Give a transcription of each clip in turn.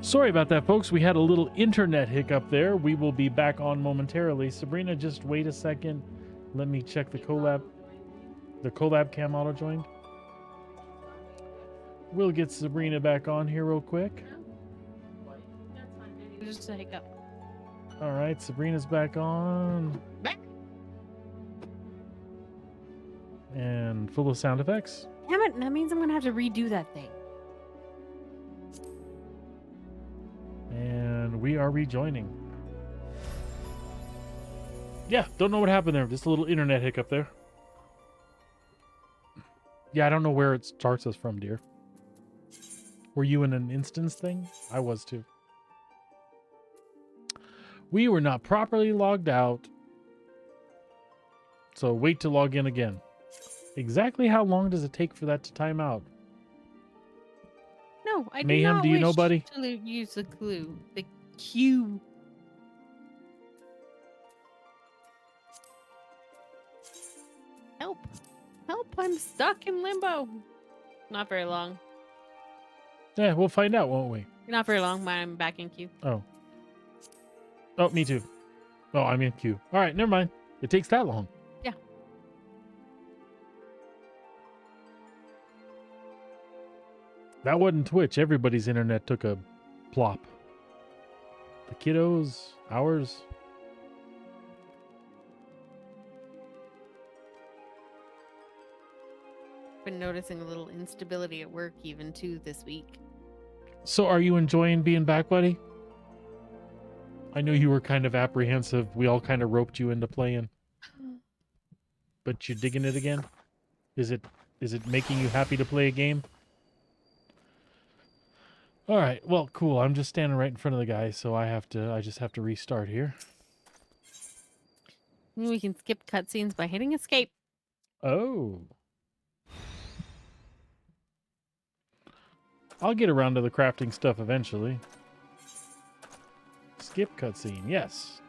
Sorry about that, folks. We had a little internet hiccup there. We will be back on momentarily. Sabrina, just wait a second. Let me check the collab. The collab cam auto joined. We'll get Sabrina back on here real quick. Just a hiccup. All right, Sabrina's back on. Back. And full of sound effects. Damn it, that means I'm gonna have to redo that thing. And we are rejoining. Yeah, don't know what happened there. Just a little internet hiccup there. Yeah, I don't know where it starts us from, dear. Were you in an instance thing? I was too. We were not properly logged out. So wait to log in again. Exactly how long does it take for that to time out? No, I Mayhem, do not do you know, wish buddy? to use the clue. The Q. Help. Help, I'm stuck in limbo. Not very long. Yeah, we'll find out, won't we? Not very long, but I'm back in queue. Oh. Oh, me too. Oh, I'm in queue. All right, never mind. It takes that long. Yeah. That wasn't Twitch. Everybody's internet took a plop. The kiddos, ours. Been noticing a little instability at work even too this week. So are you enjoying being back, buddy? I know you were kind of apprehensive. We all kind of roped you into playing. But you digging it again? Is it making you happy to play a game? All right. Well, cool. I'm just standing right in front of the guy, so I just have to restart here. We can skip cutscenes by hitting escape. Oh. I'll get around to the crafting stuff eventually. Skip cutscene, yes.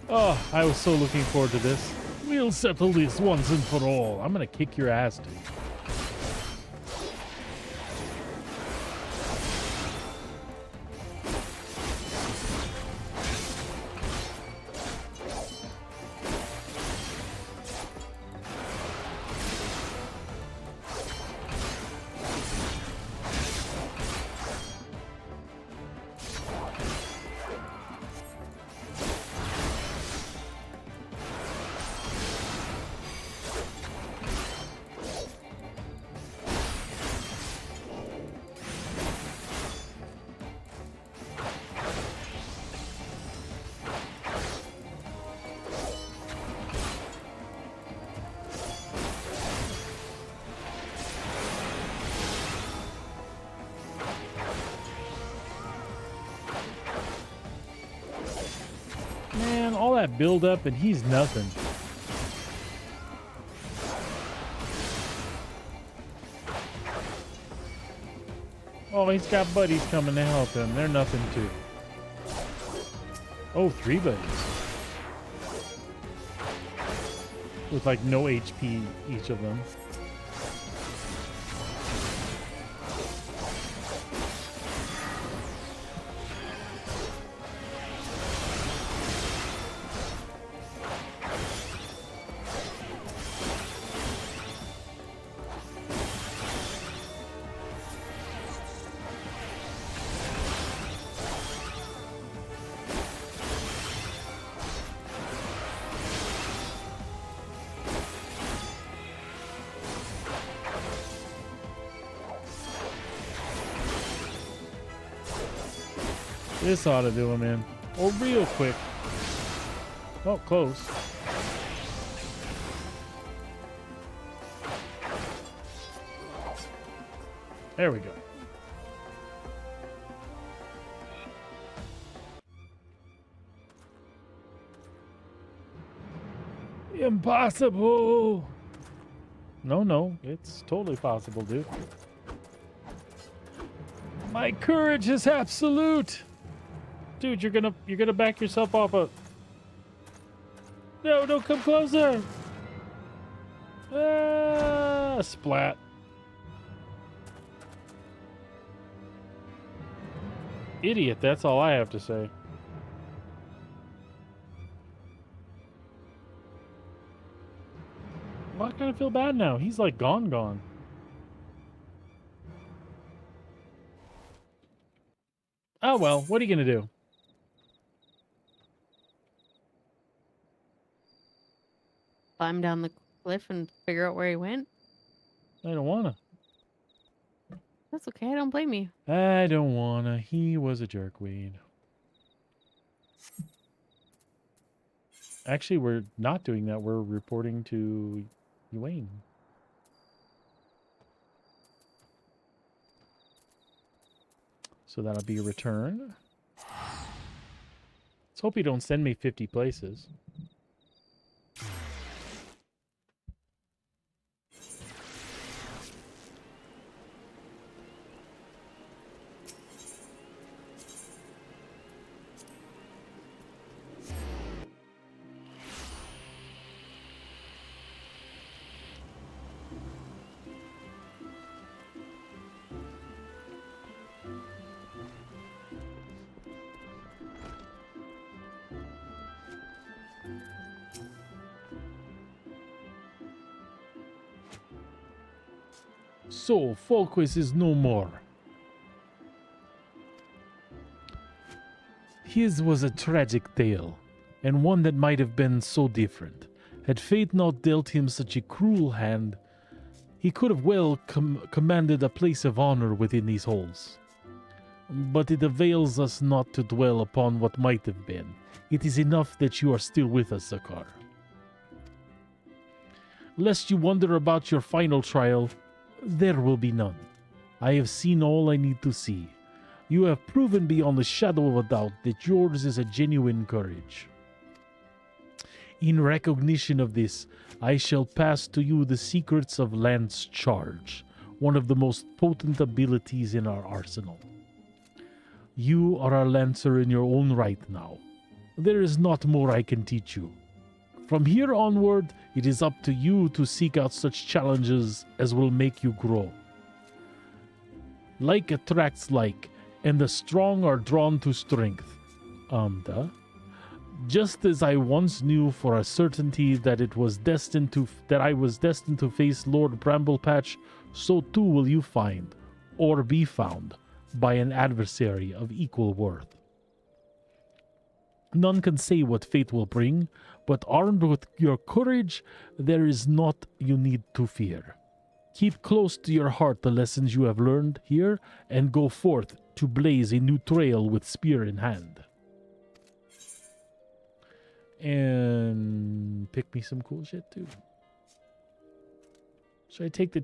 Oh, I was so looking forward to this. We'll settle this once and for all. I'm gonna kick your ass, dude. Man, all that build up and he's nothing. Oh, he's got buddies coming to help him. They're nothing too. Oh, 3 buddies. With like no HP each of them. This ought to do him in. Oh, real quick. Oh, close. There we go. Impossible. No, it's totally possible, dude. My courage is absolute. Dude, you're gonna back yourself off a... No, don't come closer. Ah! Splat. Idiot, that's all I have to say. Well, I kind of feel bad now. He's like gone. Oh well, what are you gonna do? Climb down the cliff and figure out where he went. I don't wanna. That's okay. I don't blame you. I don't wanna. He was a jerkweed. Actually, we're not doing that. We're reporting to Wayne. So that'll be a return. Let's hope you don't send me 50 places. So, Folquist is no more. His was a tragic tale, and one that might have been so different. Had fate not dealt him such a cruel hand, he could have well commanded a place of honor within these halls. But it avails us not to dwell upon what might have been. It is enough that you are still with us, Zakar. Lest you wonder about your final trial, there will be none. I have seen all I need to see. You have proven beyond the shadow of a doubt that yours is a genuine courage. In recognition of this, I shall pass to you the secrets of Lance Charge, one of the most potent abilities in our arsenal. You are a lancer in your own right now. There is not more I can teach you. From here onward, it is up to you to seek out such challenges as will make you grow. Like attracts like, and the strong are drawn to strength. Just as I once knew for a certainty that I was destined to face Lord Bramblepatch, so too will you find, or be found, by an adversary of equal worth. None can say what fate will bring, but armed with your courage, there is naught you need to fear. Keep close to your heart the lessons you have learned here, and go forth to blaze a new trail with spear in hand. And pick me some cool shit too. Should I take the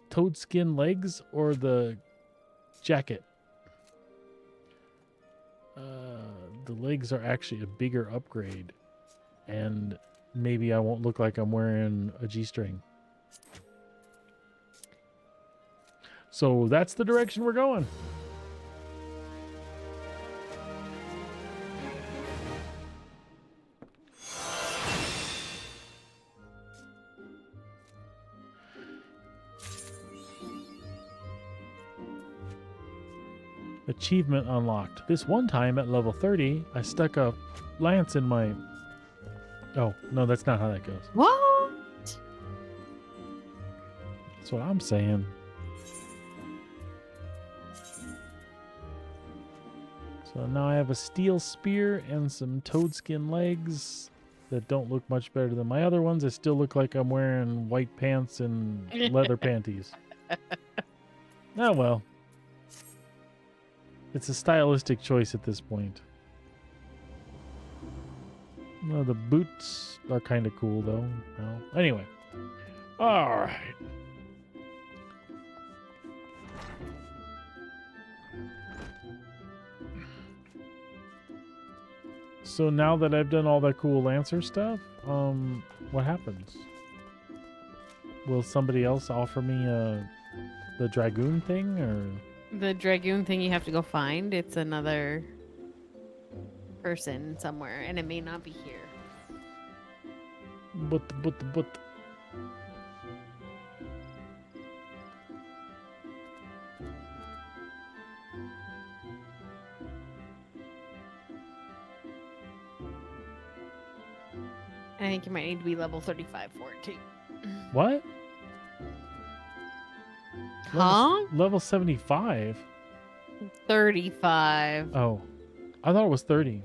toad skin legs or the jacket? The legs are actually a bigger upgrade, and maybe I won't look like I'm wearing a G-string. So that's the direction we're going. Achievement unlocked. This one time at level 30, I stuck a lance in my... Oh, no, that's not how that goes. What? That's what I'm saying. So now I have a steel spear and some toad skin legs that don't look much better than my other ones. I still look like I'm wearing white pants and leather panties. Oh, well. It's a stylistic choice at this point. Well, the boots are kind of cool, though. Well, anyway. All right. So now that I've done all that cool Lancer stuff, what happens? Will somebody else offer me the Dragoon thing, or... The Dragoon thing you have to go find. It's another person somewhere, and it may not be here. But... I think you might need to be level 35 for it too. What? Huh? Level 75? 35. Oh. I thought it was 30.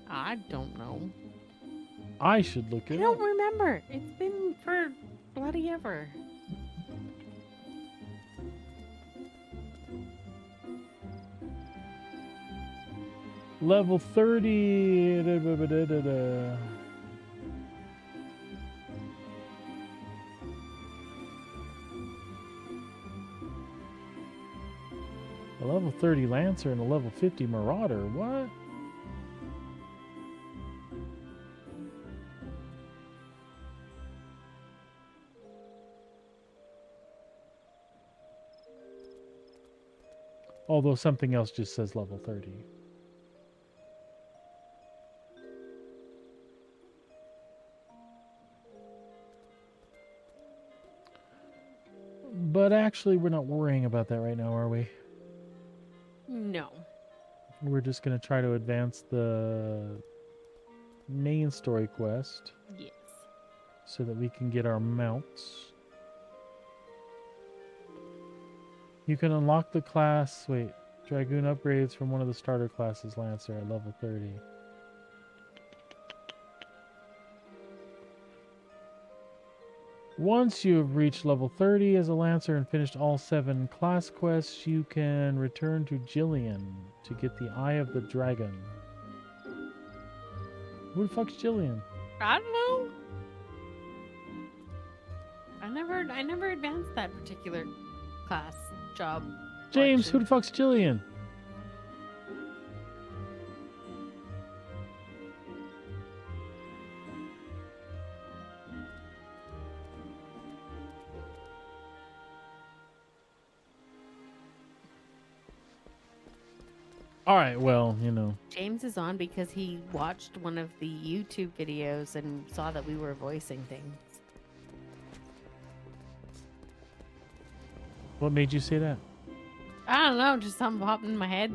I don't know. I should look I it don't up. remember. It's been for bloody ever. Level 30. Da, da, da, da, da, da. A level 30 Lancer and a level 50 Marauder. What? Although something else just says level 30. But actually, we're not worrying about that right now, are we? No. We're just going to try to advance the main story quest Yes. so that we can get our mounts. You can unlock the class... Wait. Dragoon upgrades from one of the starter classes, Lancer, at level 30. Once you have reached level 30 as a Lancer and finished all 7 class quests, you can return to Jillian to get the Eye of the Dragon. Who the fuck's Jillian? I don't know. I never advanced that particular class job. James, selection. who the fuck's Jillian? All right, well, you know. James is on because he watched one of the YouTube videos and saw that we were voicing things. What made you say that? I don't know, just something popped in my head.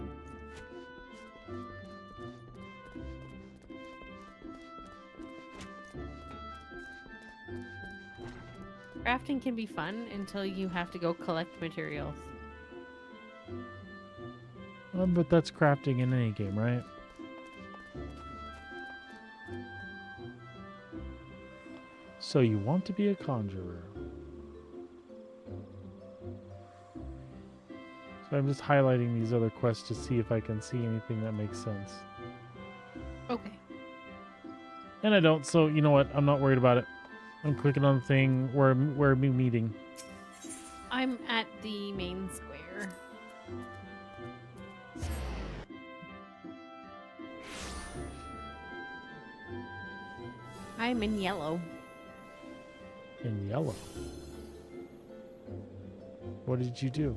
Crafting can be fun until you have to go collect materials. But that's crafting in any game, right? So you want to be a conjurer. So I'm just highlighting these other quests to see if I can see anything that makes sense. Okay. And I don't, so you know what? I'm not worried about it. I'm clicking on the thing where we're meeting. I'm at the main square. I'm in yellow. In yellow. What did you do?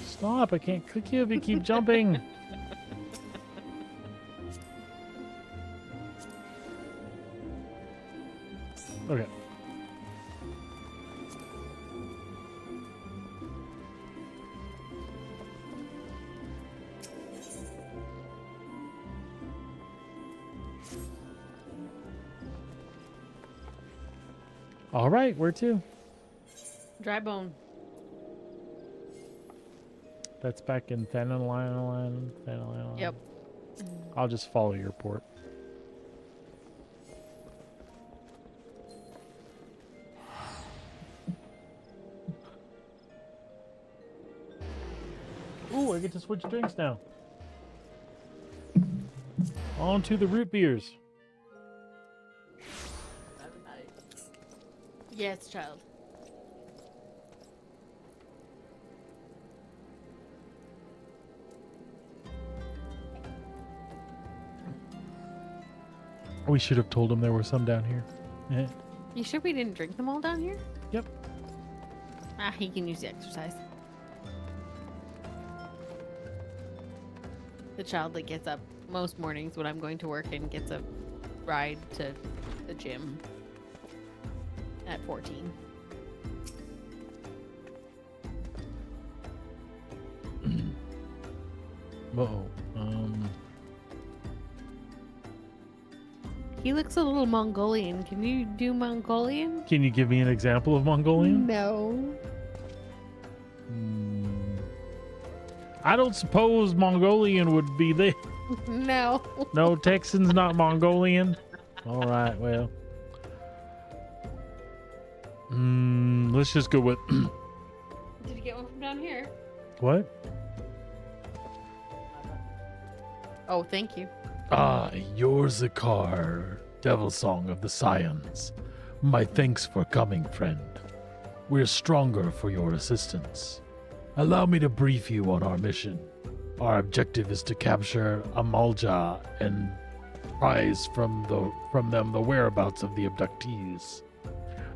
Stop, I can't click you if you keep jumping. Okay. All right, where to? Dry bone. That's back in Thanalion. Yep. I'll just follow your port. Ooh, I get to switch drinks now. On to the root beers. Yes, child. We should have told him there were some down here. Eh. You sure we didn't drink them all down here? Yep. Ah, he can use the exercise. The child that gets up most mornings when I'm going to work and gets a ride to the gym at 14. Uh-oh. He looks a little Mongolian. Can you do Mongolian? Can you give me an example of Mongolian? No. I don't suppose Mongolian would be there. No. No, Texan's not Mongolian. All right, well. Let's just go with... Did you get one from down here? What? Oh, thank you. Ah, you're Zakar, Devil Song of the Scions. My thanks for coming, friend. We're stronger for your assistance. Allow me to brief you on our mission. Our objective is to capture Amalja and prize from them the whereabouts of the abductees.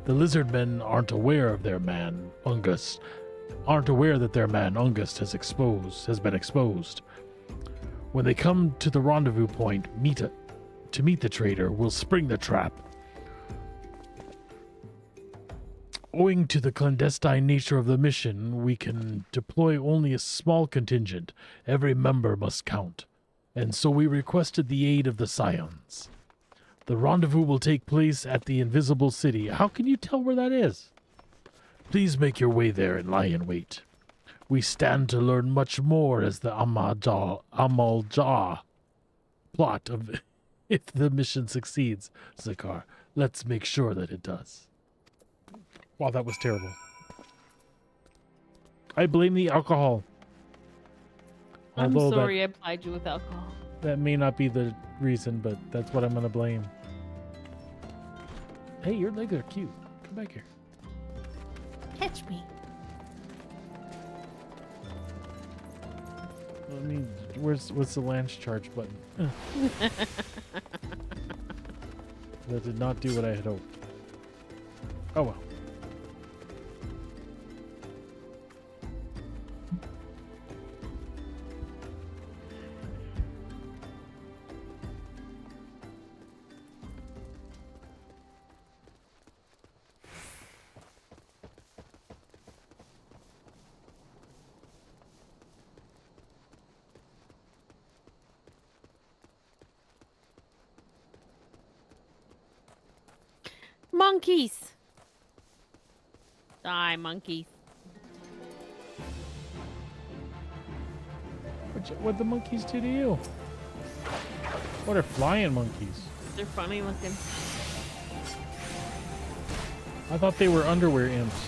The lizard men aren't aware of their man, Ungust, aren't aware that their man, Ungust, has been exposed. When they come to the rendezvous point to meet the traitor, we'll spring the trap. Owing to the clandestine nature of the mission, we can deploy only a small contingent. Every member must count. And so we requested the aid of the Scions. The rendezvous will take place at the Invisible City. How can you tell where that is? Please make your way there and lie in wait. We stand to learn much more as the Amalja plot of if the mission succeeds, Zakar. Let's make sure that it does. Wow, that was terrible. I blame the alcohol. I'm Although sorry I plied you with alcohol. that may not be the reason, but that's what I'm going to blame. Hey, your legs are cute. Come back here. Catch me. I mean, what's the lance charge button? That did not do what I had hoped. Oh well. Monkeys. Die, monkeys. What the monkeys do to you? What are flying monkeys? They're funny looking. I thought they were underwear imps.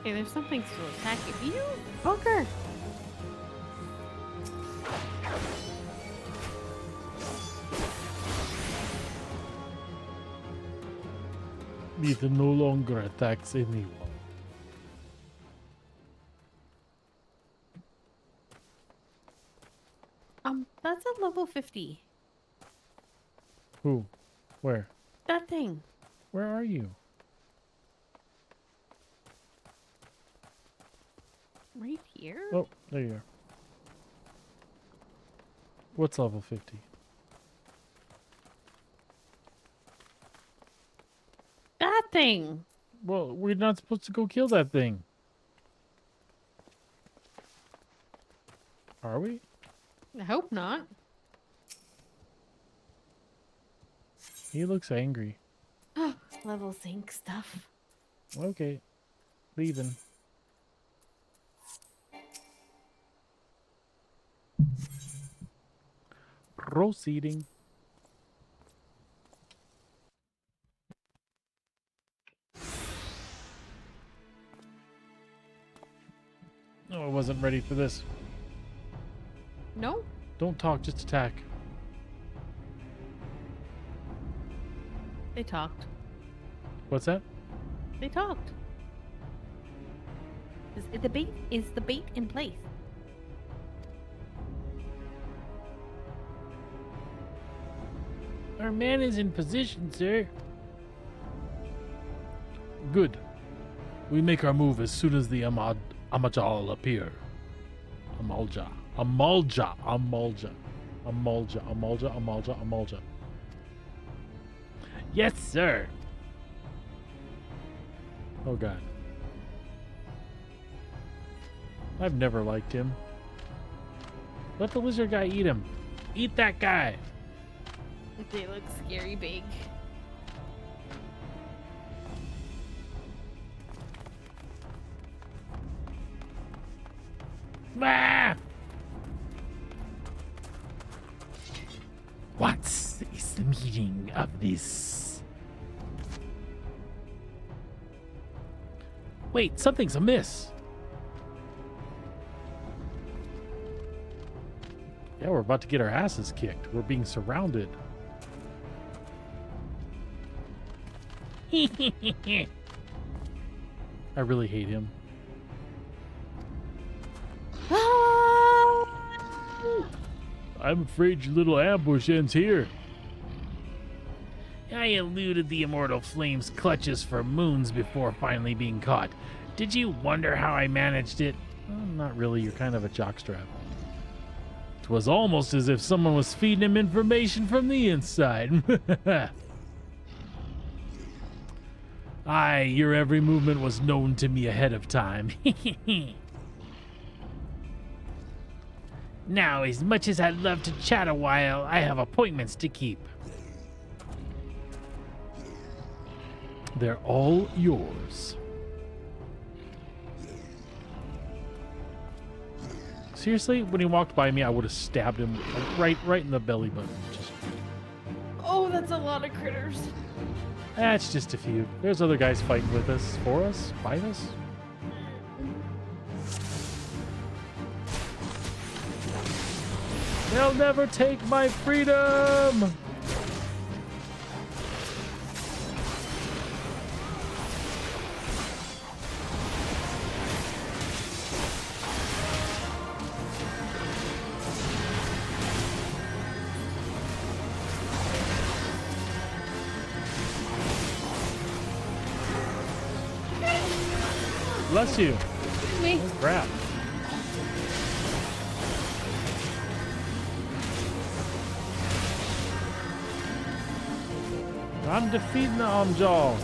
Hey, there's something to attack you. You poker. It no longer attacks anyone. That's at level 50. Who? Where? That thing. Where are you? Right here? Oh, there you are. What's level 50? That thing. Well, we're not supposed to go kill that thing. Are we? I hope not. He looks angry. Level sync stuff. Okay. Leaving. Proceeding. No, I wasn't ready for this. No? Don't talk, just attack. They talked. What's that? They talked. Is the bait in place? Our man is in position, sir. Good. We make our move as soon as the Amajal appear. Amalja. Yes, sir. Oh, God. I've never liked him. Let the lizard guy eat him. Eat that guy. They look scary big. Ah! What is the meaning of this? Wait, something's amiss. Yeah, we're about to get our asses kicked. We're being surrounded. I really hate him. I'm afraid your little ambush ends here. I eluded the immortal flame's clutches for moons before finally being caught. Did you wonder how I managed it? Well, not really. You're kind of a jockstrap. It was almost as if someone was feeding him information from the inside. Aye, your every movement was known to me ahead of time. Now, as much as I'd love to chat a while, I have appointments to keep. They're all yours. Seriously, when he walked by me, I would have stabbed him right in the belly button. Just... Oh, that's a lot of critters. That's just a few. There's other guys fighting with us, for us, by us. They'll never take my freedom! Bless you. Me. Oh, crap. I'm defeating the Amjal.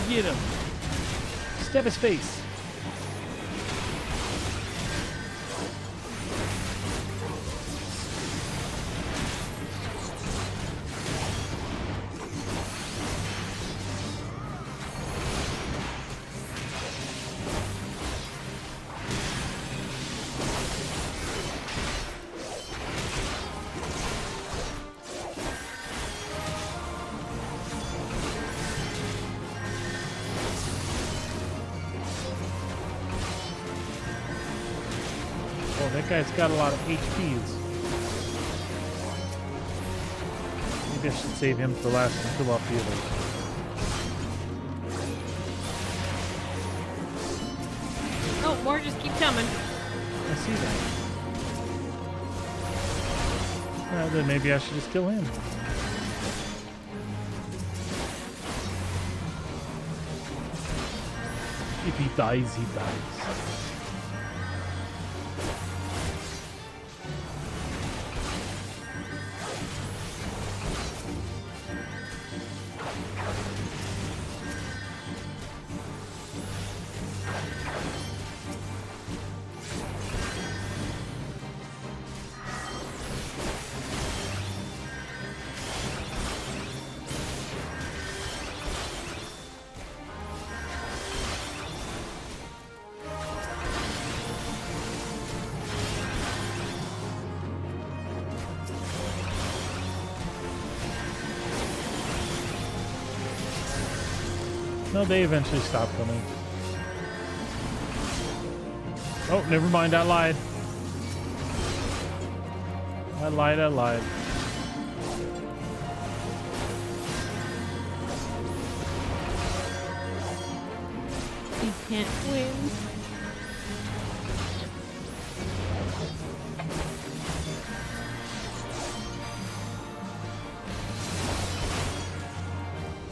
Get him. Stab his face. Oh, that guy's got a lot of HPs. Maybe I should save him for last and kill off the others. Oh, more just keep coming. I see that. Then maybe I should just kill him. If he dies, he dies. No, they eventually stop coming. Oh, never mind. I lied. I lied. You can't win.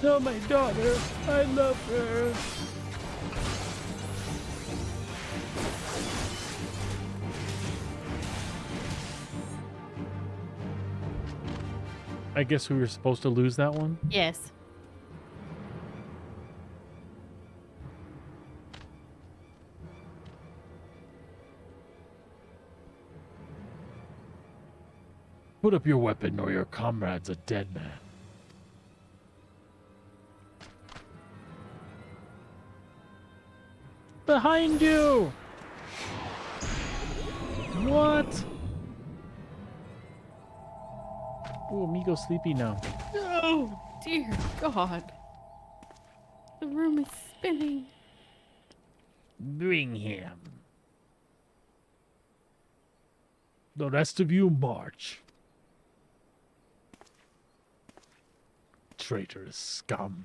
Tell my daughter I love her. I guess we were supposed to lose that one. Yes. Put up your weapon or your comrade's a dead man. Behind you! What? Oh, amigo sleepy now. Oh, dear God. The room is spinning. Bring him. The rest of you march. Traitorous scum.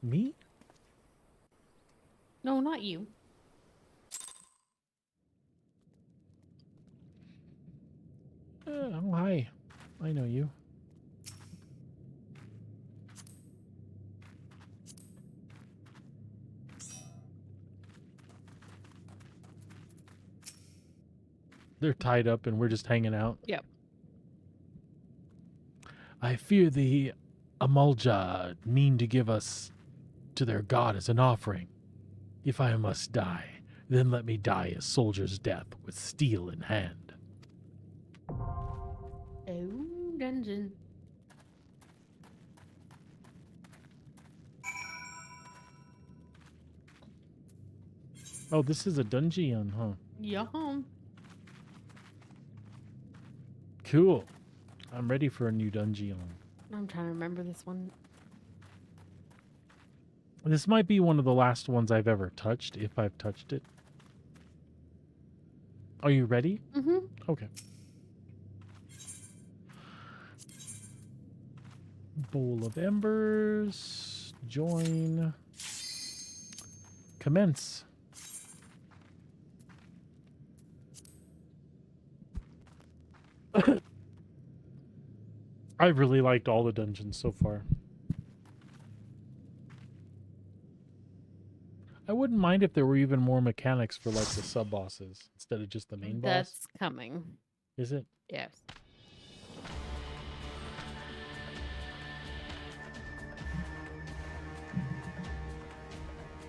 Me? No, not you. Oh, hi. I know you. They're tied up and we're just hanging out. Yep. I fear the Amulja mean to give us to their god as an offering. If I must die, then let me die a soldier's death with steel in hand. Oh, dungeon. Oh, this is a dungeon, huh? Yum. Cool. I'm ready for a new dungeon. I'm trying to remember this one. This might be one of the last ones I've ever touched, if I've touched it. Are you ready? Mm-hmm. Okay. Bowl of Embers. Join. Commence. I really liked all the dungeons so far. I wouldn't mind if there were even more mechanics for like the sub bosses instead of just the main boss. That's coming. Is it? Yes.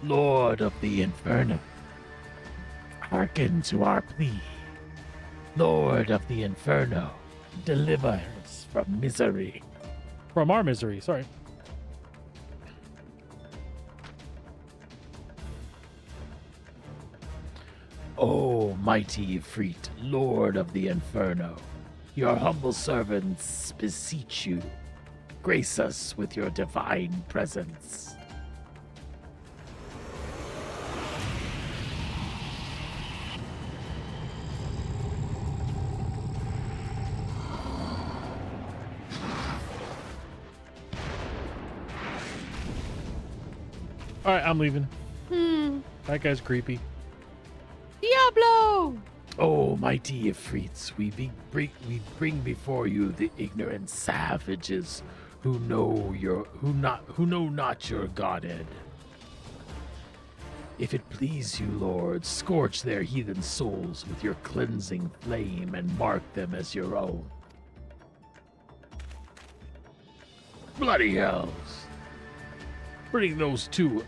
Lord of the Inferno, hearken to our plea. Lord of the Inferno, deliver us from misery. From our misery, sorry. O mighty Ifrit, Lord of the Inferno, your humble servants beseech you, grace us with your divine presence. All right, I'm leaving. Hmm. That guy's creepy. Diablo! O mighty Ifrits, we bring before you the ignorant savages who know not your godhead. If it please you, Lord, scorch their heathen souls with your cleansing flame and mark them as your own. Bloody hells! Bring those two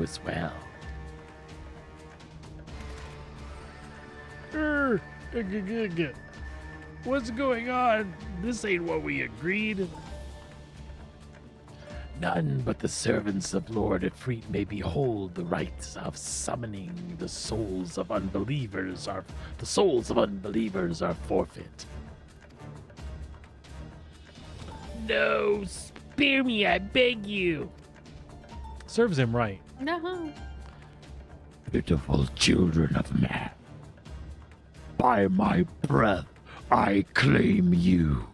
as well. What's going on? This ain't what we agreed. None but the servants of Lord Ifrit may behold the rites of summoning the souls of unbelievers are forfeit. No Spare me, I beg you. Serves him right. No. Pitiful children of man. By my breath, I claim you.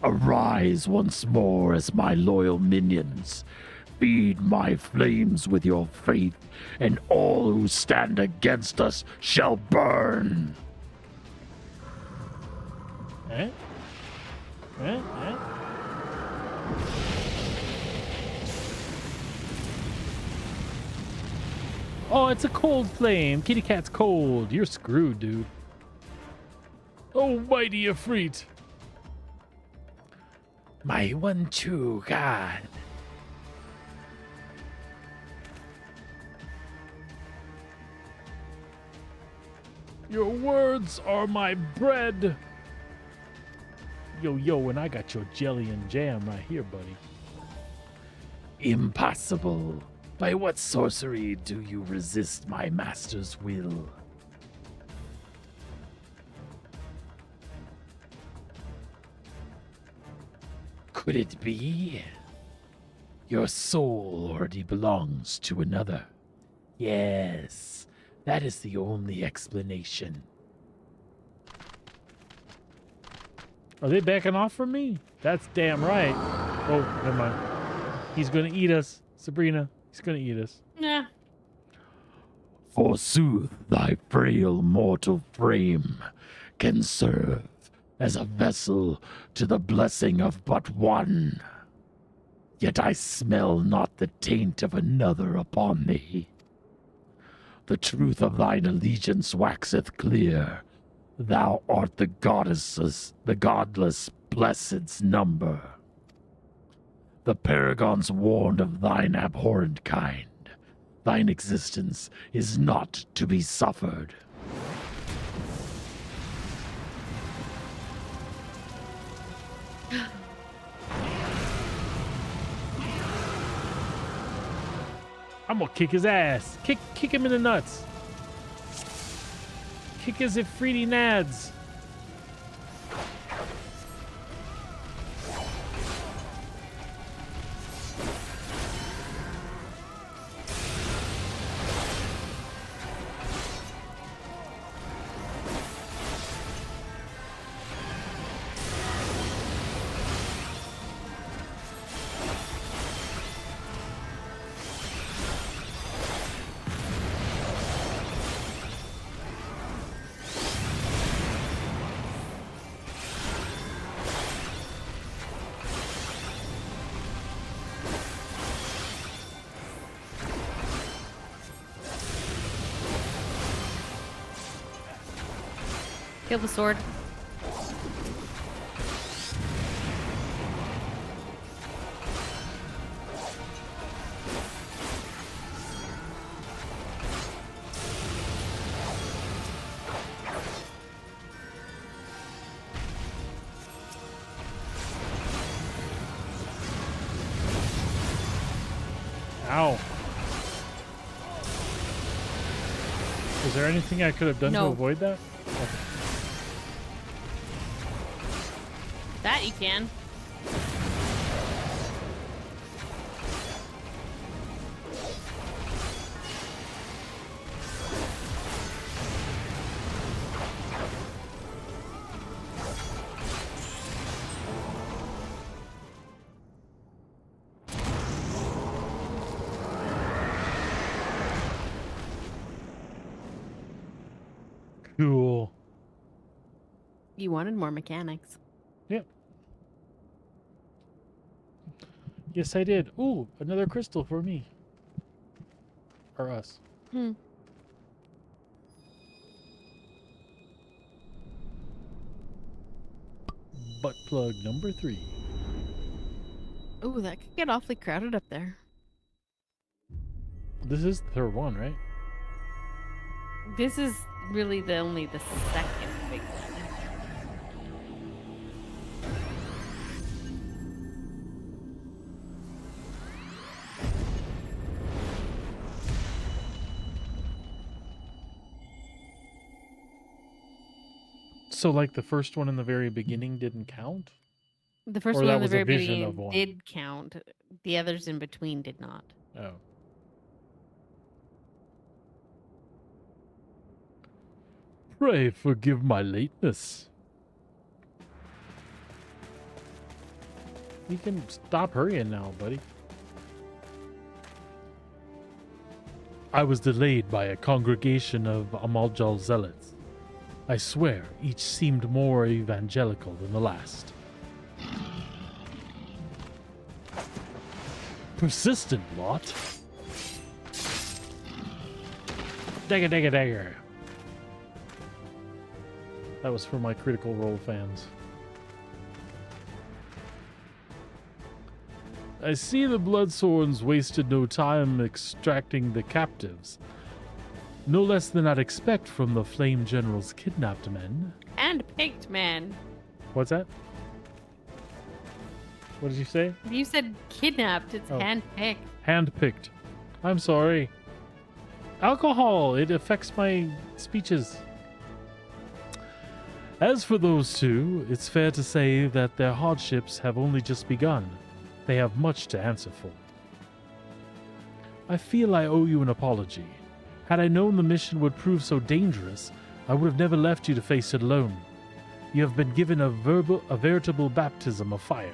Arise once more as my loyal minions. Feed my flames with your faith, and all who stand against us shall burn. Eh? Eh? Eh? Oh, it's a cold flame. Kitty cat's cold. You're screwed, dude. Oh, mighty Ifrit. My one true God. Your words are my bread. Yo, and I got your jelly and jam right here, buddy. Impossible. By what sorcery do you resist my master's will? Could it be? Your soul already belongs to another. Yes, that is the only explanation. Are they backing off from me? That's damn right. Oh, never mind. He's gonna eat us, Sabrina. He's gonna eat us. Nah. Forsooth, thy frail mortal frame can serve as a vessel to the blessing of but one. Yet I smell not the taint of another upon thee. The truth of thine allegiance waxeth clear. Thou art the goddesses, the godless blessed's number. The paragons warned of thine abhorrent kind. Thine existence is not to be suffered. I'm gonna kick his ass. Kick him in the nuts. Kick his Ifriti nads. Kill the sword. Ow. Is there anything I could have done to No. avoid that? That you can. Cool. You wanted more mechanics. Yep. Yes, I did. Ooh, another crystal for me. Or us. Hmm. Butt plug number 3. Ooh, that could get awfully crowded up there. This is the third one, right? This is really only the second big one. So, like, the first one in the very beginning didn't count? The first Or one that in the was a very vision beginning of one. did count. The others in between did not. Oh. Pray forgive my lateness. You can stop hurrying now, buddy. I was delayed by a congregation of Amaljal zealots. I swear, each seemed more evangelical than the last. Persistent lot. Dagger, dagger, dagger. That was for my Critical Role fans. I see the Bloodsworns wasted no time extracting the captives. No less than I'd expect from the Flame General's kidnapped men. And picked, man. What's that? What did you say? You said kidnapped. It's Oh. hand-picked. Handpicked. I'm sorry. Alcohol. It affects my speeches. As for those two, it's fair to say that their hardships have only just begun. They have much to answer for. I feel I owe you an apology. Had I known the mission would prove so dangerous, I would have never left you to face it alone. You have been given a veritable baptism of fire.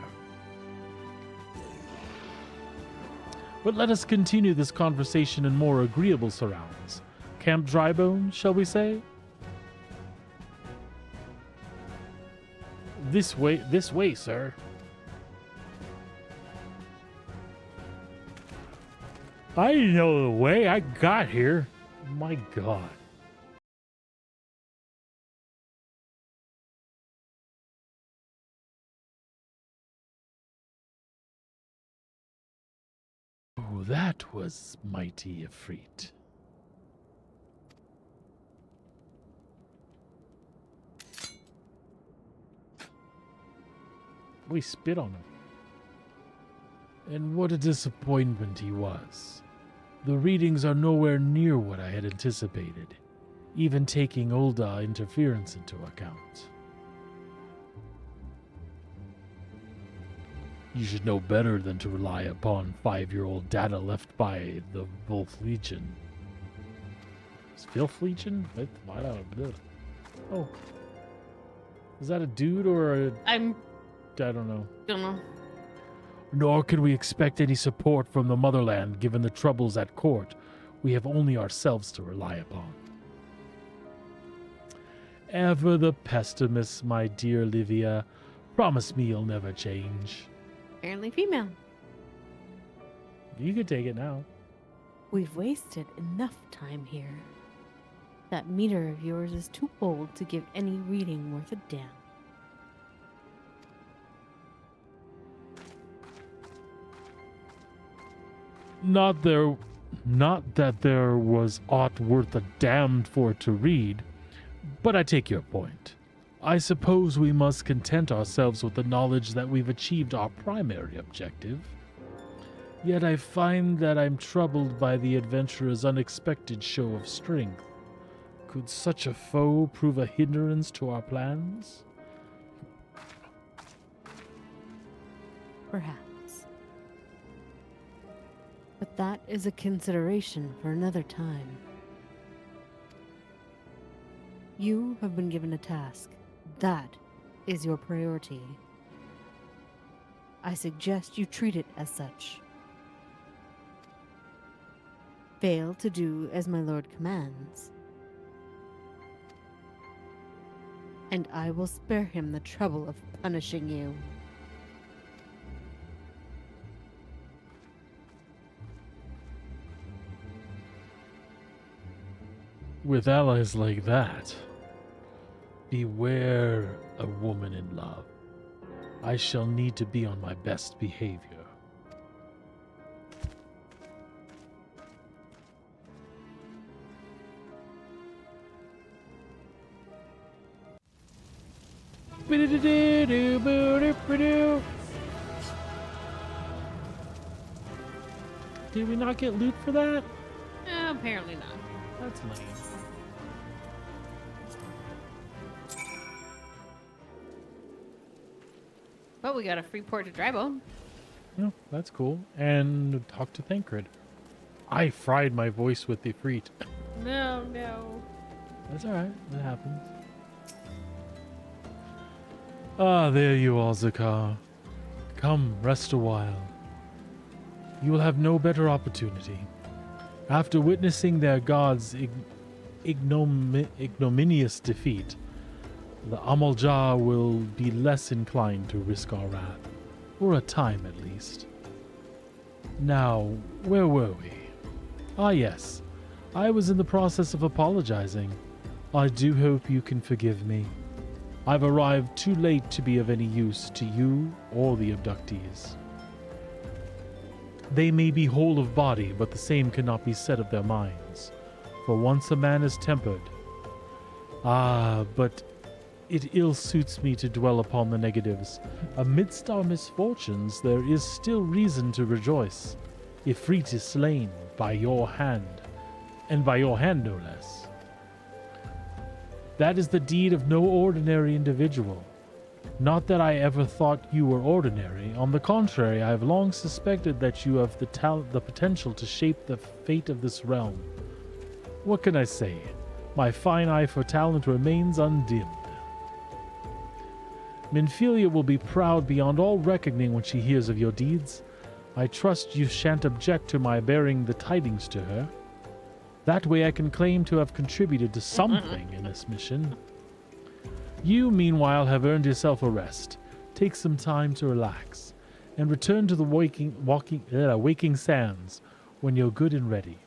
But let us continue this conversation in more agreeable surrounds. Camp Drybone, shall we say? This way, sir. I know the way. I got here. My God. Oh, that was mighty Ifrit. We spit on him. And what a disappointment he was. The readings are nowhere near what I had anticipated, even taking Ulda interference into account. You should know better than to rely upon 5-year-old data left by the Wolf Legion. Is Filth Legion? Why not? Oh. Is that a dude or a... I don't know. Don't know. Nor can we expect any support from the motherland given the troubles at court. We have only ourselves to rely upon. Ever the pessimist, my dear Livia. Promise me you'll never change. Apparently female. You could take it now. We've wasted enough time here. That meter of yours is too old to give any reading worth a damn. Not that there was aught worth a damned for to read, but I take your point. I suppose we must content ourselves with the knowledge that we've achieved our primary objective. Yet I find that I'm troubled by the adventurer's unexpected show of strength. Could such a foe prove a hindrance to our plans? Perhaps. But that is a consideration for another time. You have been given a task. That is your priority. I suggest you treat it as such. Fail to do as my lord commands, and I will spare him the trouble of punishing you. With allies like that, beware a woman in love. I shall need to be on my best behavior. Did we not get loot for that? Apparently not. That's lame. But we got a free port to Drybone. No, that's cool. And talk to Thancred. I fried my voice with the Ifrit. No. That's alright. It happens. Ah, there you are, Zakar. Come, rest a while. You will have no better opportunity. After witnessing their god's ignominious defeat, the Amaljar will be less inclined to risk our wrath. For a time, at least. Now, where were we? Ah, yes. I was in the process of apologizing. I do hope you can forgive me. I've arrived too late to be of any use to you or the abductees. They may be whole of body, but the same cannot be said of their minds. For once a man is tempered. Ah, but it ill suits me to dwell upon the negatives. Amidst our misfortunes, there is still reason to rejoice. Ifrit is slain by your hand, and by your hand no less. That is the deed of no ordinary individual. Not that I ever thought you were ordinary. On the contrary, I have long suspected that you have the potential to shape the fate of this realm. What can I say? My fine eye for talent remains undimmed. Minfilia will be proud beyond all reckoning when she hears of your deeds. I trust you shan't object to my bearing the tidings to her. That way I can claim to have contributed to something in this mission. You, meanwhile, have earned yourself a rest. Take some time to relax, and return to the waking sands when you're good and ready.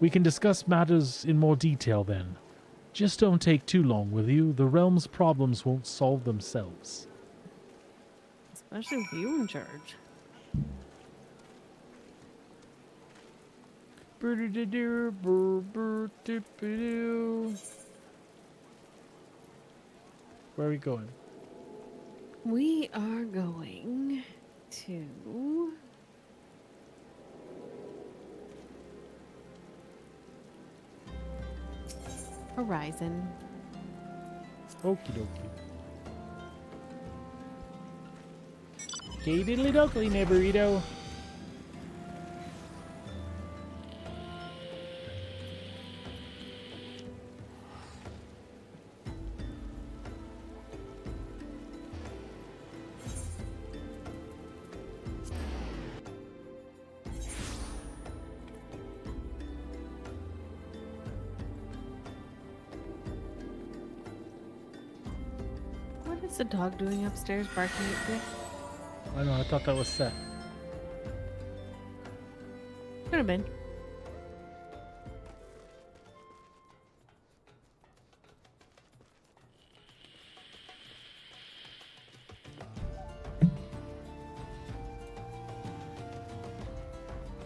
We can discuss matters in more detail then. Just don't take too long, will you? The realm's problems won't solve themselves. Especially with you in charge. Where are we going? We are going to... Horizon. Okie dokie. Okay, diddly dokley, neighborito. What is the dog doing upstairs barking at you? I know, I thought that was set. Could have been.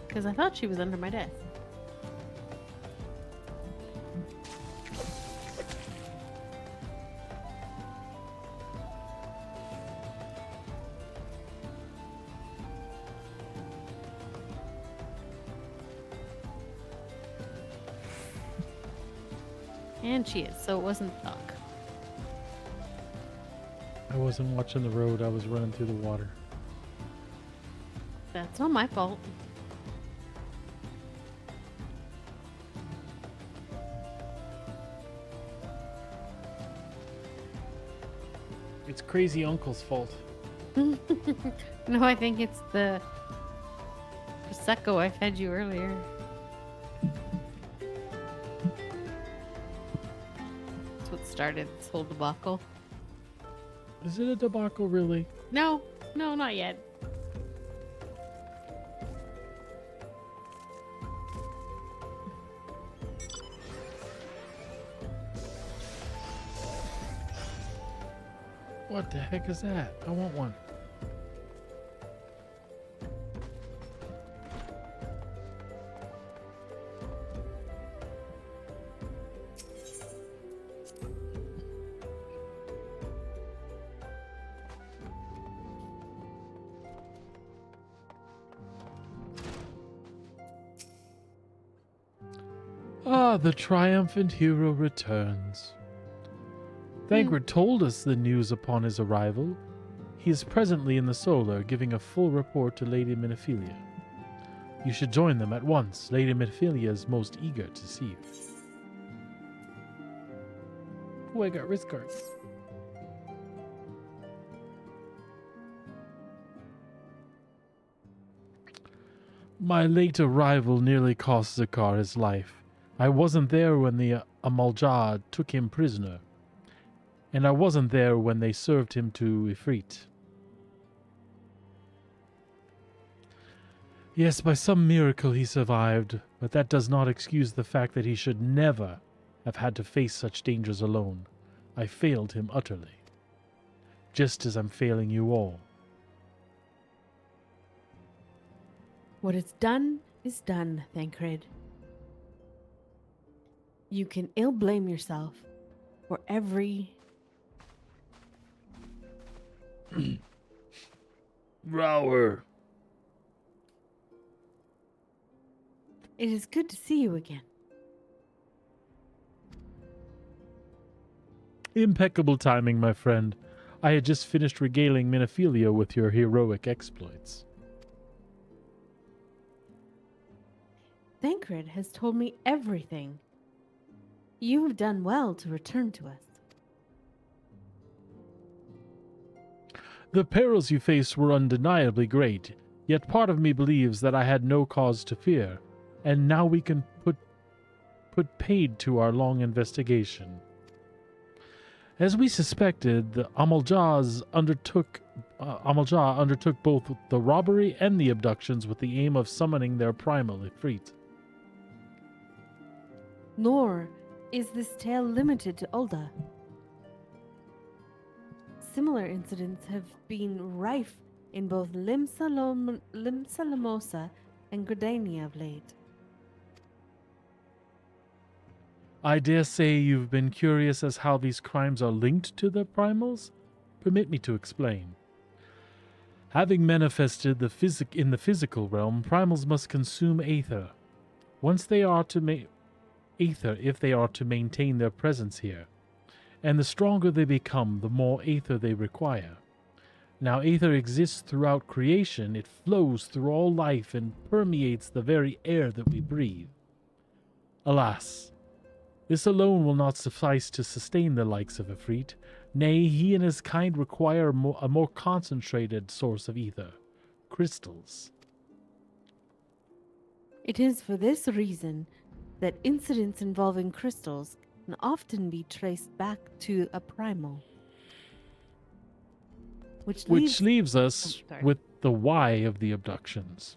Because I thought she was under my desk. And she is, so it wasn't the dog. I wasn't watching the road, I was running through the water. That's not my fault. It's crazy uncle's fault. No, I think it's the Prosecco I fed you earlier. That's what started this whole debacle. Is it a debacle, really? No, not yet. What the heck is that? I want one. Ah, the triumphant hero returns. Thancred told us the news upon his arrival. He is presently in the solar, giving a full report to Lady Minophilia. You should join them at once. Lady Minophilia is most eager to see you. Oh, I got wrist guards. My late arrival nearly cost Zakar his life. I wasn't there when the Amalja took him prisoner, and I wasn't there when they served him to Ifrit. Yes, by some miracle he survived, but that does not excuse the fact that he should never have had to face such dangers alone. I failed him utterly, just as I'm failing you all. What is done, Thancred. You can ill blame yourself for every... Rower. It is good to see you again. Impeccable timing, my friend. I had just finished regaling Minophilia with your heroic exploits. Thancred has told me everything. You have done well to return to us. The perils you faced were undeniably great, yet part of me believes that I had no cause to fear, and now we can put paid to our long investigation. As we suspected, the Amalja undertook both the robbery and the abductions with the aim of summoning their primal Ifrit. Nor is this tale limited to Ulda. Similar incidents have been rife in both Limsa and Gridania of late. I dare say you've been curious as how these crimes are linked to the primals? Permit me to explain. Having manifested in the physical realm, primals must consume aether. If they are to maintain their presence here. And the stronger they become, the more aether they require. Now aether exists throughout creation, it flows through all life and permeates the very air that we breathe. Alas, this alone will not suffice to sustain the likes of Ifrit. Nay, he and his kind require a more concentrated source of ether, crystals. It is for this reason that incidents involving crystals can often be traced back to a primal. Which leaves us with the why of the abductions.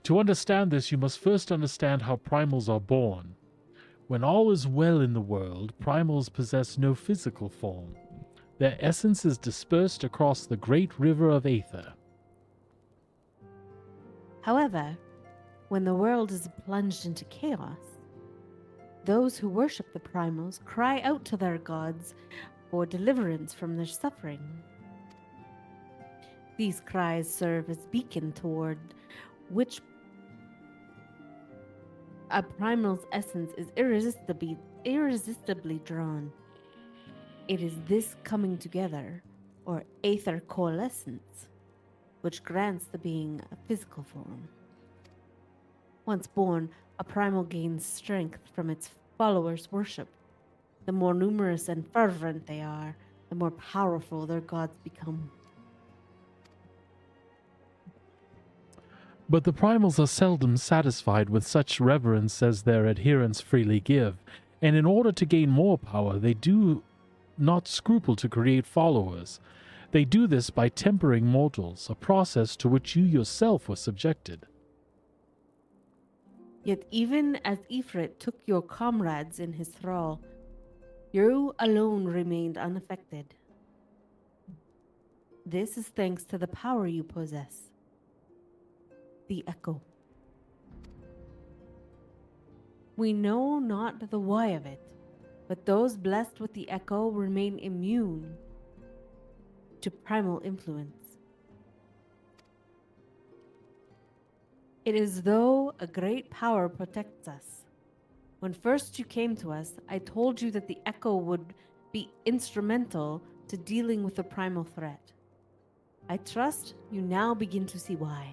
To understand this, you must first understand how primals are born. When all is well in the world, primals possess no physical form. Their essence is dispersed across the great river of aether. However, when the world is plunged into chaos, those who worship the primals cry out to their gods for deliverance from their suffering. These cries serve as beacon toward which a primal's essence is irresistibly drawn. It is this coming together, or aether coalescence, which grants the being a physical form. Once born, a primal gains strength from its followers' worship. The more numerous and fervent they are, the more powerful their gods become. But the primals are seldom satisfied with such reverence as their adherents freely give, and in order to gain more power, they do not scruple to create followers. They do this by tempering mortals, a process to which you yourself were subjected. Yet even as Ifrit took your comrades in his thrall, you alone remained unaffected. This is thanks to the power you possess. The echo. We know not the why of it, but those blessed with the echo remain immune to primal influence. It is though a great power protects us. When first you came to us, I told you that the echo would be instrumental to dealing with the primal threat. I trust you now begin to see why.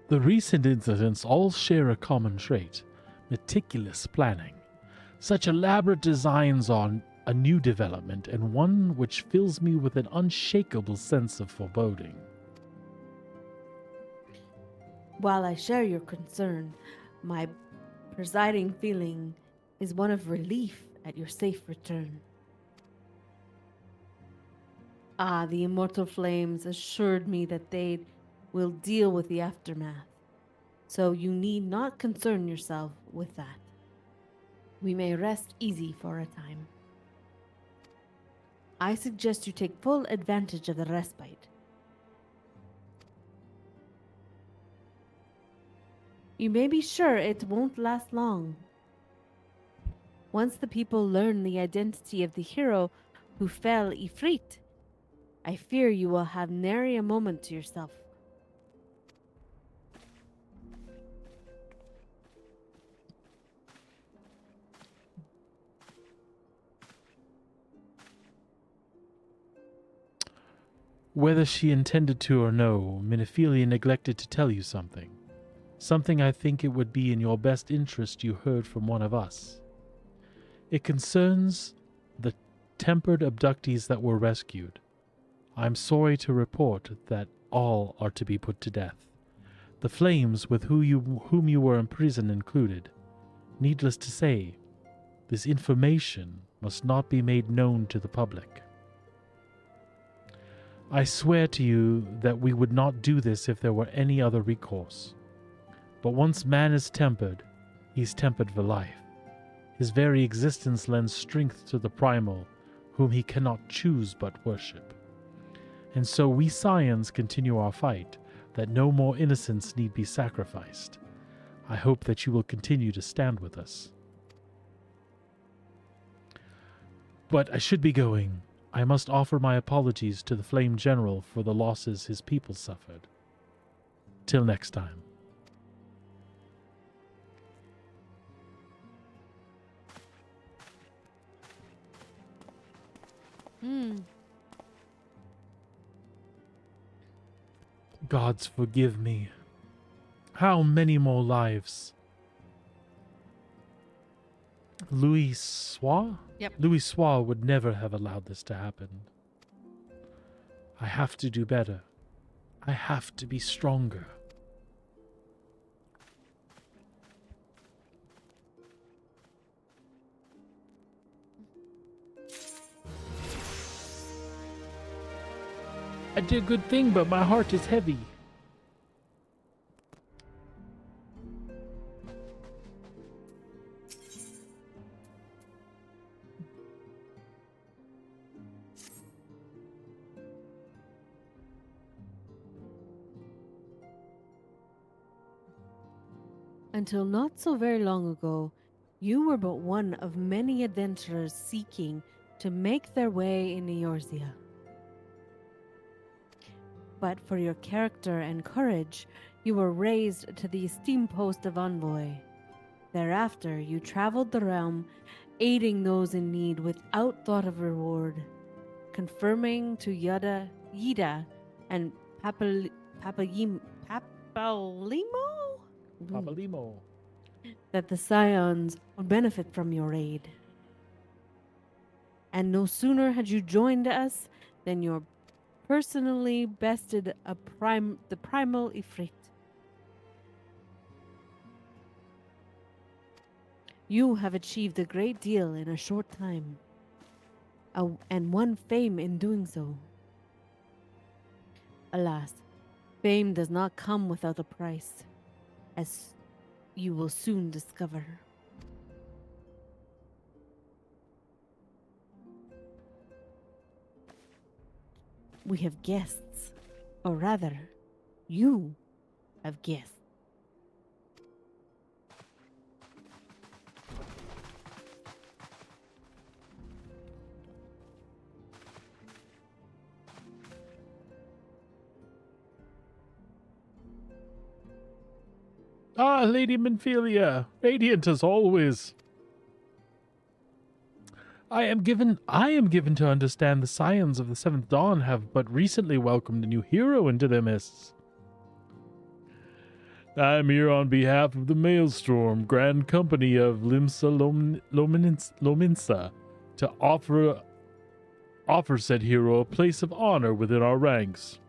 The recent incidents all share a common trait: meticulous planning. Such elaborate designs on a new development, and one which fills me with an unshakable sense of foreboding. While I share your concern, my presiding feeling is one of relief at your safe return. Ah, the immortal flames assured me that they will deal with the aftermath, so you need not concern yourself with that. We may rest easy for a time. I suggest you take full advantage of the respite. You may be sure it won't last long. Once the people learn the identity of the hero who fell Ifrit, I fear you will have nary a moment to yourself. Whether she intended to or no, Minophelia neglected to tell you something. Something I think it would be in your best interest you heard from one of us. It concerns the tempered abductees that were rescued. I'm sorry to report that all are to be put to death. The flames with whom you were imprisoned included. Needless to say, this information must not be made known to the public. I swear to you that we would not do this if there were any other recourse. But once man is tempered, he's tempered for life. His very existence lends strength to the primal, whom he cannot choose but worship. And so we Scions continue our fight, that no more innocents need be sacrificed. I hope that you will continue to stand with us. But I should be going. I must offer my apologies to the Flame General for the losses his people suffered. Till next time. Gods forgive me. How many more lives? Louis Soir? Yep. Louis Soir would never have allowed this to happen. I have to do better. I have to be stronger. I did a good thing, but my heart is heavy. Until not so very long ago, you were but one of many adventurers seeking to make their way in Eorzea. But for your character and courage, you were raised to the esteemed post of envoy. Thereafter, you traveled the realm, aiding those in need without thought of reward, confirming to Yida and Papalimo Papalimo. that the Scions would benefit from your aid. And no sooner had you joined us than your personally bested the primal Ifrit. You have achieved a great deal in a short time, and won fame in doing so. Alas, fame does not come without a price, as you will soon discover. We have guests, or rather, you have guests. Ah, Lady Minophelia, radiant as always. I am given to understand the Scions of the Seventh Dawn have but recently welcomed a new hero into their midst. I am here on behalf of the Maelstrom Grand Company of Lominsa to offer said hero a place of honor within our ranks.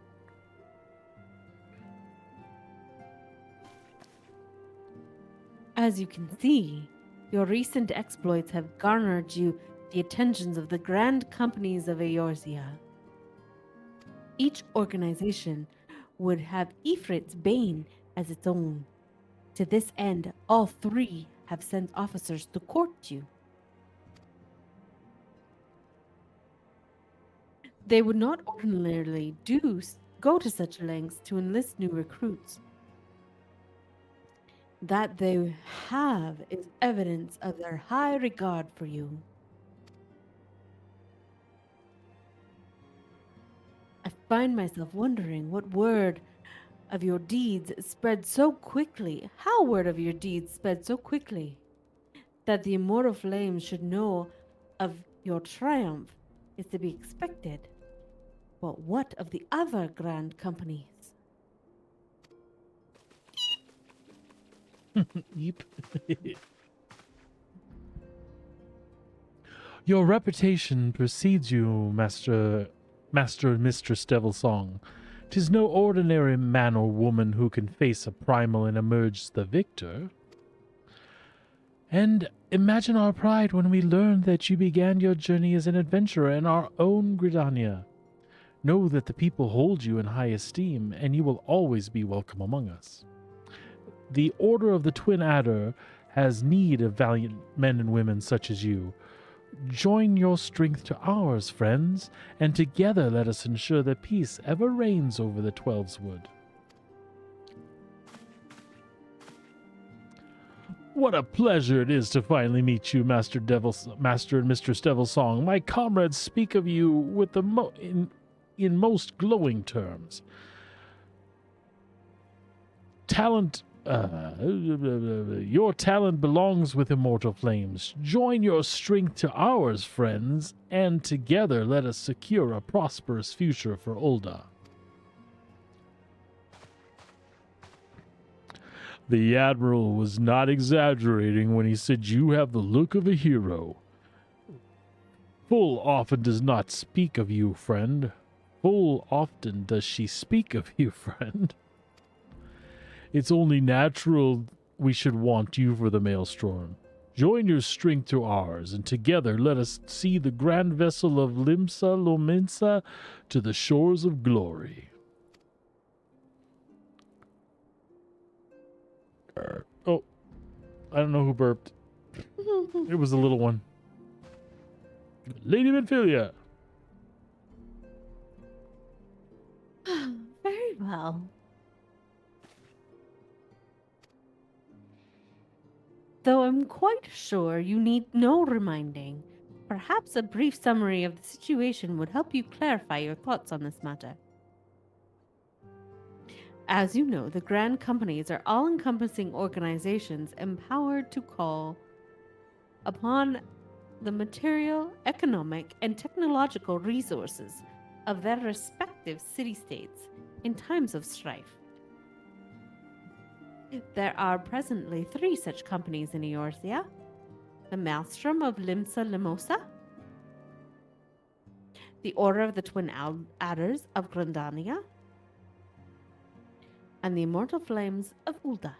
As you can see, your recent exploits have garnered you the attentions of the grand companies of Eorzea. Each organization would have Ifrit's Bane as its own. To this end, all three have sent officers to court you. They would not ordinarily go to such lengths to enlist new recruits. That they have is evidence of their high regard for you. I find myself wondering what word of your deeds spread so quickly, how word of your deeds spread so quickly, that the immortal flames should know of your triumph is to be expected. But what of the other grand companies? Yeep. Your reputation precedes you, Master and Mistress Devilsong. 'Tis no ordinary man or woman who can face a primal and emerge the victor. And imagine our pride when we learned that you began your journey as an adventurer in our own Gridania. Know that the people hold you in high esteem, and you will always be welcome among us. The Order of the Twin Adder has need of valiant men and women such as you. Join your strength to ours, friends, and together let us ensure that peace ever reigns over the Twelves Wood. What a pleasure it is to finally meet you, Master and Mistress Devilsong. My comrades speak of you with the in most glowing terms. Your talent belongs with immortal flames. Join your strength to ours, friends, and together let us secure a prosperous future for Ulda. The Admiral was not exaggerating when he said you have the look of a hero. Full often does not speak of you, friend. Full often does she speak of you, friend. It's only natural we should want you for the Maelstrom. Join your strength to ours, and together let us see the grand vessel of Lominsa to the shores of glory. Oh, I don't know who burped. It was a little one. Lady Benfilia. Very well. Though I'm quite sure you need no reminding, perhaps a brief summary of the situation would help you clarify your thoughts on this matter. As you know, the grand companies are all-encompassing organizations empowered to call upon the material, economic, and technological resources of their respective city-states in times of strife. There are presently 3 such companies in Eorzea: the Maelstrom of Limsa Limosa, the Order of the Twin Adders of Grandania, and the Immortal Flames of Ulda.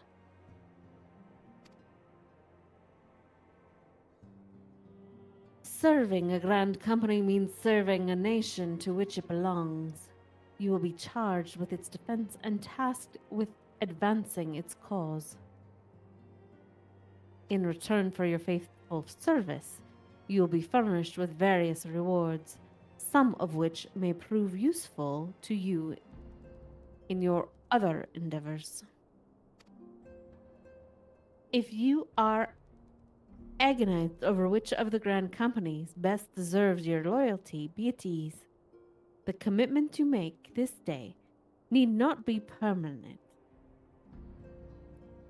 Serving a grand company means serving a nation to which it belongs. You will be charged with its defense and tasked with advancing its cause. In return for your faithful service, you will be furnished with various rewards, some of which may prove useful to you in your other endeavors. If you are agonized over which of the grand companies best deserves your loyalty, be at ease. The commitment you make this day need not be permanent.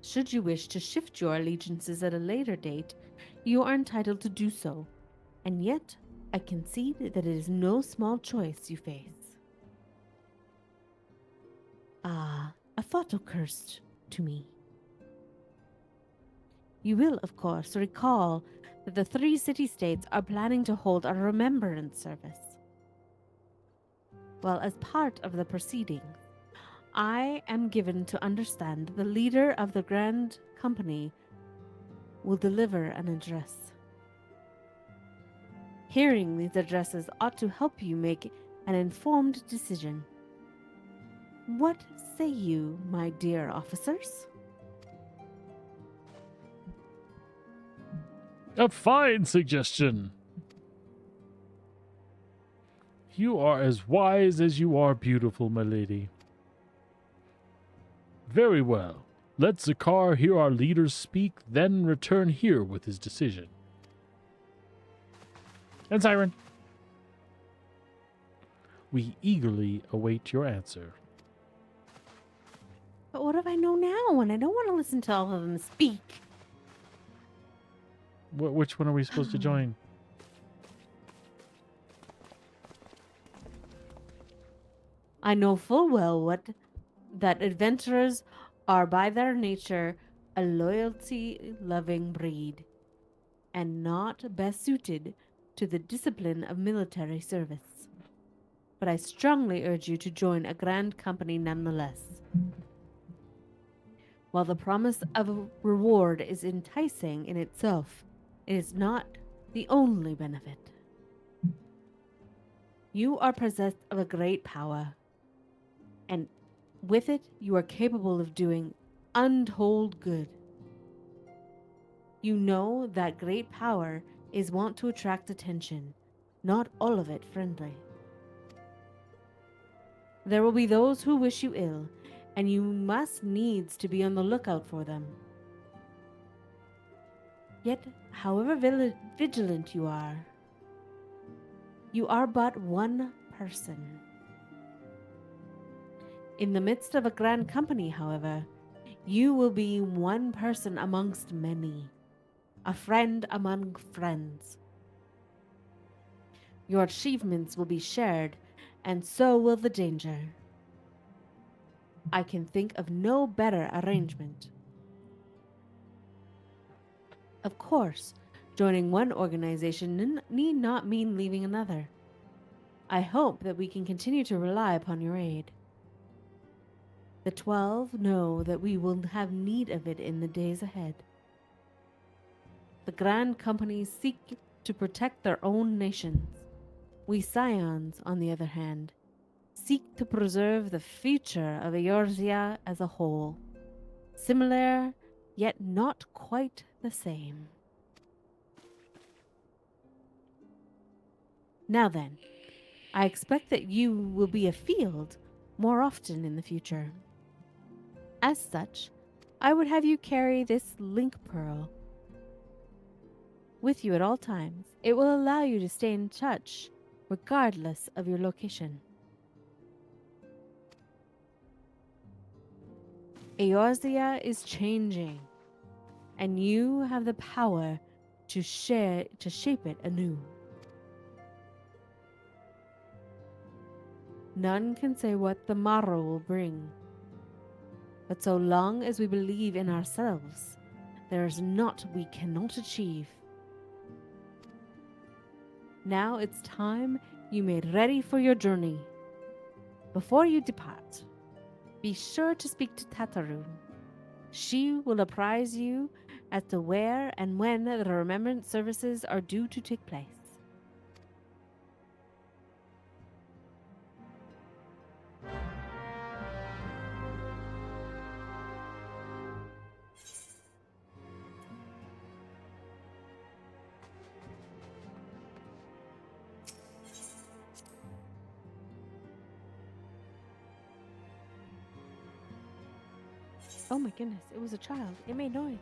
Should you wish to shift your allegiances at a later date, you are entitled to do so. And yet, I concede that it is no small choice you face. Ah, a thought occurs to me. You will, of course, recall that the 3 city-states are planning to hold a remembrance service. Well, as part of the proceedings, I am given to understand the leader of the Grand Company will deliver an address. Hearing these addresses ought to help you make an informed decision. What say you, my dear officers? A fine suggestion. You are as wise as you are beautiful, my lady. Very well. Let Zakar hear our leaders speak, then return here with his decision. And Siren, we eagerly await your answer. But what if I know now and I don't want to listen to all of them speak? Which one are we supposed to join? I know full well that adventurers are by their nature a loyalty-loving breed, and not best suited to the discipline of military service. But I strongly urge you to join a grand company nonetheless. While the promise of a reward is enticing in itself, it is not the only benefit. You are possessed of a great power, and with it, you are capable of doing untold good. You know that great power is wont to attract attention, not all of it friendly. There will be those who wish you ill, and you must needs to be on the lookout for them. Yet, however vigilant you are but one person. In the midst of a grand company, however, you will be one person amongst many, a friend among friends. Your achievements will be shared, and so will the danger. I can think of no better arrangement. Of course, joining one organization need not mean leaving another. I hope that we can continue to rely upon your aid. The 12 know that we will have need of it in the days ahead. The grand companies seek to protect their own nations. We scions, on the other hand, seek to preserve the future of Eorzea as a whole. Similar, yet not quite the same. Now then, I expect that you will be afield more often in the future. As such, I would have you carry this link pearl with you at all times. It will allow you to stay in touch regardless of your location. Eorzea is changing, and you have the power to shape it anew. None can say what the morrow will bring, but so long as we believe in ourselves, there is naught we cannot achieve. Now it's time you made ready for your journey. Before you depart, be sure to speak to Tataru. She will apprise you as to where and when the remembrance services are due to take place. Oh my goodness, it was a child. It made noise.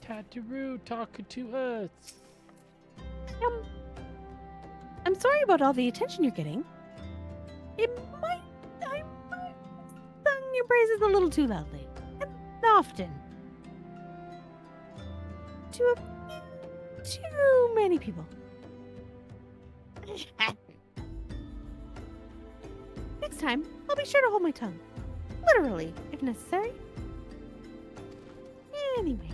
Tataru talking to us. I'm sorry about all the attention you're getting. I might have sung your praises a little too loudly. And often. To a few too many people. Next time, I'll be sure to hold my tongue. Literally, if necessary. Anyway,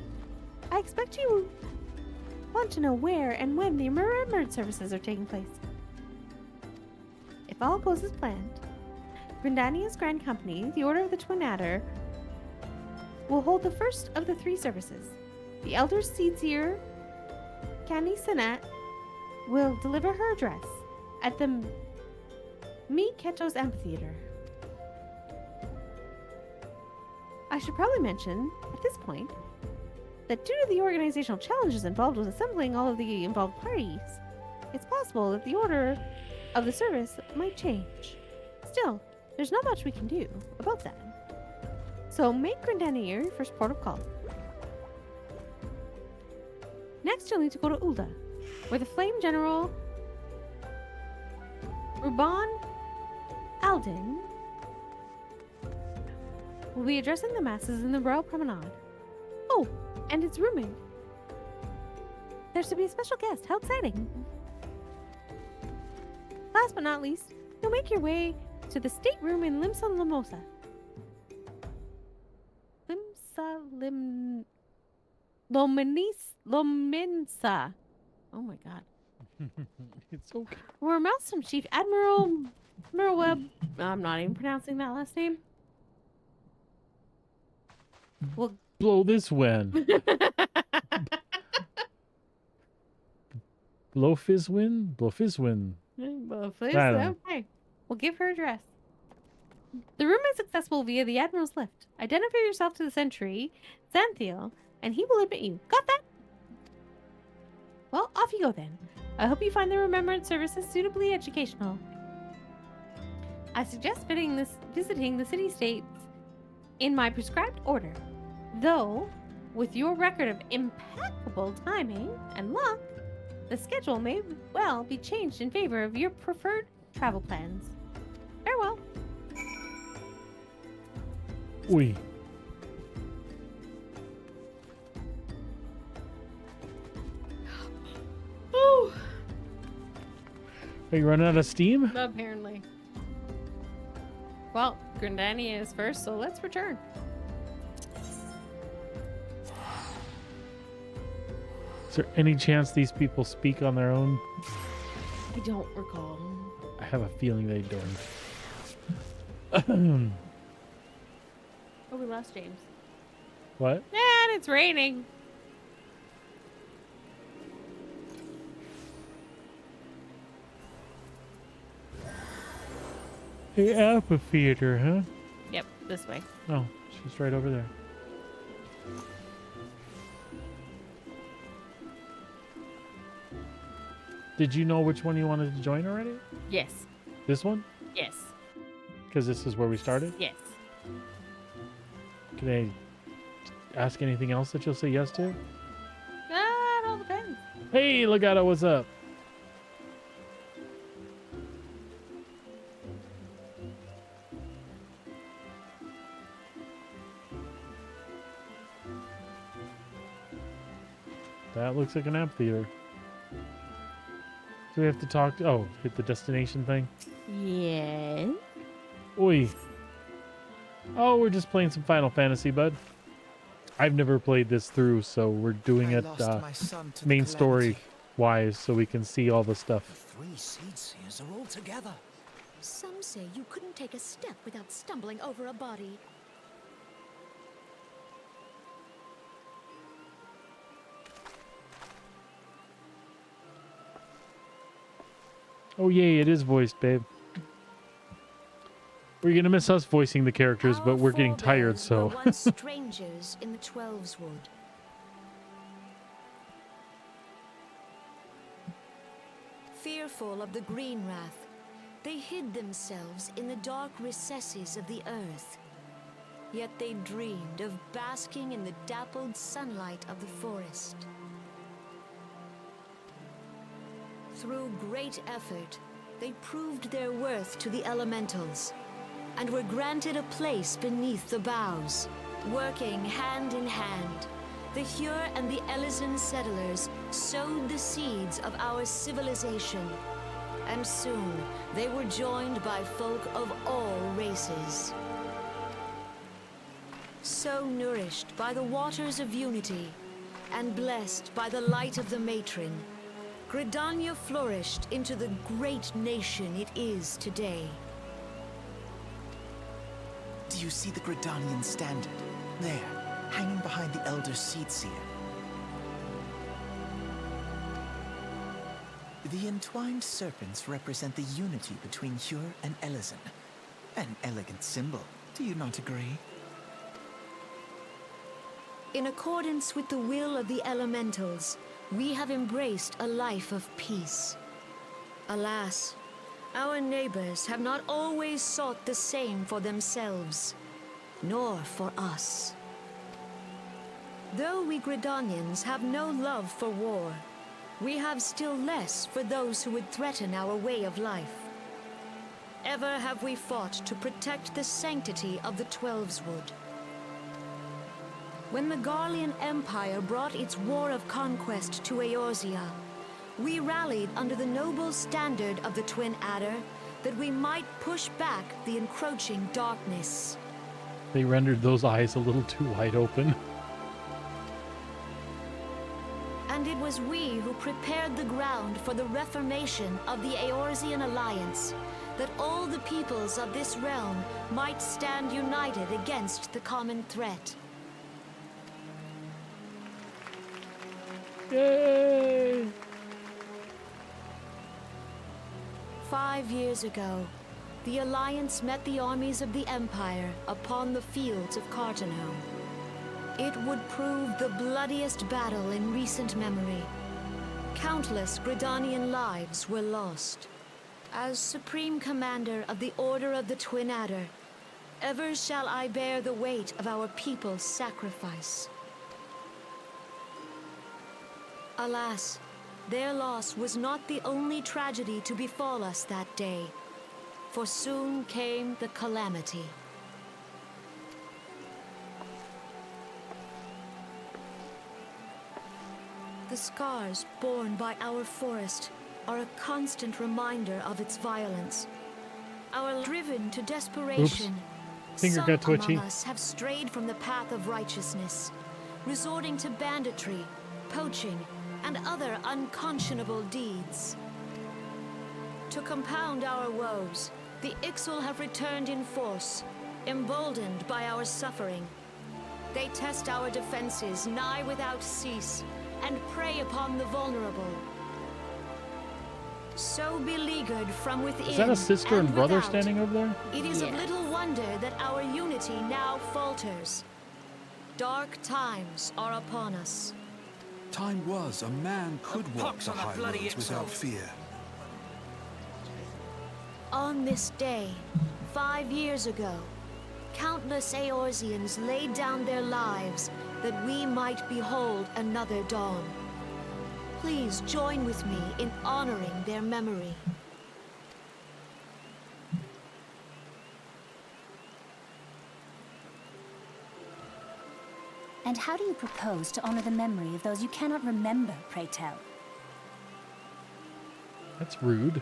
I expect you want to know where and when the remembered services are taking place. If all goes as planned, Grindania's Grand Company, the Order of the Twin Adder, will hold the first of the 3 services. The Elder Seedseer, Canny Sinat, will deliver her address at the Mi Ketos Amphitheater. I should probably mention, at this point, that due to the organizational challenges involved with assembling all of the involved parties, it's possible that the order of the service might change. Still, there's not much we can do about that. So make Grindania your first port of call. Next, you'll need to go to Ulda, where the Flame General Ruban Alden will be addressing the masses in the Royal Promenade. Oh, and its roommate. There's to be a special guest. How exciting! Last but not least, you'll make your way to the stateroom in Limsa Limosa. Lominsa. Oh my god. It's okay. Where Maelstrom Chief Admiral Webb. I'm not even pronouncing that last name. Well, Blow this when. Blow Fizzwin? Blow Fizzwin. please, I don't know. okay. We'll give her address. The room is accessible via the Admiral's lift. Identify yourself to the sentry, Xanthiel, and he will admit you. Got that? Well, off you go then. I hope you find the remembrance services suitably educational. I suggest visiting the city-states in my prescribed order. Though, with your record of impeccable timing and luck, the schedule may well be changed in favor of your preferred travel plans. Farewell. Oi. Oh, Are you running out of steam? apparently. Well, Grindania is first, so let's return. Is there any chance these people speak on their own? I don't recall. I have a feeling they don't. Oh, we lost James. What? And it's raining. The amphitheater, huh? Yep, this way. Oh, she's right over there. Did you know which one you wanted to join already? Yes. This one? Yes. Because this is where we started? Yes. Can I ask anything else that you'll say yes to? That all depends. Hey, Legato, what's up? That looks like an amphitheater. Do we have to talk? Oh, hit the destination thing? Yes. Oi. Oh, we're just playing some Final Fantasy, bud. I've never played this through, so we're doing it main story wise so we can see all the stuff. The 3 Seedseers are all together. Some say you couldn't take a step without stumbling over a body. Oh, yay, it is voiced, babe. We're going to miss us voicing the characters, but we're getting tired, so. Were once strangers in the Twelves Wood. Fearful of the Green Wrath, they hid themselves in the dark recesses of the earth. Yet they dreamed of basking in the dappled sunlight of the forest. Through great effort, they proved their worth to the elementals, and were granted a place beneath the boughs. Working hand in hand, the Hyur and the Elysian settlers sowed the seeds of our civilization, and soon they were joined by folk of all races. So nourished by the waters of unity, and blessed by the light of the matron, Gridania flourished into the great nation it is today. Do you see the Gridanian standard? There, hanging behind the Elder Seedseer. The entwined serpents represent the unity between Hyur and Elysian. An elegant symbol, do you not agree? In accordance with the will of the elementals, we have embraced a life of peace. Alas, our neighbors have not always sought the same for themselves, nor for us. Though we Gridanians have no love for war, we have still less for those who would threaten our way of life. Ever have we fought to protect the sanctity of the Twelveswood. When the Garlean Empire brought its war of conquest to Eorzea, we rallied under the noble standard of the Twin Adder that we might push back the encroaching darkness. They rendered those eyes a little too wide open. And it was we who prepared the ground for the reformation of the Eorzean Alliance, that all the peoples of this realm might stand united against the common threat. Yay! 5 years ago, the Alliance met the armies of the Empire upon the fields of Cartano. It would prove the bloodiest battle in recent memory. Countless Gridanian lives were lost. As Supreme Commander of the Order of the Twin Adder, ever shall I bear the weight of our people's sacrifice. Alas, their loss was not the only tragedy to befall us that day, for soon came the calamity. The scars borne by our forest are a constant reminder of its violence. Our driven to desperation, Finger some got twitchy. among us have strayed from the path of righteousness, resorting to banditry, poaching, and other unconscionable deeds. To compound our woes, the Ixal have returned in force, emboldened by our suffering. They test our defenses nigh without cease, and prey upon the vulnerable. So beleaguered from within Is that a sister and brother without, standing over there? it is of little wonder that our unity now falters. Dark times are upon us. Time was a man could walk pox the on the high bloody roads without Ixal. fear. On this day, 5 years ago, countless Eorzeans laid down their lives that we might behold another dawn. Please join with me in honoring their memory. And how do you propose to honor the memory of those you cannot remember, pray tell? That's rude.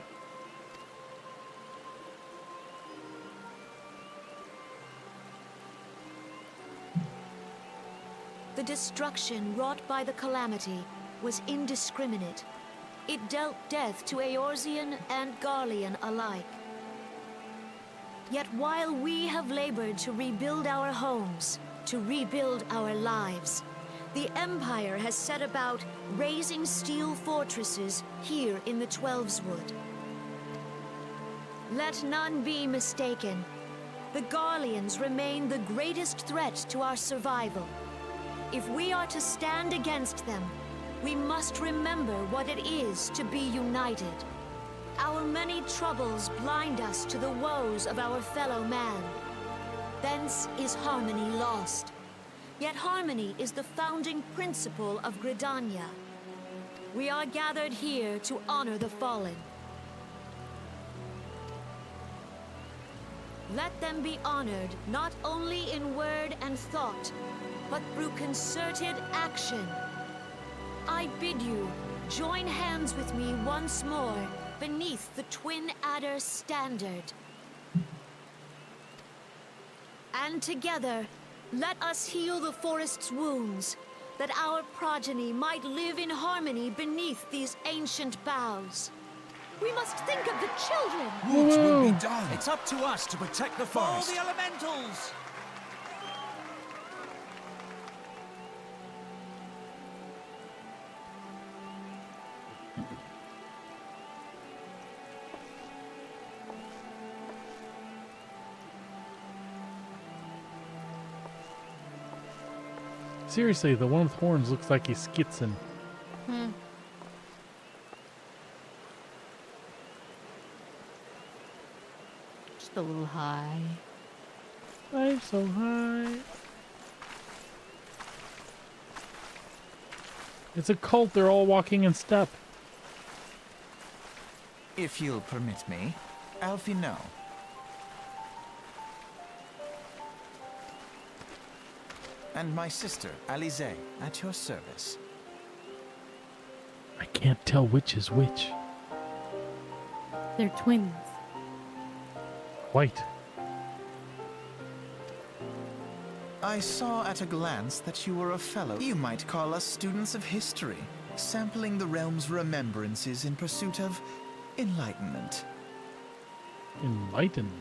The destruction wrought by the calamity was indiscriminate. It dealt death to Eorzean and Garlean alike. Yet while we have labored to rebuild our homes, to rebuild our lives, the Empire has set about raising steel fortresses here in the Twelveswood. Let none be mistaken. The Garleans remain the greatest threat to our survival. If we are to stand against them, we must remember what it is to be united. Our many troubles blind us to the woes of our fellow man. Thence is harmony lost. Yet harmony is the founding principle of Gridania. We are gathered here to honor the fallen. Let them be honored not only in word and thought, but through concerted action. I bid you join hands with me once more beneath the Twin Adder's standard. And together, let us heal the forest's wounds, that our progeny might live in harmony beneath these ancient boughs. We must think of the children. What will be done? It's up to us to protect the Follow forest. the elementals! Seriously, the one with horns looks like he's skitzing. Just a little high. I'm so high. It's a cult. They're all walking in step. If you'll permit me, Alfie, no. And my sister, Alize, at your service. I can't tell which is which. They're twins. White. I saw at a glance that you were a fellow. You might call us students of history, sampling the realm's remembrances in pursuit of enlightenment. Enlightened.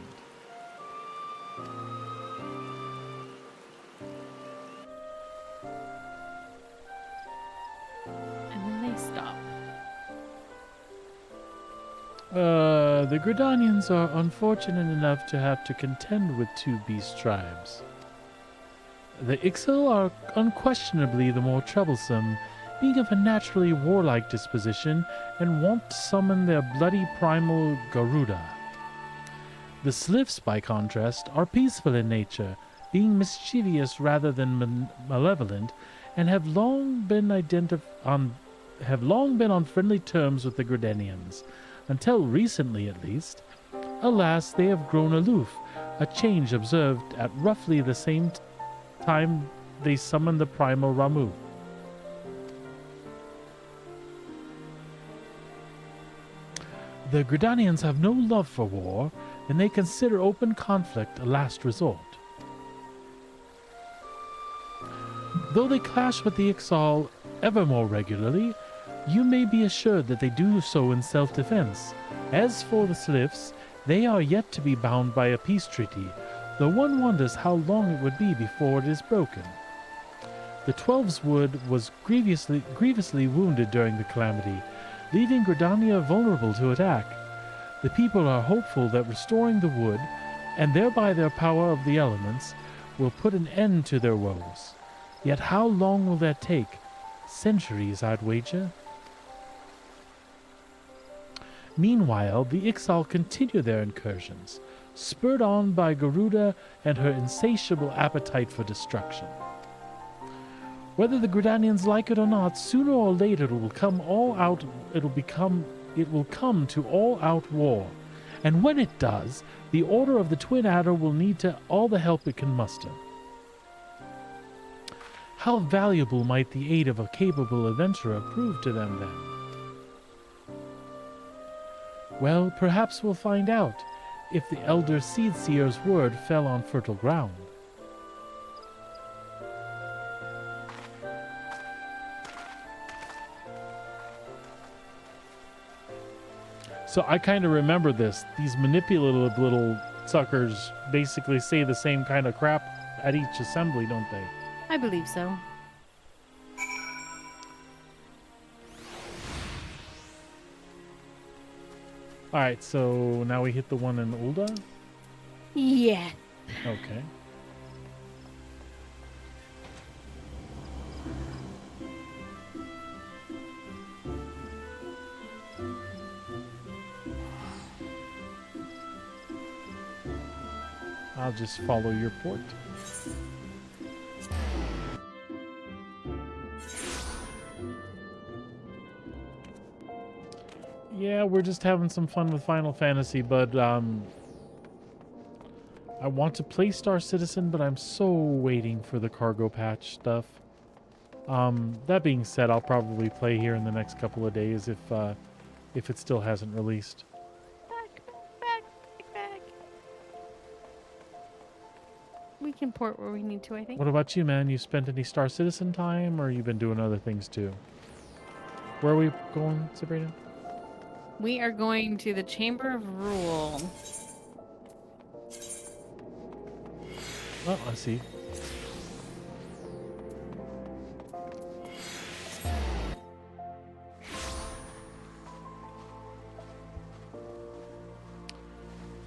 And then they stop. The Gridanians are unfortunate enough to have to contend with two beast tribes. The Ixil are unquestionably the more troublesome, being of a naturally warlike disposition and want to summon their bloody primal Garuda. The Sliffs, by contrast, are peaceful in nature, being mischievous rather than malevolent, and have long been on friendly terms with the Gridanians, until recently at least. Alas, they have grown aloof, a change observed at roughly the same time they summoned the primal Ramu. The Gridanians have no love for war, and they consider open conflict a last resort. Though they clash with the Ixal ever more regularly, you may be assured that they do so in self-defense. As for the Sliffs, they are yet to be bound by a peace treaty, though one wonders how long it would be before it is broken. The Twelves Wood was grievously wounded during the calamity, leaving Gridania vulnerable to attack. The people are hopeful that restoring the wood, and thereby their power of the elements, will put an end to their woes. Yet how long will that take? Centuries, I'd wager. Meanwhile, the Ixal continue their incursions, spurred on by Garuda and her insatiable appetite for destruction. Whether the Gridanians like it or not, sooner or later it will come to all-out war, and when it does, the Order of the Twin Adder will need all the help it can muster. How valuable might the aid of a capable adventurer prove to them then? Well, perhaps we'll find out, if the Elder Seedseer's word fell on fertile ground. So I kind of remember this. These manipulative little suckers basically say the same kind of crap at each assembly, don't they? I believe so. Alright, so now we hit the one in Ulda? Yeah. Okay. I'll just follow your port. Yeah, we're just having some fun with Final Fantasy, but I want to play Star Citizen, but I'm so waiting for the cargo patch stuff. That being said, I'll probably play here in the next couple of days if it still hasn't released. Back. We can port where we need to, I think. What about you, man? You spent any Star Citizen time, or you been doing other things too? Where are we going, Sabrina? We are going to the Chamber of Rule. Oh, I see.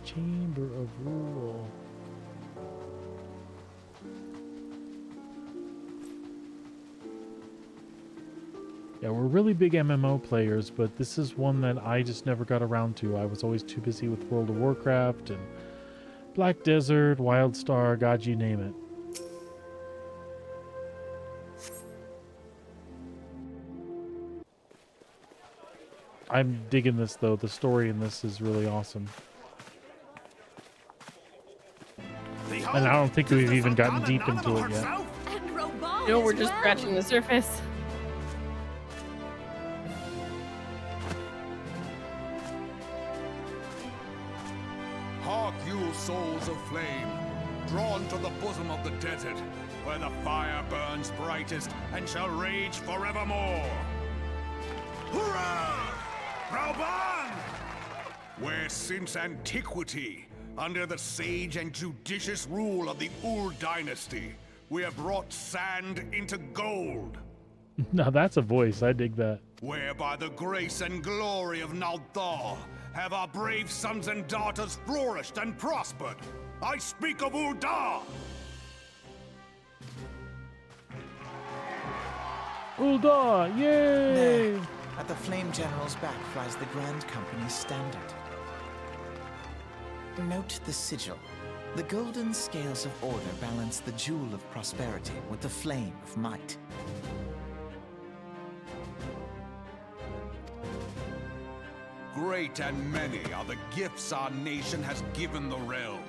Chamber of Rule. Yeah, we're really big MMO players, but this is one that I just never got around to. I was always too busy with World of Warcraft and Black Desert, Wildstar, God, you name it. I'm digging this, though. The story in this is really awesome. And I don't think we've even gotten deep into it yet. No, we're just scratching the surface. Hark, you souls of flame, drawn to the bosom of the desert, where the fire burns brightest and shall rage forevermore. Hurrah! Rauban! Where since antiquity, under the sage and judicious rule of the Ur dynasty, we have brought sand into gold. Now that's a voice. I dig that. Where by the grace and glory of Naldar have our brave sons and daughters flourished and prospered. I speak of Uldar! Ulda! Yay! There, at the Flame General's back flies the Grand Company's standard. Note the sigil. The golden scales of order balance the jewel of prosperity with the flame of might. Great and many are the gifts our nation has given the realm.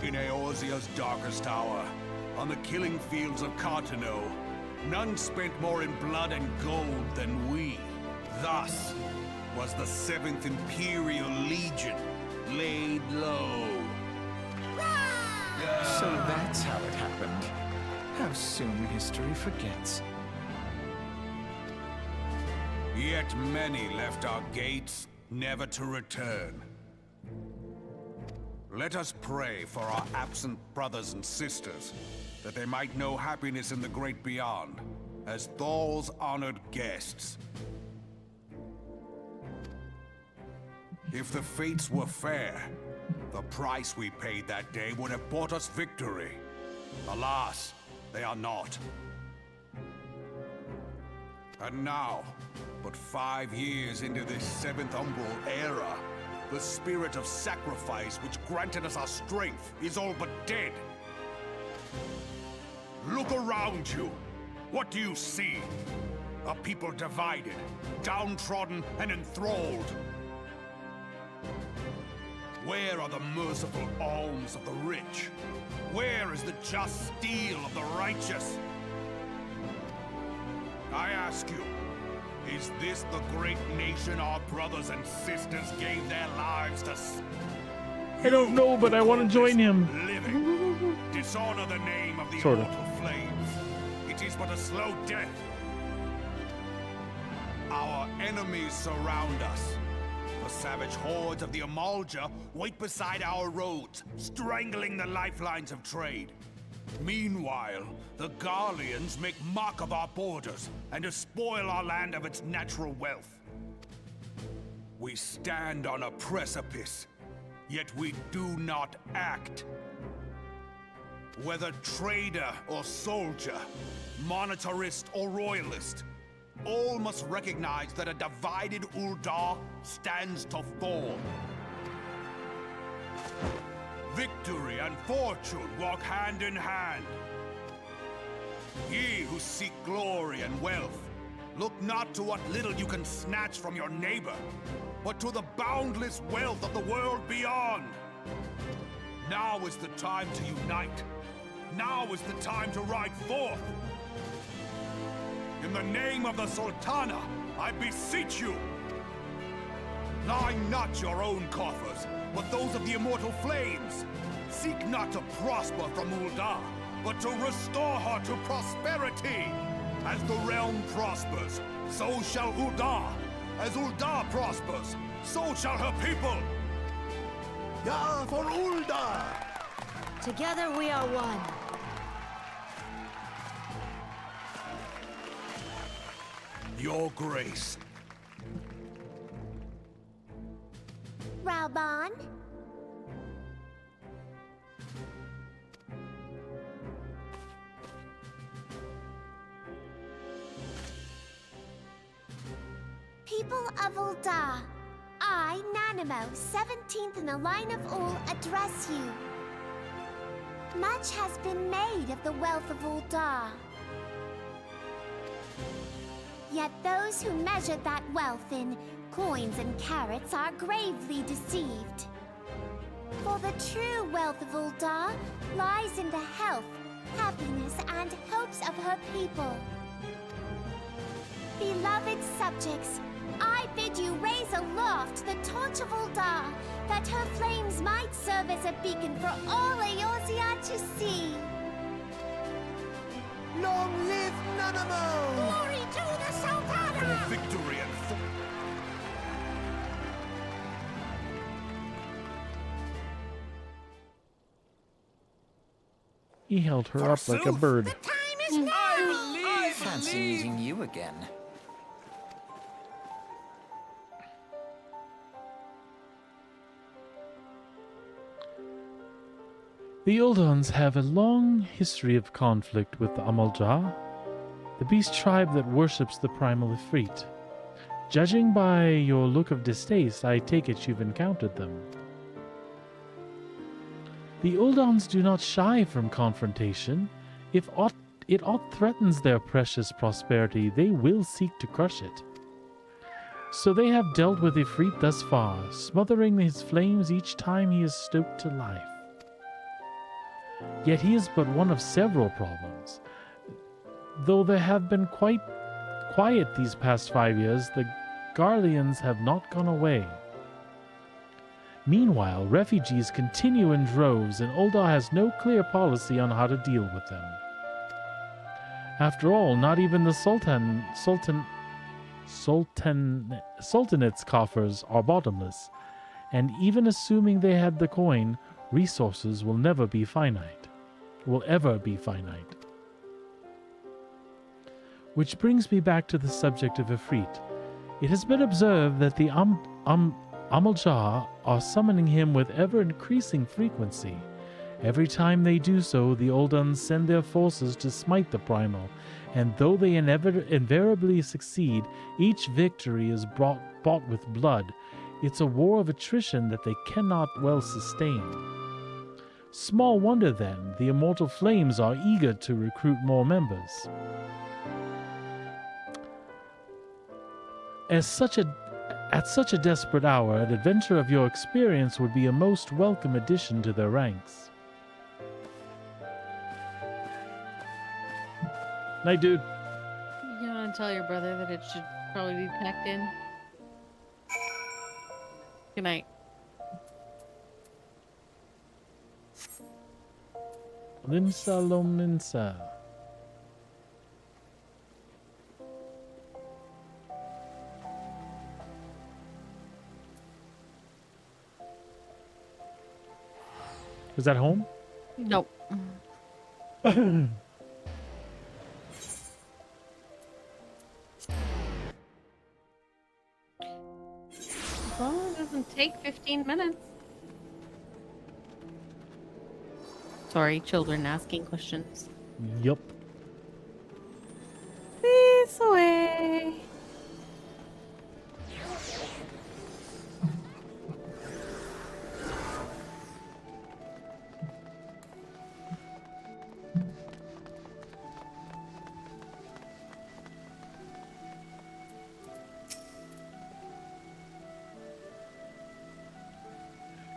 In Eorzea's darkest hour, on the killing fields of Cartano, none spent more in blood and gold than we. Thus was the 7th Imperial Legion laid low. So that's how it happened. How soon history forgets. Yet many left our gates, never to return. Let us pray for our absent brothers and sisters, that they might know happiness in the great beyond, as Thal's honored guests. If the fates were fair, the price we paid that day would have bought us victory. Alas, they are not. And now, but 5 years into this 7th Umbral era, the spirit of sacrifice which granted us our strength is all but dead. Look around you. What do you see? A people divided, downtrodden, and enthralled. Where are the merciful alms of the rich? Where is the just steel of the righteous? I ask you, is this the great nation our brothers and sisters gave their lives to? I don't know, but I want to join him. Living, dishonor the name of the Sort of. immortal flames. It is but a slow death. Our enemies surround us. The savage hordes of the Amalja wait beside our roads, strangling the lifelines of trade. Meanwhile, the Garleans make mock of our borders and despoil our land of its natural wealth. We stand on a precipice, yet we do not act. Whether trader or soldier, monetarist or royalist, all must recognize that a divided Uldar stands to fall. Victory and fortune walk hand in hand. Ye who seek glory and wealth, Look not to what little you can snatch from your neighbor, but to the boundless wealth of the world beyond. Now is the time to unite. Now is the time to ride forth. In the name of the Sultana, I beseech you. Line not your own coffers, but those of the immortal flames. Seek not to prosper from Ul'dah, but to restore her to prosperity. As the realm prospers, so shall Ul'dah. As Ul'dah prospers, so shall her people. Yeah, for Ul'dah! Together we are one. Your grace. Raoban? People of Ul'dah, I, Nanimo, 17th in the line of Ul, address you. Much has been made of the wealth of Ul'dah. Yet those who measure that wealth in coins and carats are gravely deceived. For the true wealth of Ul'dah lies in the health, happiness, and hopes of her people. Beloved subjects, I bid you raise aloft the torch of Ul'dah, that her flames might serve as a beacon for all Eorzea to see. Long live Nanamo! Glory to the Sultana! For victory and He held her up like a Forsooth. bird. Time is now! I Fancy meeting you again. The Uldans have a long history of conflict with the Amalj'aa, the beast tribe that worships the primal Ifrit. Judging by your look of distaste, I take it you've encountered them. The Uldans do not shy from confrontation. If it aught threatens their precious prosperity, they will seek to crush it. So they have dealt with Ifrit thus far, smothering his flames each time he is stoked to life. Yet he is but one of several problems. Though they have been quite quiet these past 5 years, the Garleans have not gone away. Meanwhile, refugees continue in droves, and Ul'dah has no clear policy on how to deal with them. After all, not even the Sultanate's coffers are bottomless, and even assuming they had the coin, resources will ever be finite. Which brings me back to the subject of Ifrit. It has been observed that the Amalj'aa are summoning him with ever-increasing frequency. Every time they do so, the Uldans send their forces to smite the primal, and though they invariably succeed, each victory is bought with blood. It's a war of attrition that they cannot well sustain. Small wonder, then, the immortal flames are eager to recruit more members. At such a desperate hour, an adventure of your experience would be a most welcome addition to their ranks. Night, dude. You want to tell your brother that it should probably be packed in? Good night. Limsa Lomninsa. Is that home? Nope. Well, it doesn't take 15 minutes. Sorry, children asking questions. Yup. This way.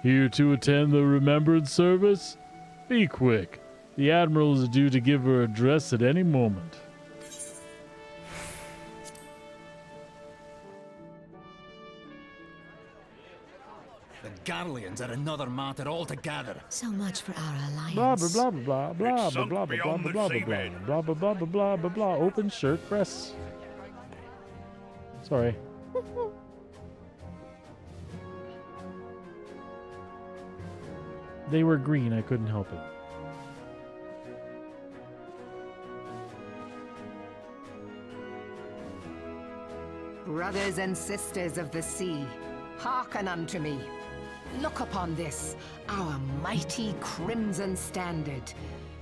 Here to attend the remembrance service? Be quick. The Admiral is due to give her address at any moment. The Garleans are another matter altogether. So much for our alliance. Blah blah blah blah blah It's blah sunk blah blah blah beyond blah the blah seabed. blah blah blah blah blah blah blah. Open shirt press. Sorry. They were green. I couldn't help it. Brothers and sisters of the sea, hearken unto me. Look upon this, our mighty crimson standard,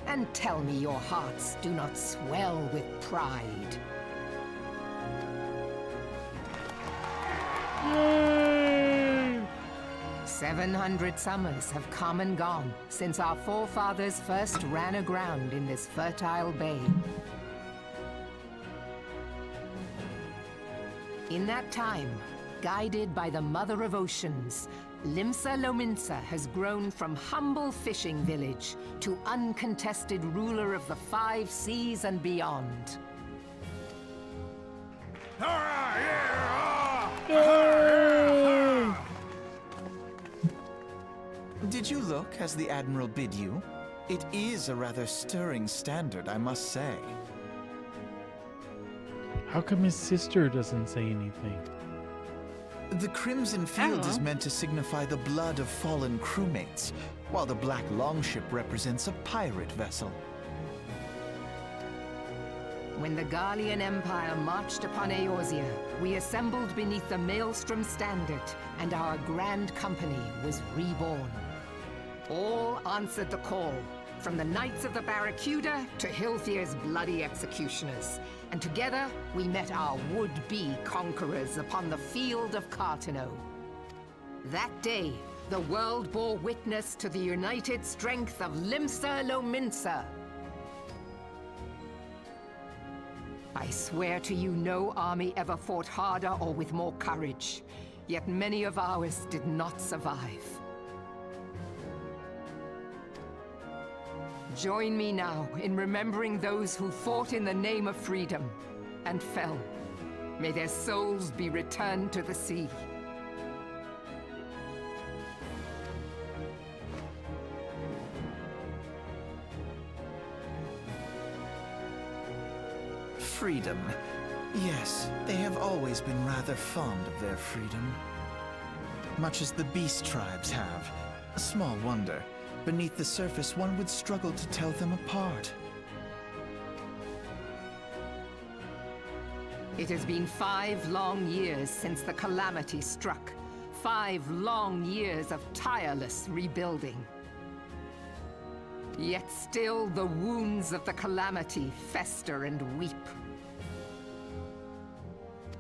and tell me your hearts do not swell with pride. Yay! 700 summers have come and gone since our forefathers first ran aground in this fertile bay. In that time, guided by the Mother of Oceans, Limsa Lominsa has grown from humble fishing village to uncontested ruler of the 5 seas and beyond. Did you look as the Admiral bid you? It is a rather stirring standard, I must say. How come his sister doesn't say anything? The crimson field is meant to signify the blood of fallen crewmates, while the black longship represents a pirate vessel. When the Garlean Empire marched upon Eorzea, we assembled beneath the Maelstrom Standard, and our grand company was reborn. All answered the call, from the Knights of the Barracuda to Hilthier's bloody executioners. And together, we met our would-be conquerors upon the field of Carteneau. That day, the world bore witness to the united strength of Limsa Lominsa. I swear to you, no army ever fought harder or with more courage. Yet many of ours did not survive. Join me now in remembering those who fought in the name of freedom and fell. May their souls be returned to the sea. Freedom. Yes, they have always been rather fond of their freedom. Much as the beast tribes have. Small wonder. Beneath the surface, one would struggle to tell them apart. It has been 5 long years since the calamity struck. 5 long years of tireless rebuilding. Yet still the wounds of the calamity fester and weep.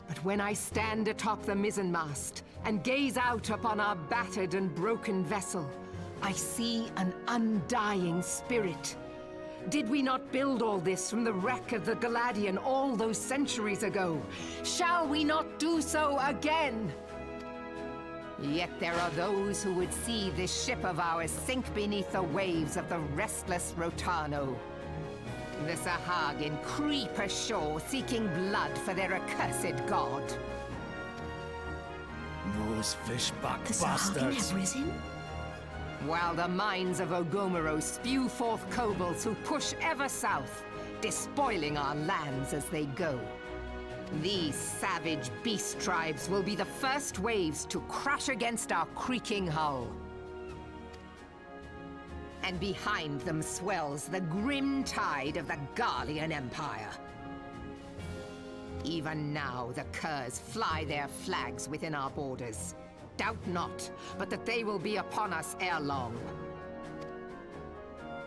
But when I stand atop the mizzenmast and gaze out upon our battered and broken vessel, I see an undying spirit. Did we not build all this from the wreck of the Galadian all those centuries ago? Shall we not do so again? Yet there are those who would see this ship of ours sink beneath the waves of the restless Rotano. The Sahagin creep ashore seeking blood for their accursed god. Those fishback The Sahagin bastards. have risen? While the mines of Ogomoro spew forth kobolds who push ever south, despoiling our lands as they go. These savage beast tribes will be the first waves to crash against our creaking hull. And behind them swells the grim tide of the Garlean Empire. Even now, the curs fly their flags within our borders. Doubt not, but that they will be upon us ere long.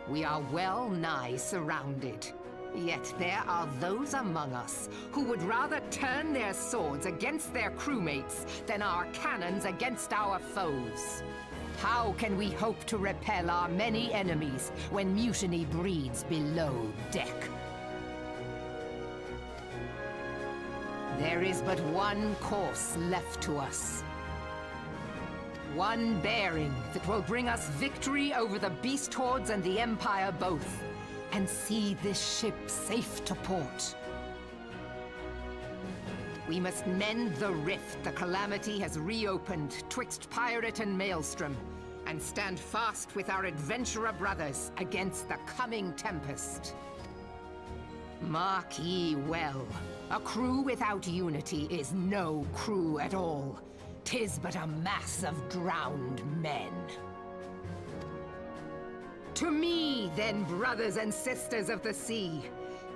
We are well nigh surrounded. Yet there are those among us who would rather turn their swords against their crewmates than our cannons against our foes. How can we hope to repel our many enemies when mutiny breeds below deck? There is but one course left to us. One bearing that will bring us victory over the beast hordes and the Empire both, and see this ship safe to port. We must mend the rift the Calamity has reopened twixt pirate and maelstrom, and stand fast with our adventurer brothers against the coming tempest. Mark ye well, a crew without unity is no crew at all. 'Tis but a mass of drowned men. To me, then, brothers and sisters of the sea,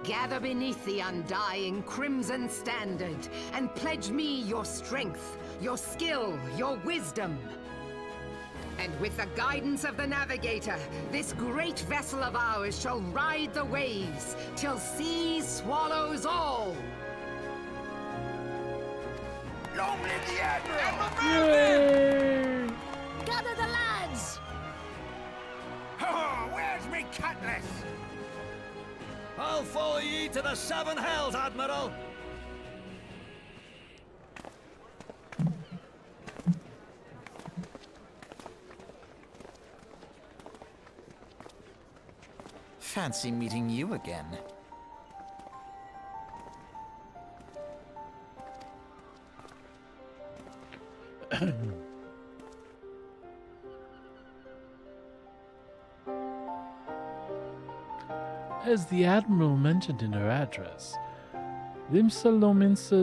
gather beneath the undying crimson standard, and pledge me your strength, your skill, your wisdom. And with the guidance of the navigator, this great vessel of ours shall ride the waves till sea swallows all. Long live the Admiral! Yay! Gather the lads! Oh, where's me cutlass? I'll follow ye to the seven hells, Admiral! Fancy meeting you again. As the Admiral mentioned in her address, Lominsa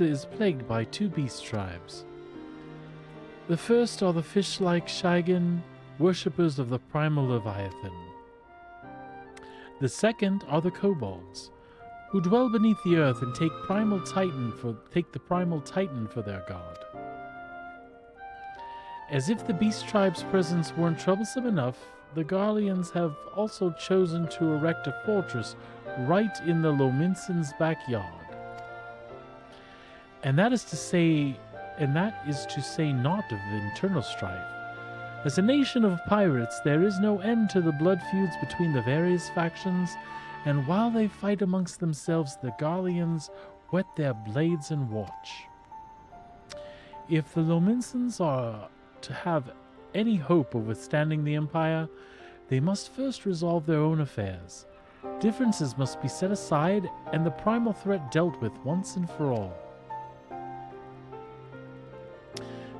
is plagued by two beast tribes. The first are the fish-like Shigan, worshippers of the primal Leviathan. The second are the kobolds, who dwell beneath the earth and take the primal titan for their god. As if the beast tribe's presence weren't troublesome enough, the Garleans have also chosen to erect a fortress right in the Lominsans' backyard. And that is to say not of internal strife. As a nation of pirates, there is no end to the blood feuds between the various factions, and while they fight amongst themselves, the Garleans whet their blades and watch. If the Lominsans are to have any hope of withstanding the Empire, they must first resolve their own affairs. Differences must be set aside and the primal threat dealt with once and for all.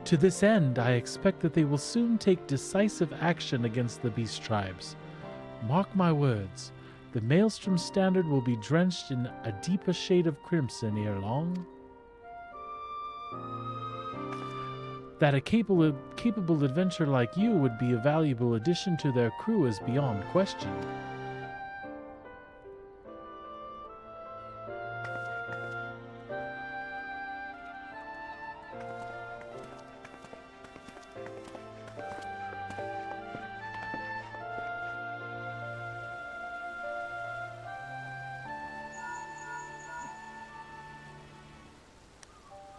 To this end, I expect that they will soon take decisive action against the beast tribes. Mark my words, the Maelstrom Standard will be drenched in a deeper shade of crimson ere long. That a capable adventurer like you would be a valuable addition to their crew is beyond question.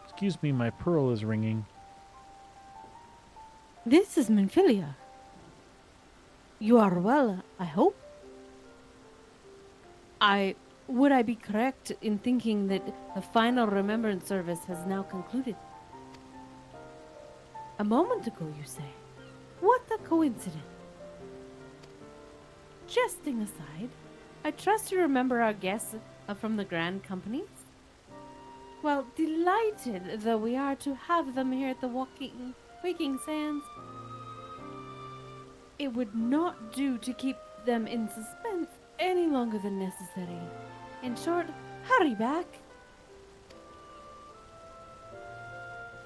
Excuse me, my pearl is ringing. This is Minfilia. You are well, I hope? Would I be correct in thinking that the final remembrance service has now concluded? A moment ago, you say? What a coincidence. Jesting aside, I trust you remember our guests from the Grand Companies? Well, delighted though we are to have them here at the Waking Sands. It would not do to keep them in suspense any longer than necessary. In short, hurry back.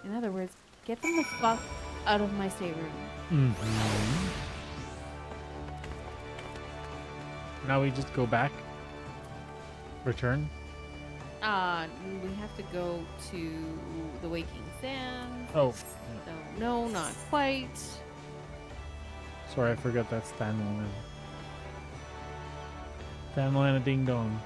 In other words, get them the fuck out of my stateroom. Mm-hmm. Now we just go back? Return? We have to go to the Waking Sands. Oh. So, no, not quite. Sorry, I forgot that's Thanlana. Thanlana Ding Dong.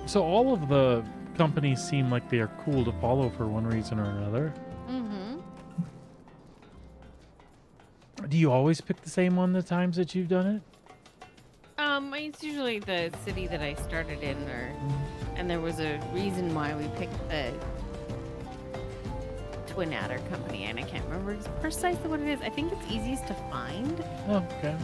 So all of the companies seem like they are cool to follow for one reason or another. Mm-hmm. Do you always pick the same one the times that you've done it? It's usually the city that I started in, and there was a reason why we picked the Twin Adder company, and I can't remember precisely what it is. I think it's easiest to find. Oh, okay.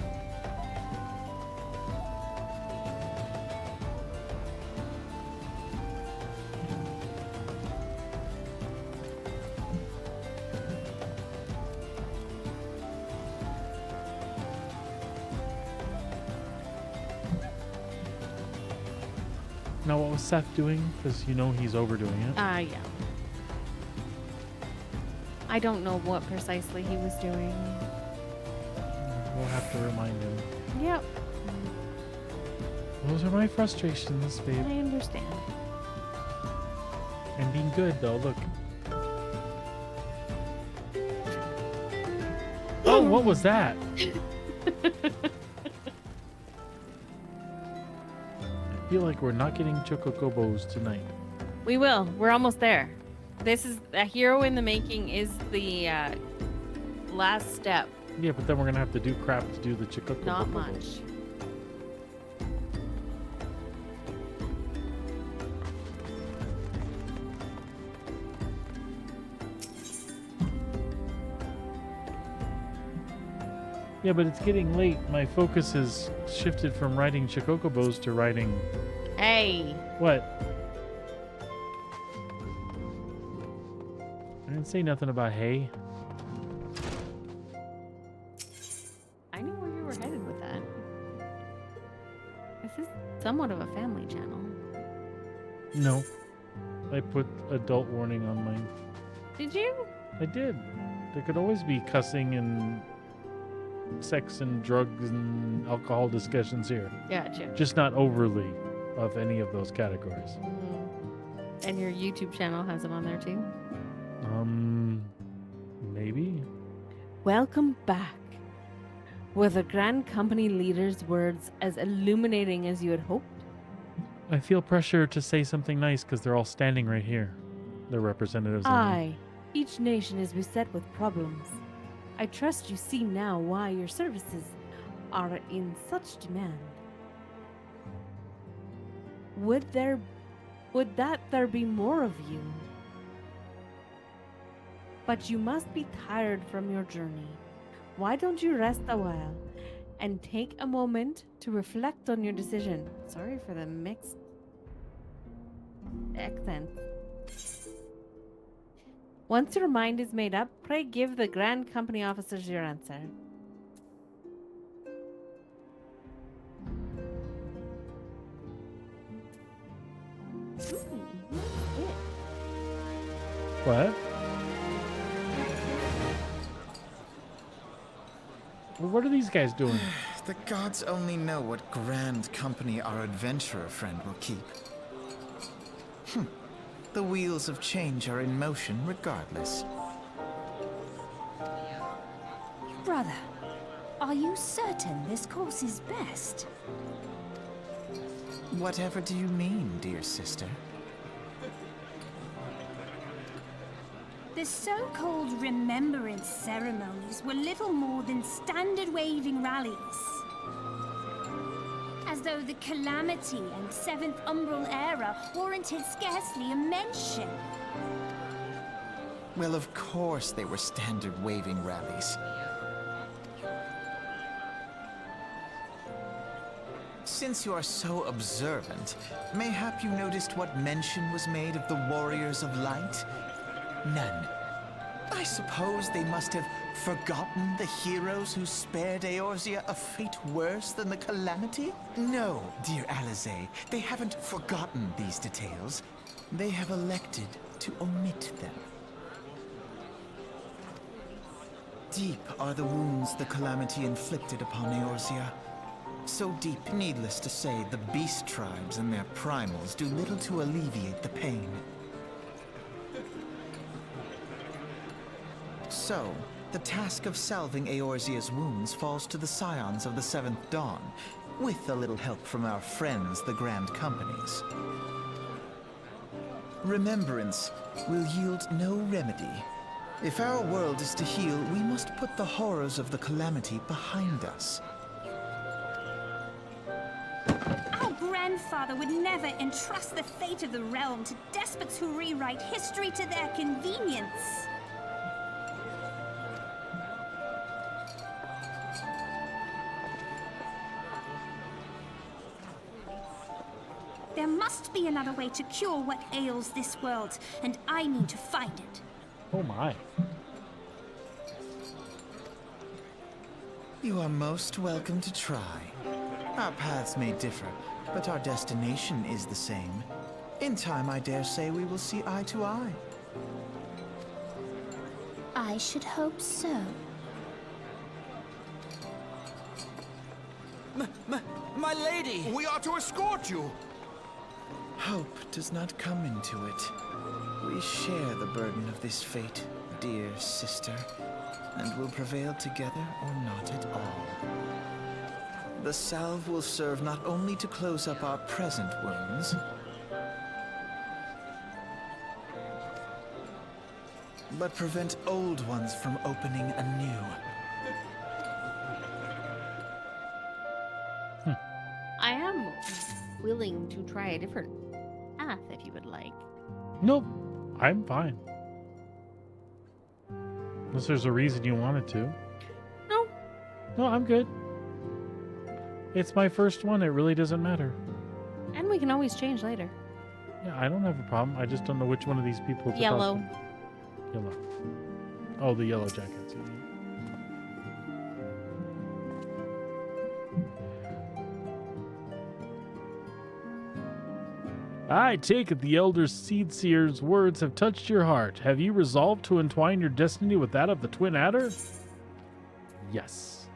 Now, what was Seth doing? Because you know he's overdoing it. Yeah. I don't know what precisely he was doing. We'll have to remind him. Yep. Those are my frustrations, babe. I understand. And being good, though. Look. Oh, what was that? I feel like we're not getting chocobos tonight. We will. We're almost there. This is a hero in the making. Is the last step. Yeah, but then we're gonna have to do crap to do the chocobo. Not much. Yeah, but it's getting late. My focus has shifted from writing chocobos to writing. Hey. What? I didn't say nothing about hay. I knew where you were headed with that. This is somewhat of a family channel. No. I put adult warning on mine. Did you? I did. There could always be cussing and sex and drugs and alcohol discussions here. Gotcha. Just not overly of any of those categories. And your YouTube channel has them on there too? Maybe. Welcome back. Were the Grand Company leader's words as illuminating as you had hoped? I feel pressure to say something nice because they're all standing right here. The representatives. Aye. Each nation is beset with problems. I trust you see now why your services are in such demand. Would there be more of you? But you must be tired from your journey. Why don't you rest a while and take a moment to reflect on your decision? Sorry for the mixed accent. Once your mind is made up, pray give the Grand Company officers your answer. What? Well, what are these guys doing? The gods only know what Grand Company our adventurer friend will keep. The wheels of change are in motion regardless. Brother, are you certain this course is best? Whatever do you mean, dear sister? The so-called remembrance ceremonies were little more than standard waving rallies. As though the Calamity and Seventh Umbral era warranted scarcely a mention. Well, of course they were standard waving rallies. Since you are so observant, mayhap you noticed what mention was made of the Warriors of Light? None. I suppose they must have forgotten the heroes who spared Eorzea a fate worse than the Calamity? No, dear Alize, they haven't forgotten these details. They have elected to omit them. Deep are the wounds the Calamity inflicted upon Eorzea. So deep, needless to say, the beast tribes and their primals do little to alleviate the pain. So, the task of salving Eorzea's wounds falls to the scions of the Seventh Dawn, with a little help from our friends, the Grand Companies. remembrance will yield no remedy. If our world is to heal, we must put the horrors of the calamity behind us. Our grandfather would never entrust the fate of the realm to despots who rewrite history to their convenience. There must be another way to cure what ails this world, and I need to find it. Oh my. You are most welcome to try. Our paths may differ, but our destination is the same. In time, I dare say we will see eye to eye. I should hope so. My lady! We are to escort you. Hope does not come into it. We share the burden of this fate, dear sister, and will prevail together or not at all. The salve will serve not only to close up our present wounds, but prevent old ones from opening anew. I am willing to try a different path if you would like. Nope. I'm fine. Unless there's a reason you wanted to. No. No, I'm good. It's my first one. It really doesn't matter. And we can always change later. Yeah, I don't have a problem. I just don't know which one of these people to Yellow. talk to. Yellow. Oh, the yellow jackets. You mean. I take it the Elder Seedseer's words have touched your heart. Have you resolved to entwine your destiny with that of the Twin Adder? Yes.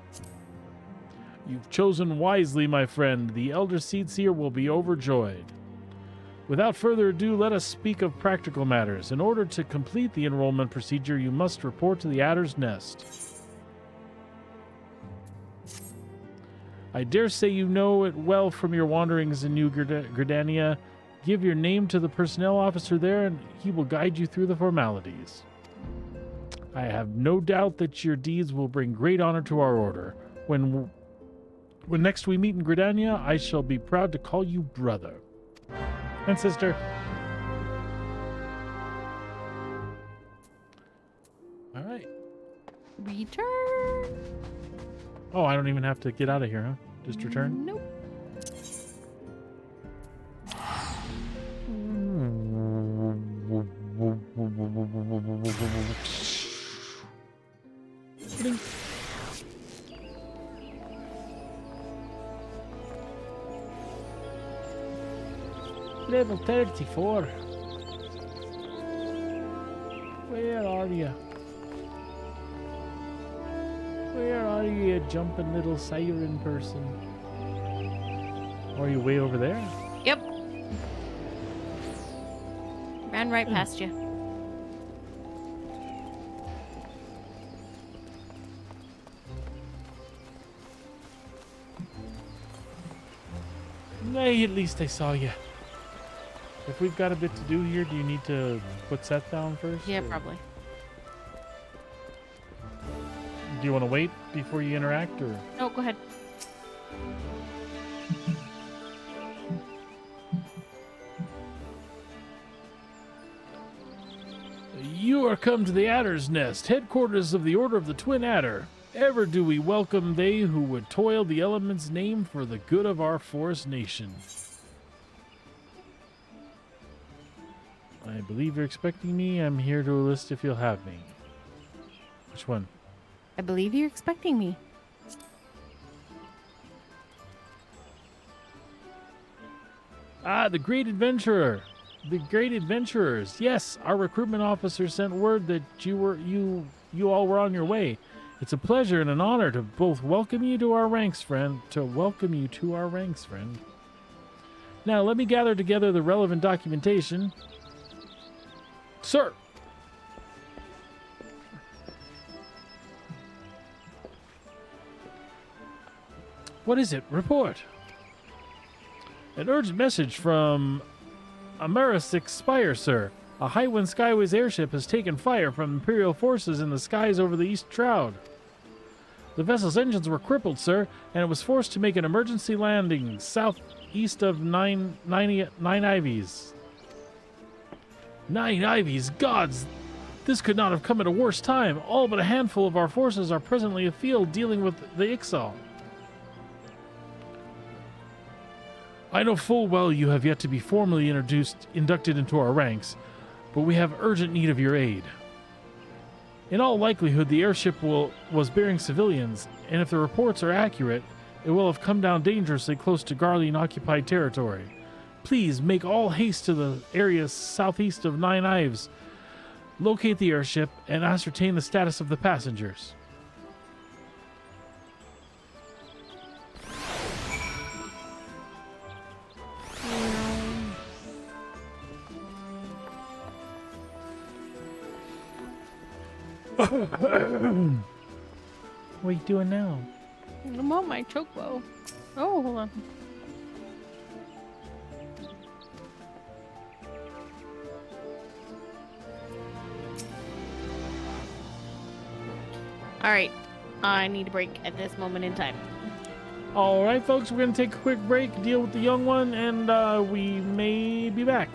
You've chosen wisely, my friend. The Elder Seedseer will be overjoyed. Without further ado, let us speak of practical matters. In order to complete the enrollment procedure, you must report to the Adder's Nest. I dare say you know it well from your wanderings in New Gridania. Give your name to the personnel officer there, and he will guide you through the formalities. I have no doubt that your deeds will bring great honor to our order. When next we meet in Gridania, I shall be proud to call you brother. And sister. All right. Return. Oh, I don't even have to get out of here, huh? Just return? Nope. Level 34. Where are you? Where are you, you jumping little siren person? Are you way over there? Yep. Ran right past you. Nay, at least I saw you. If we've got a bit to do here, do you need to put Seth down first? Yeah, or probably. Do you want to wait before you interact, or? No, go ahead. You are come to the Adder's Nest, headquarters of the Order of the Twin Adder. Ever do we welcome they who would toil the elements' name for the good of our forest nation. I believe you're expecting me. I'm here to enlist if you'll have me. Which one? I believe you're expecting me. Ah, the Great Adventurer. The Great Adventurers. Yes, our recruitment officer sent word that you all were on your way. It's a pleasure and an honor to both welcome you to our ranks, friend. Now, let me gather together the relevant documentation. Sir! What is it? Report. An urgent message from Ameristic Spire, sir. A Highwind Skyways airship has taken fire from Imperial forces in the skies over the East Shroud. The vessel's engines were crippled, sir, and it was forced to make an emergency landing southeast of Nine Ivies. 9 Ivies? Gods! This could not have come at a worse time. All but a handful of our forces are presently afield dealing with the Ixal. I know full well you have yet to be formally inducted into our ranks, but we have urgent need of your aid. In all likelihood, the airship was bearing civilians, and if the reports are accurate, it will have come down dangerously close to Garlean-occupied territory. Please make all haste to the area southeast of Nine Ives, locate the airship, and ascertain the status of the passengers. What are you doing now? I'm on my chocobo. Oh, hold on. Alright. I need a break at this moment in time. Alright, folks, we're going to take a quick break, deal with the young one, and we may be back.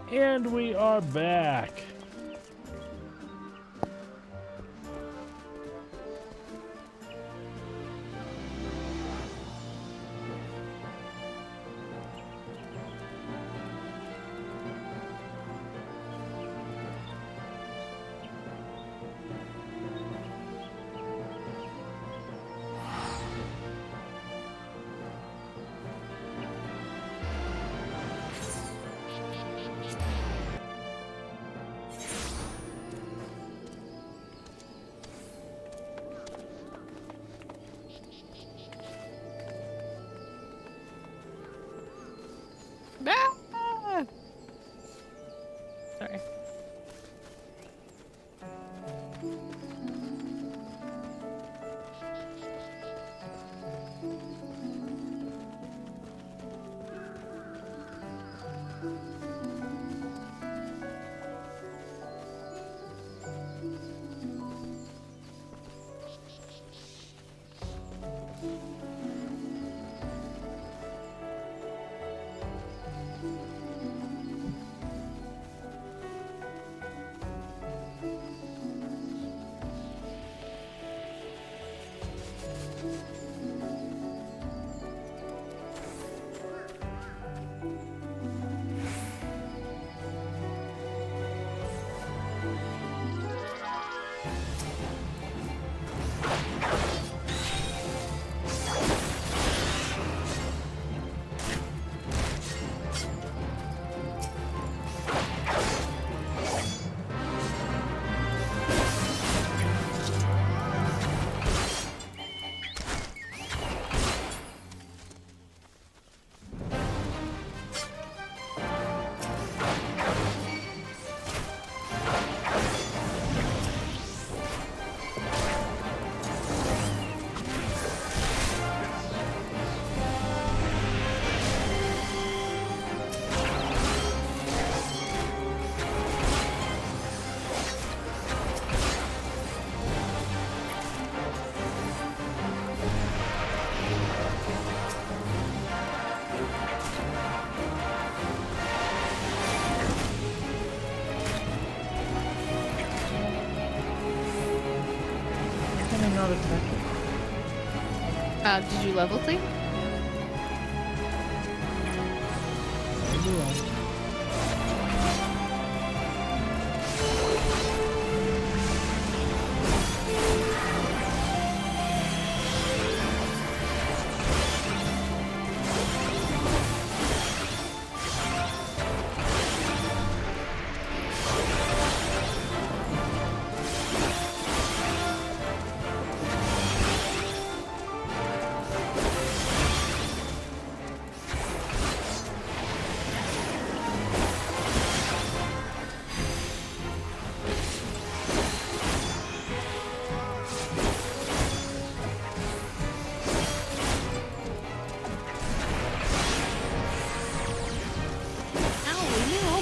And we are back. Ah! Sorry. Not attacking. Did you level sleep?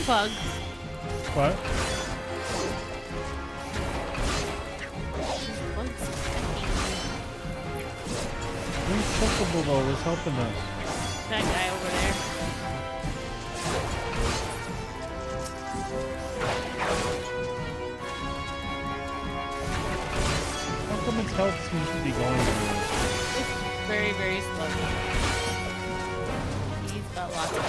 Bugs. What? Who's Chocobo though was helping us? That guy over there. How come its health seems to be going down? It's very, very slow. He's got lots of...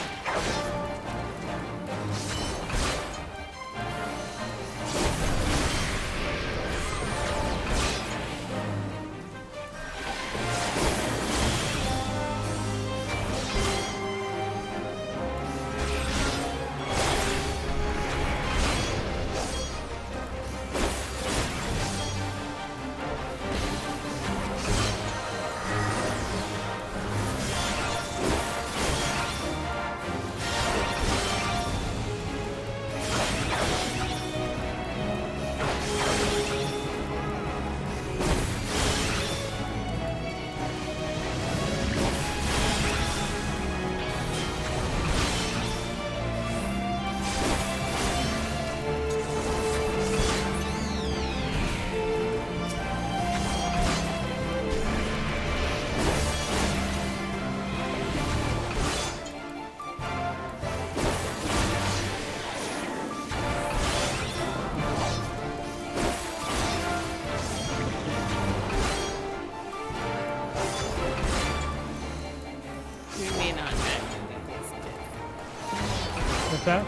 that?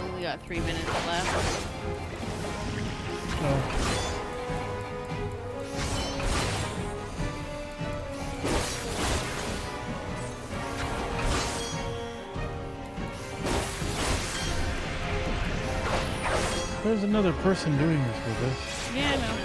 We only got 3 minutes left. No. There's another person doing this with us. Yeah, I know.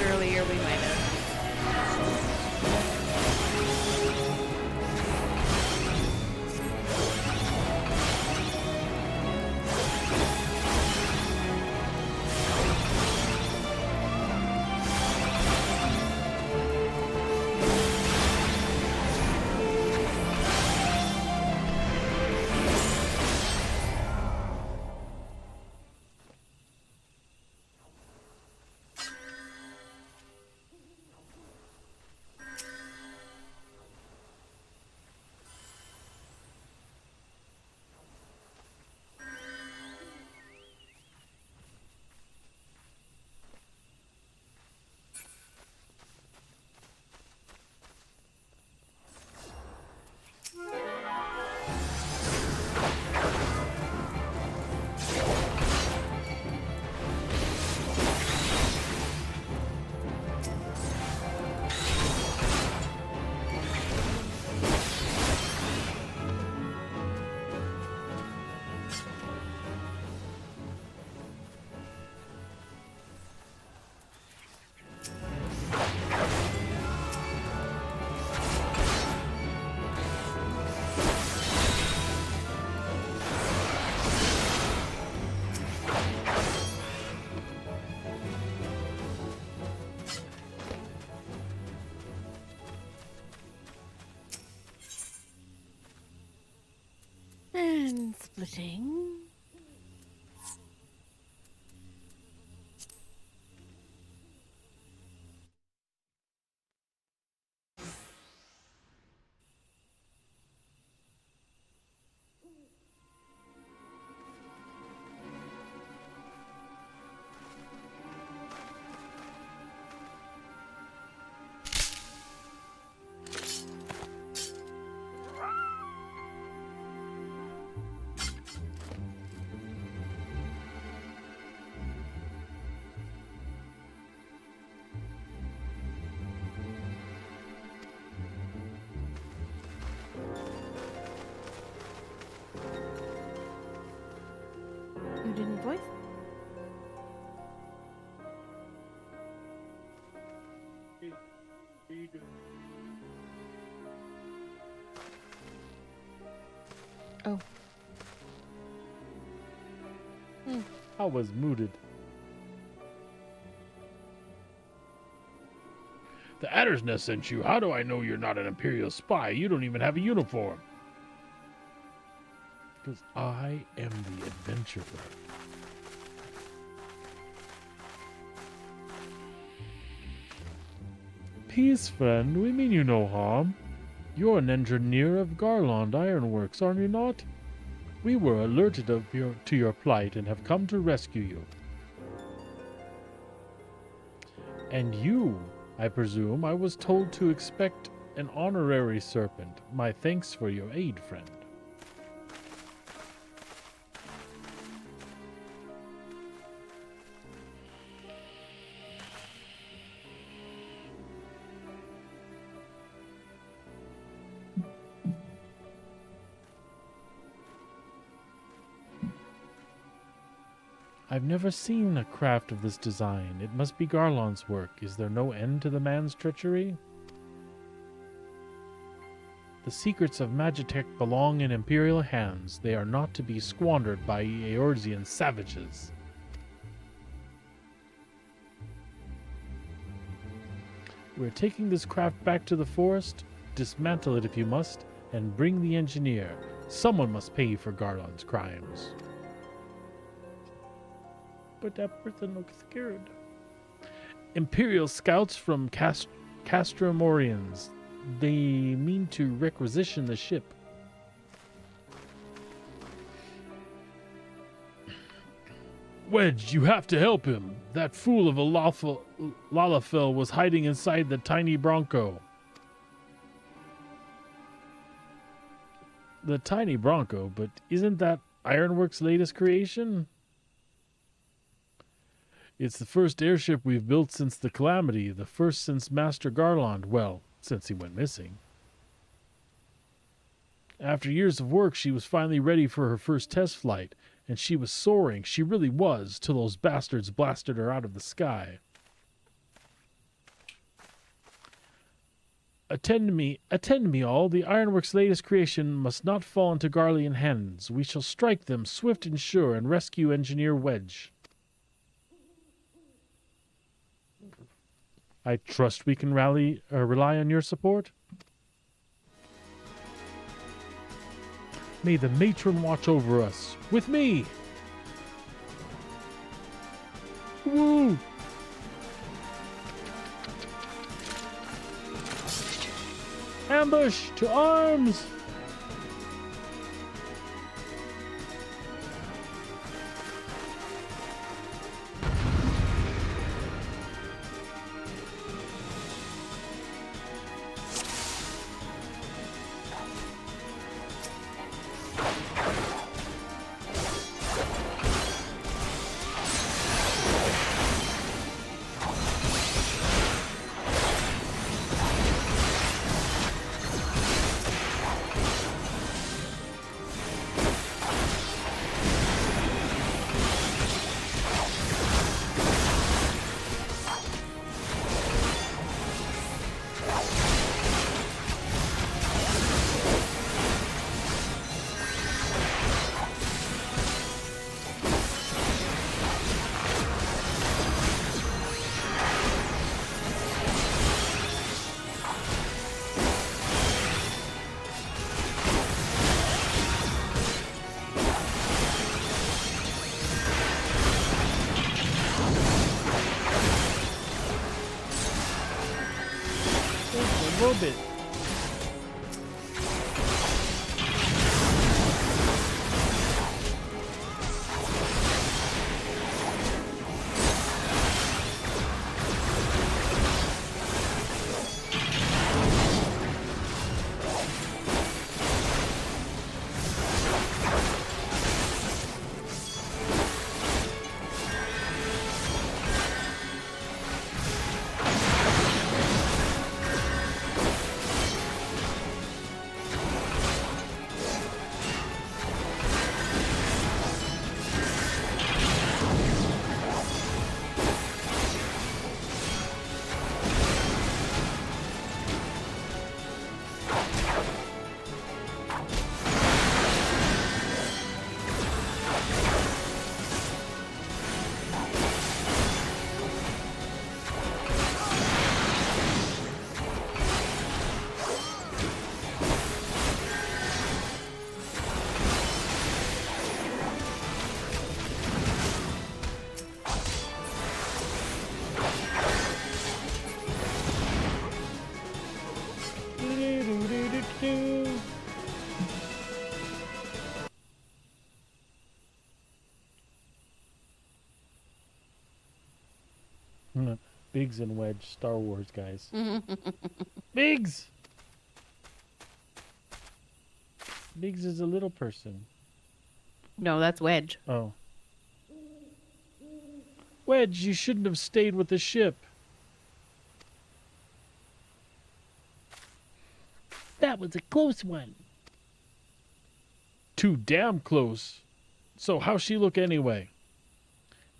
Earlier, we might have. And splitting. Oh. I was mooted. The Adder's Nest sent you. How do I know you're not an Imperial spy? You don't even have a uniform. Because I am the adventurer. Peace, friend. We mean you no harm. You're an engineer of Garland Ironworks, are you not? We were alerted to your plight and have come to rescue you. And you, I presume, I was told to expect an honorary serpent. My thanks for your aid, friend. I've never seen a craft of this design. It must be Garland's work. Is there no end to the man's treachery? The secrets of Magitech belong in Imperial hands. They are not to be squandered by Eorzean savages. We're taking this craft back to the forest. Dismantle it if you must, and bring the engineer. Someone must pay for Garland's crimes. But that person looks scared. Imperial scouts from Castromorians. They mean to requisition the ship. Wedge, you have to help him. That fool of a Lalafell was hiding inside the tiny Bronco. The tiny Bronco, but isn't that Ironworks' latest creation? It's the first airship we've built since the Calamity, the first since Master Garland, well, since he went missing. After years of work, she was finally ready for her first test flight, and she was soaring, she really was, till those bastards blasted her out of the sky. Attend me all, the Ironworks' latest creation must not fall into Garlean hands. We shall strike them swift and sure and rescue Engineer Wedge. I trust we can rely on your support. May the matron watch over us. With me! Woo! Ambush! To arms! A little bit. Biggs and Wedge, Star Wars guys. Biggs! Biggs is a little person. No, that's Wedge. Oh. Wedge, you shouldn't have stayed with the ship. That was a close one. Too damn close. So how's she look anyway?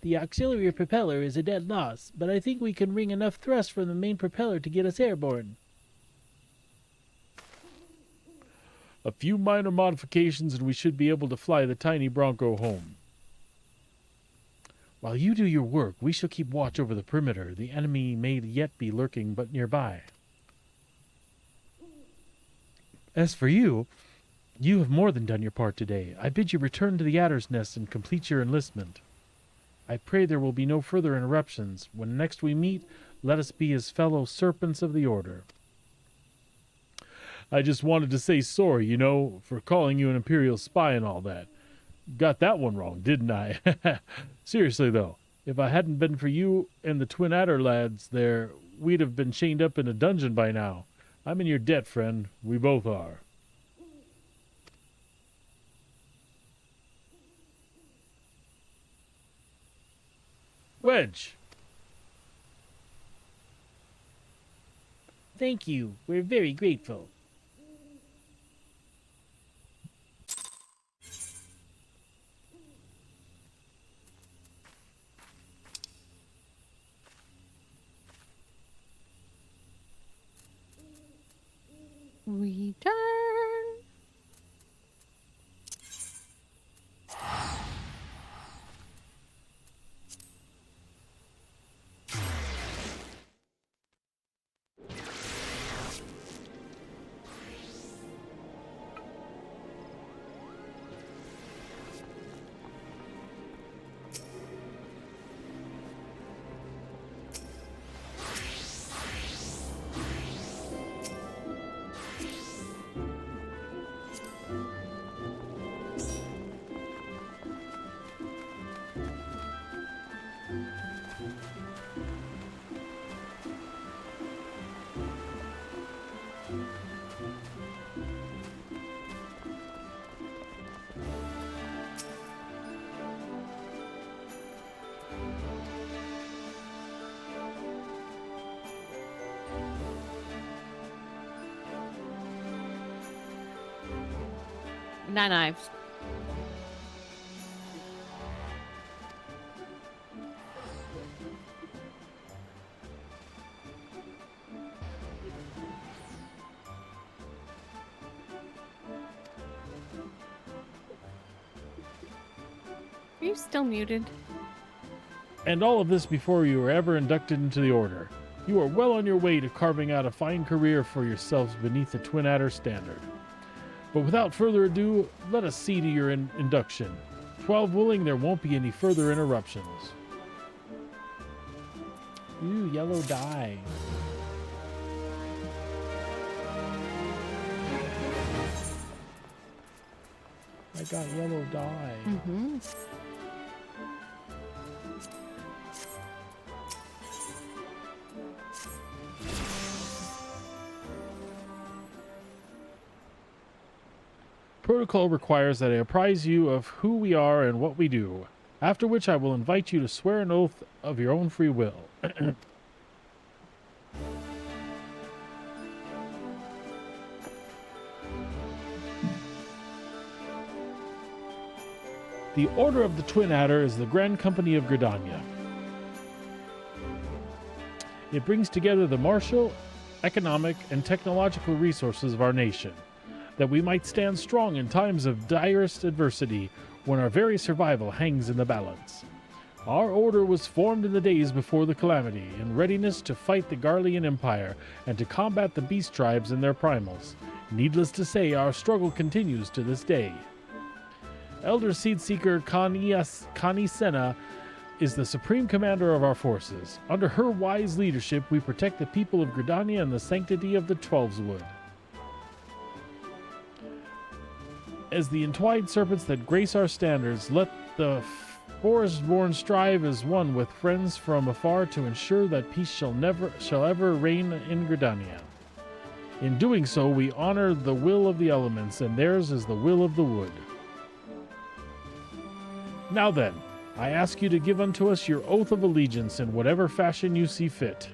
The auxiliary propeller is a dead loss, but I think we can wring enough thrust from the main propeller to get us airborne. A few minor modifications and we should be able to fly the tiny Bronco home. While you do your work, we shall keep watch over the perimeter. The enemy may yet be lurking but nearby. As for you, you have more than done your part today. I bid you return to the Adder's Nest and complete your enlistment. I pray there will be no further interruptions. When next we meet, let us be as fellow serpents of the Order. I just wanted to say sorry, you know, for calling you an Imperial spy and all that. Got that one wrong, didn't I? Seriously, though, if I hadn't been for you and the Twin Adder lads there, we'd have been chained up in a dungeon by now. I'm in your debt, friend. We both are. Wedge! Thank you. We're very grateful. Return. Nine knives. Are you still muted? And all of this before you were ever inducted into the Order. You are well on your way to carving out a fine career for yourselves beneath the Twin Adder standard. But without further ado, let us see to your induction. 12 willing, there won't be any further interruptions. Ooh, yellow dye. I got yellow dye. Mm-hmm. Protocol requires that I apprise you of who we are and what we do, after which I will invite you to swear an oath of your own free will. The Order of the Twin Adder is the Grand Company of Gridania. It brings together the martial, economic, and technological resources of our nation, that we might stand strong in times of direst adversity when our very survival hangs in the balance. Our order was formed in the days before the calamity, in readiness to fight the Garlean Empire and to combat the beast tribes and their primals. Needless to say, our struggle continues to this day. Elder Seedseeker Connie Senna is the supreme commander of our forces. Under her wise leadership, we protect the people of Gridania and the sanctity of the Twelveswood. As the entwined serpents that grace our standards, let the Forestborn strive as one with friends from afar to ensure that peace shall ever reign in Gridania. In doing so, we honor the will of the elements, and theirs is the will of the wood. Now then, I ask you to give unto us your oath of allegiance in whatever fashion you see fit.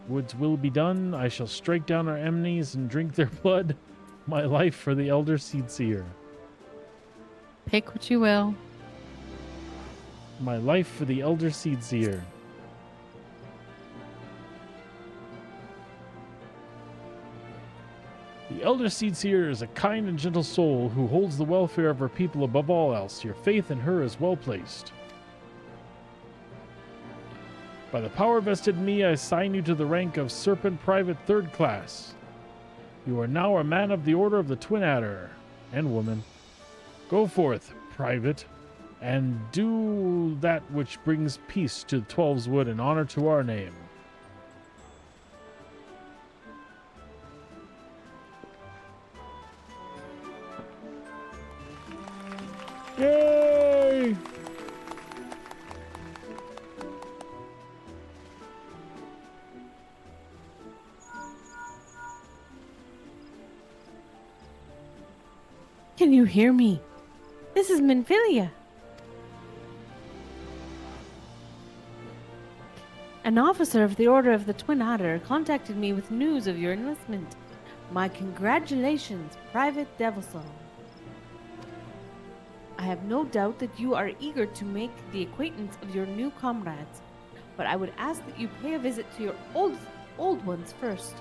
Wood's will be done. I shall strike down our enemies and drink their blood. My life for the Elder Seedseer. Pick what you will. My life for the Elder Seedseer. The Elder Seedseer is a kind and gentle soul who holds the welfare of her people above all else. Your faith in her is well placed. By the power vested in me, I assign you to the rank of Serpent Private 3rd Class. You are now a man of the Order of the Twin Adder, and woman. Go forth, Private, and do that which brings peace to Twelve's Wood and honor to our name. Yay! Can you hear me? This is Minfilia. An officer of the Order of the Twin Adder contacted me with news of your enlistment. My congratulations, Private Devilsong. I have no doubt that you are eager to make the acquaintance of your new comrades, but I would ask that you pay a visit to your old ones first.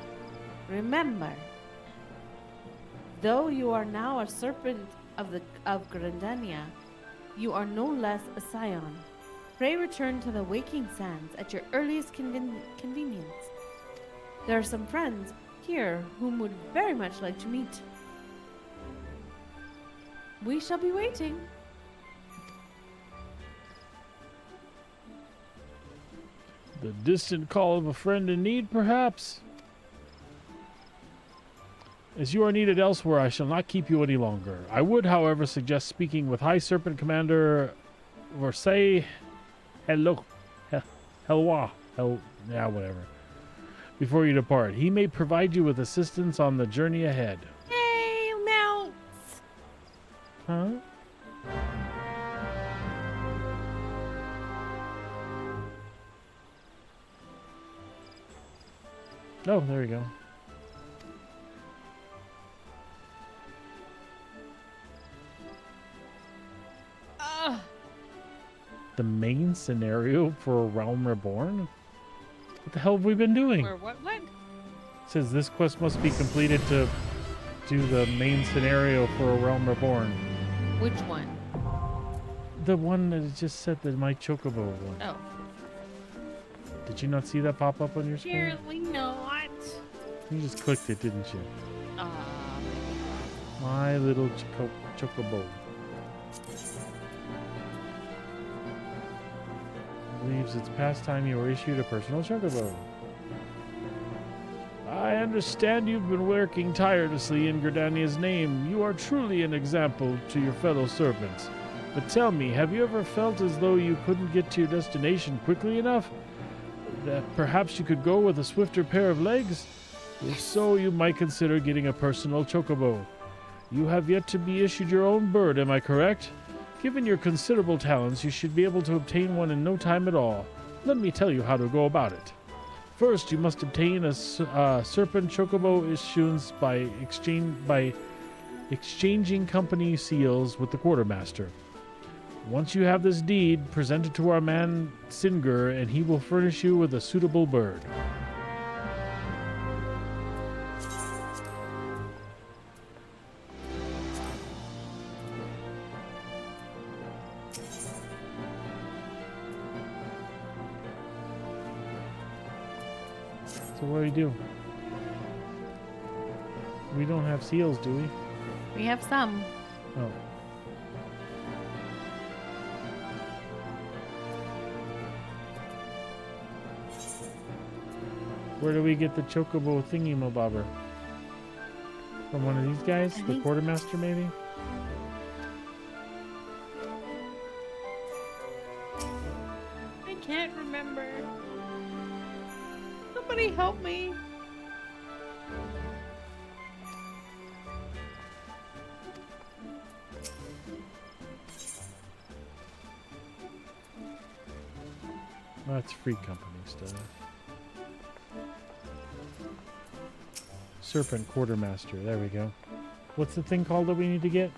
Remember, though you are now a serpent of Grandania, you are no less a scion. Pray return to the waking sands at your earliest convenience. There are some friends here whom would very much like to meet. We shall be waiting. The distant call of a friend in need, perhaps? As you are needed elsewhere, I shall not keep you any longer. I would, however, suggest speaking with High Serpent Commander Versailles whatever, before you depart. He may provide you with assistance on the journey ahead. Hey, mounts! Huh? Oh, there you go. The main scenario for A Realm Reborn? What the hell have we been doing? Or what? It says this quest must be completed to do the main scenario for A Realm Reborn. Which one? The one that it just said that my Chocobo one. Oh. Did you not see that pop up on your screen? Apparently not. You just clicked it, didn't you? Ah, My little Chocobo. Believes it's past time you were issued a personal chocobo. I understand you've been working tirelessly in Gridania's name. You are truly an example to your fellow servants. But tell me, have you ever felt as though you couldn't get to your destination quickly enough? That perhaps you could go with a swifter pair of legs? If so, you might consider getting a personal chocobo. You have yet to be issued your own bird, am I correct? Given your considerable talents, you should be able to obtain one in no time at all. Let me tell you how to go about it. First, you must obtain a serpent chocobo issuance by exchanging company seals with the quartermaster. Once you have this deed, present it to our man Singer, and he will furnish you with a suitable bird. So what do we do? We don't have seals, do we? we have some. Oh. Where do we get the chocobo thingy-mabobber? From one of these guys? The quartermaster, maybe? can't remember. Somebody help me. That's free company stuff. Serpent Quartermaster. There we go. What's the thing called that we need to get?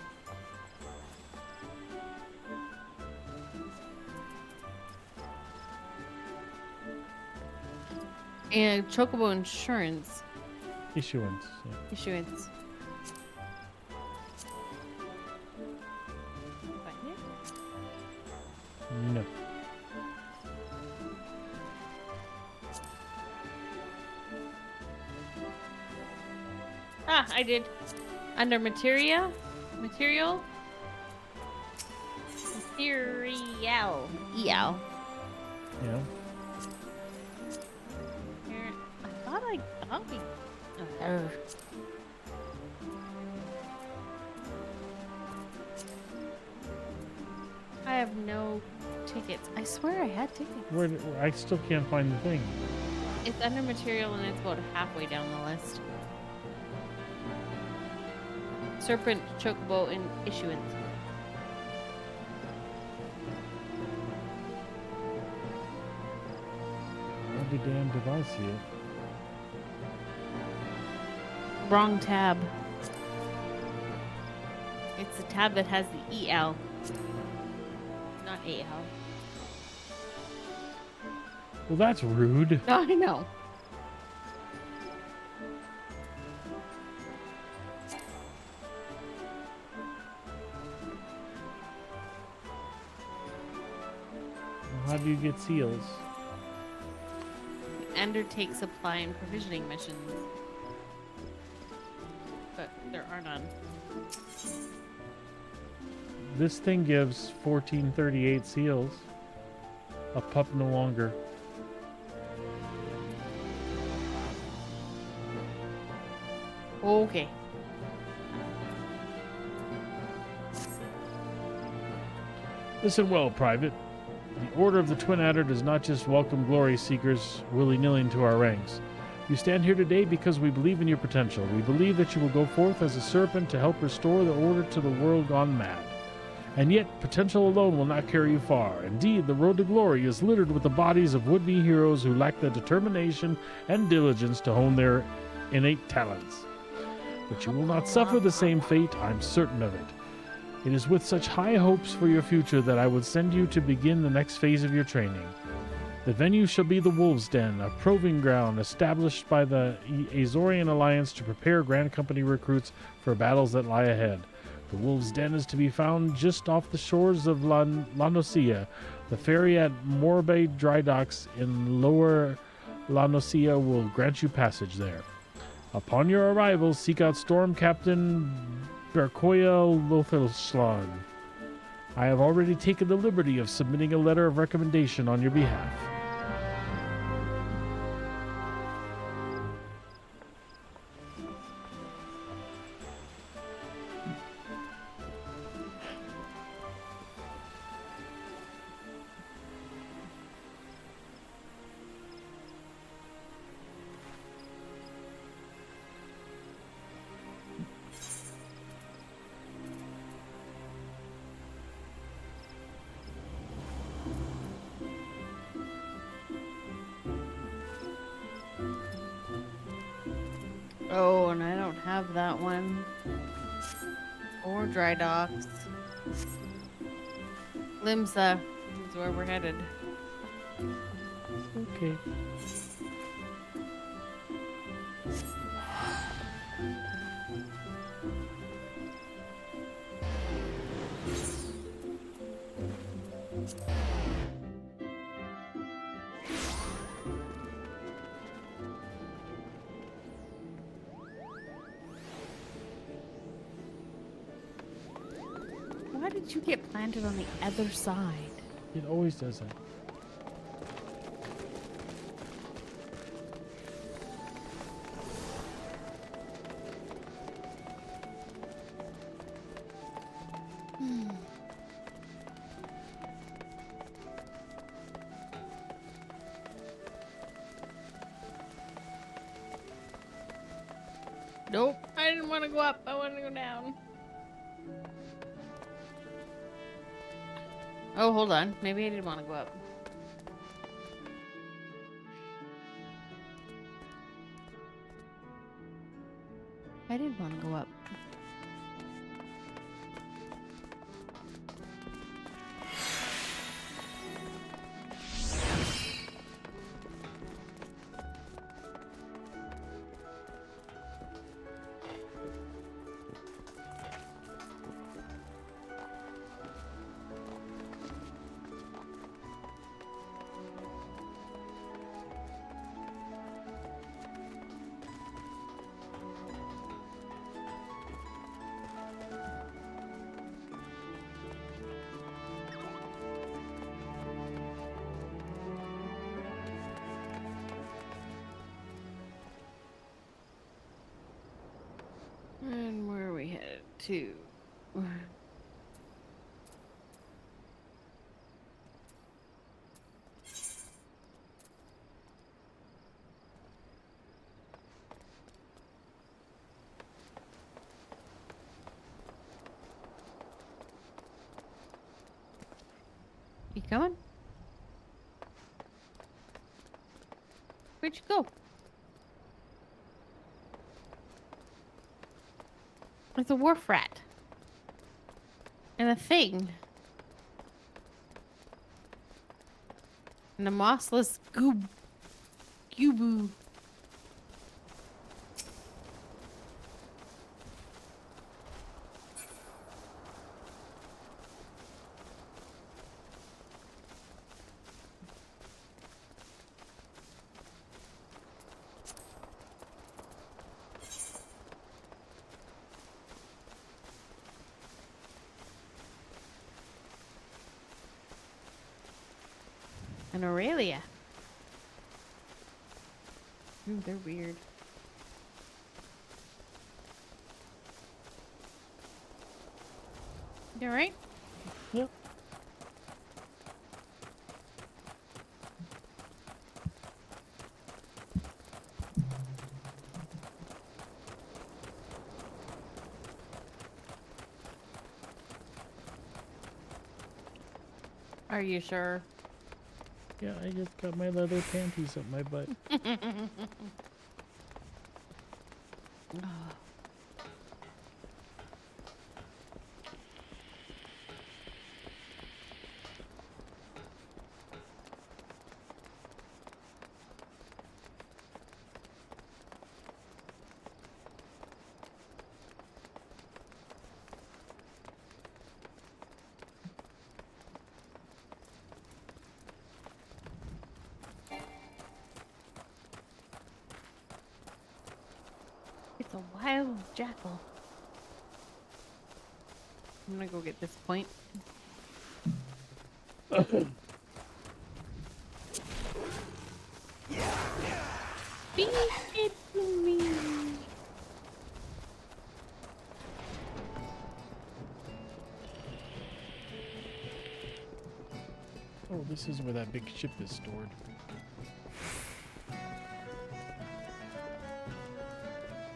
And Chocobo Insurance. Issuance. Yeah. Issuance. No. Ah, I did. Under Material. Material. EL. Yeah. I thought we. I have no tickets. I swear I had tickets. I still can't find the thing. It's under Material and it's about halfway down the list. Serpent, Chocobo, and Issuance. How the damn did I see it? Wrong tab. It's the tab that has the EL. Not AL. Well, that's rude. I know. How do you get seals? Undertake supply and provisioning missions. But there are none. This thing gives 1438 seals. A pup no longer. Okay. Listen well, Private. The Order of the Twin Adder does not just welcome glory seekers willy-nilly into our ranks. You stand here today because we believe in your potential. We believe that you will go forth as a serpent to help restore the order to the world gone mad. And yet, potential alone will not carry you far. Indeed, the road to glory is littered with the bodies of would-be heroes who lack the determination and diligence to hone their innate talents. But you will not suffer the same fate, I'm certain of it. It is with such high hopes for your future that I would send you to begin the next phase of your training. The venue shall be the Wolves' Den, a proving ground established by the Azorian Alliance to prepare Grand Company recruits for battles that lie ahead. The Wolves' Den is to be found just off the shores of La Nocia. The ferry at Morbe Dry Docks in Lower La Nocia will grant you passage there. Upon your arrival, seek out Storm Captain Berkoya Lothelslan. I have already taken the liberty of submitting a letter of recommendation on your behalf. Oh, and I don't have that one. Or Dry Docks. Limsa is where we're headed. Okay. Why did you get planted on the other side? It always does that. Nope, I didn't want to go up. I wanted to go down. Oh, hold on. Maybe I did want to go up. I did want to go up. And where are we headed to? You coming? Where'd you go? It's a wharf rat. And a thing. And a mossless Goobu. An Aurelia. Ooh, they're weird. You alright? Yep. Are you sure? Yeah, I just got my leather panties up my butt. It's a wild jackal. I'm gonna go get this point. Beat it to me. Oh, this is where that big ship is stored.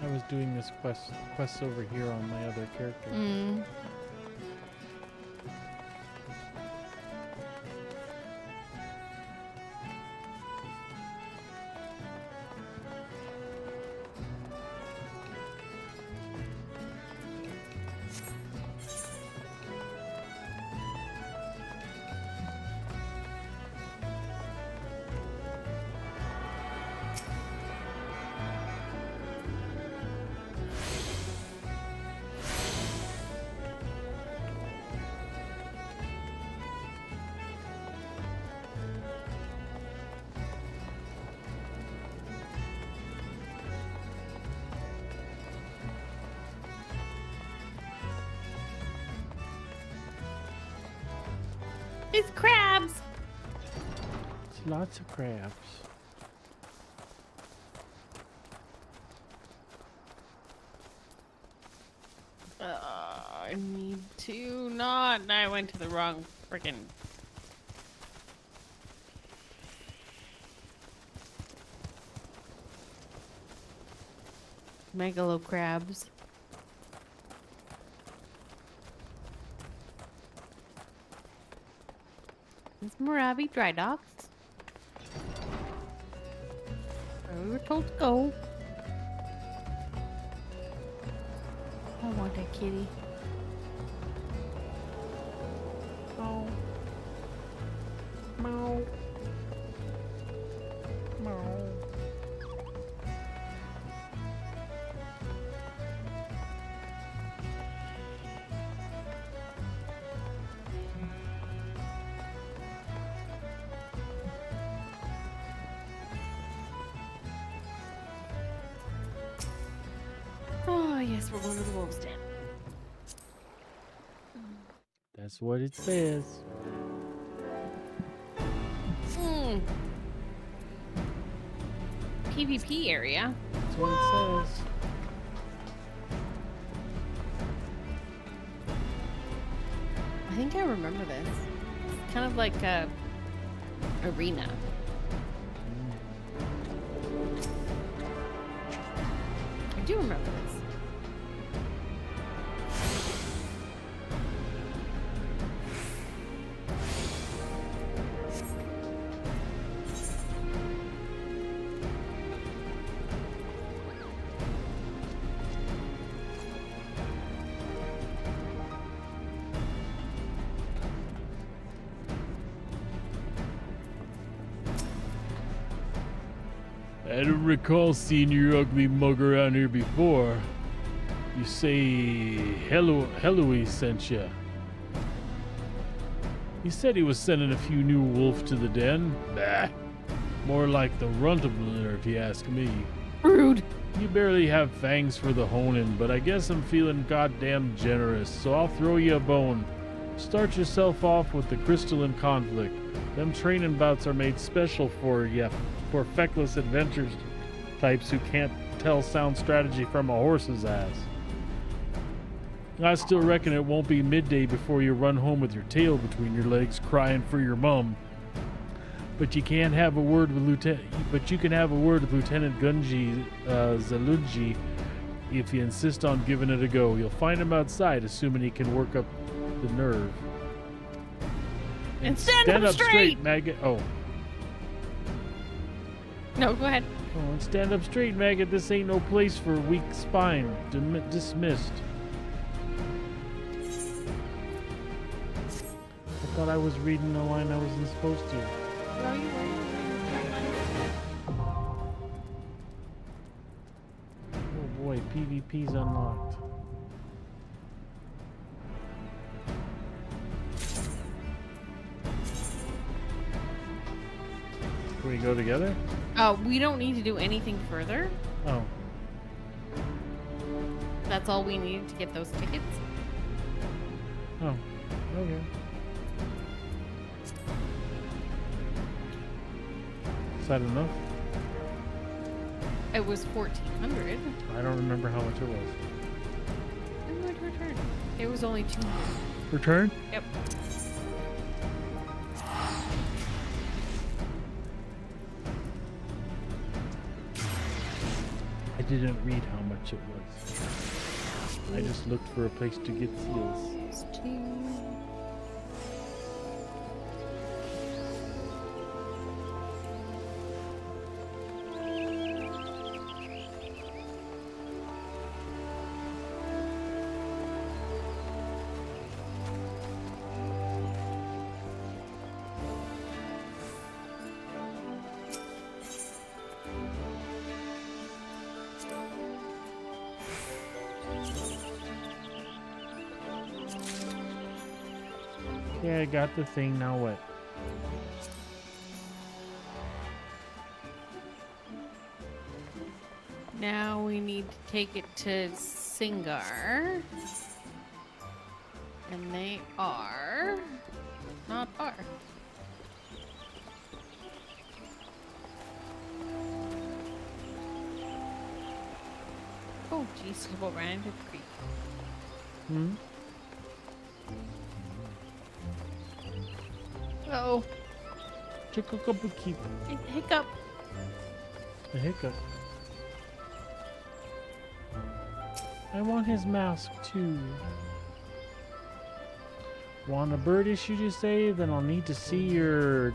I was doing this quest over here on my other character. Mm. It's crabs. It's lots of crabs. I need to not. I went to the wrong freaking. Megalo crabs. It's Moravi dry docks. Where we were told to go. I want that kitty. Oh. Meow. Meow. Oh, yes, we're going to the wolves' den. That's what it says. PvP area. That's what it says. I think I remember this. It's kind of like a arena. I do remember this. I don't recall seeing your ugly mug around here before. You say Heloise sent ya. He said he was sending a few new wolves to the den. Bah. More like the runt of the litter, if you ask me. Rude. You barely have fangs for the honing, but I guess I'm feeling goddamn generous, so I'll throw you a bone. Start yourself off with the crystalline conflict. Them training bouts are made special for ya, for feckless adventures types who can't tell sound strategy from a horse's ass. I still reckon it won't be midday before you run home with your tail between your legs crying for your mum. But you can have a word with Lieutenant Gunji Zalunji if you insist on giving it a go. You'll find him outside, assuming he can work up the nerve. And stand up straight, maggot. Oh. No, go ahead. Oh, and stand up straight, maggot. This ain't no place for weak spine. Dismissed. I thought I was reading the line I wasn't supposed to. Oh boy, PvP's unlocked. Can we go together? We don't need to do anything further. Oh. That's all we needed to get those tickets. Oh. Okay. Is that enough? It was 1,400. I don't remember how much it was. I'm going to return. It was only 200. Return? Yep. I didn't read how much it was. I just looked for a place to get seals. Yeah, I got the thing. Now what? Now we need to take it to Singar. And they are not far. Oh, geez, slip over into the creek. Hmm? Uh-oh. Chick-a-cup-a-keep. Hiccup. A hiccup. I want his mask too. Want a bird issue to say? Then I'll need to see your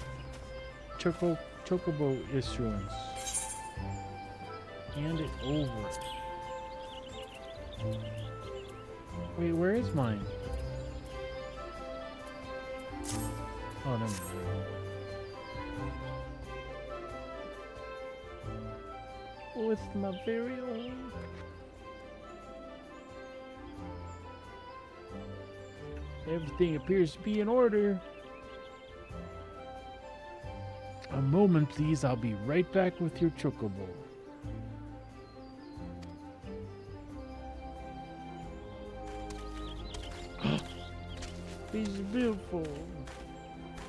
chocobo issuance. Hand it over. Wait, where is mine? Oh, never mind. Oh, it's my very own. Everything appears to be in order. A moment, please. I'll be right back with your chocobo. He's beautiful.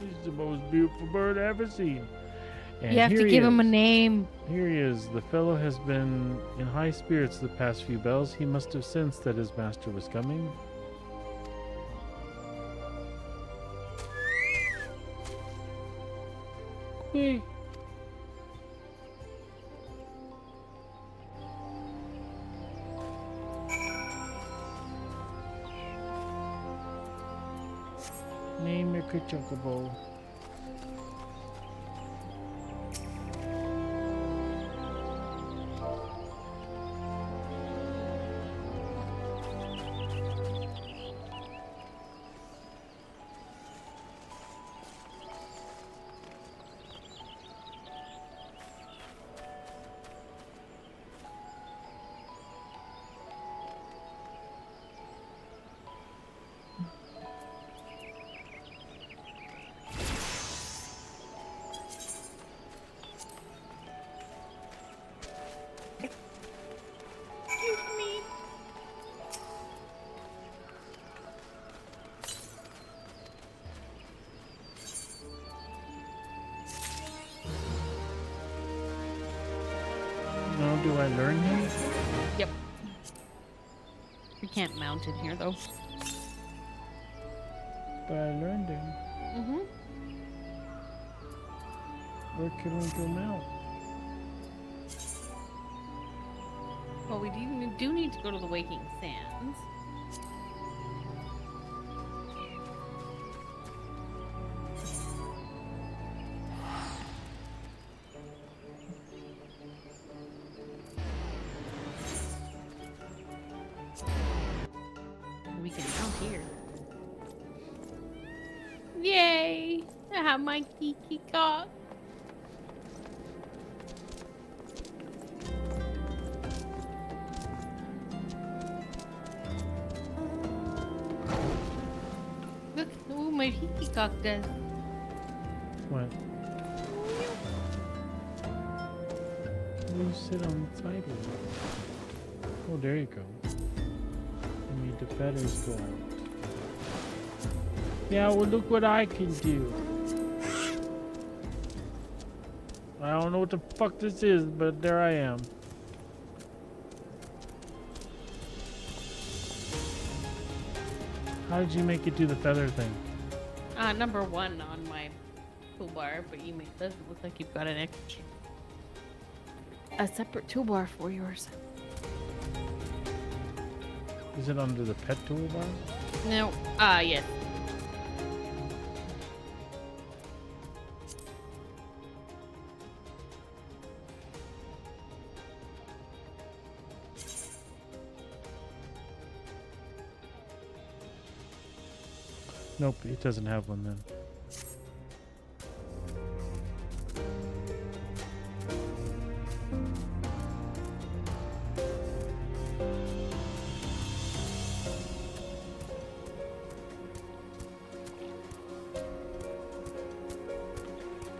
He's the most beautiful bird I've ever seen. And You have to give him a name. Here he is. The fellow has been in high spirits the past few bells. He must have sensed that his master was coming. Hey. Name your chocobo. No, do I learn him? Yep. We can't mount in here though. But I learned him. Mm-hmm. Where can we go now? Well, we do need to go to the Waking Sands. We can mount here. Yay! I have my Kiki cock. Look, oh, my Kiki cock does. What? You sit on the sidewalk. Oh, there you go. And made the feathers go out. Yeah, well, look what I can do. I don't know what the fuck this is, but there I am. How did you make it do the feather thing? Number 1 on my toolbar, but you make doesn't look like you've got a separate toolbar for yours. Is it under the pet toolbar? No. Yes. Nope, it doesn't have one then.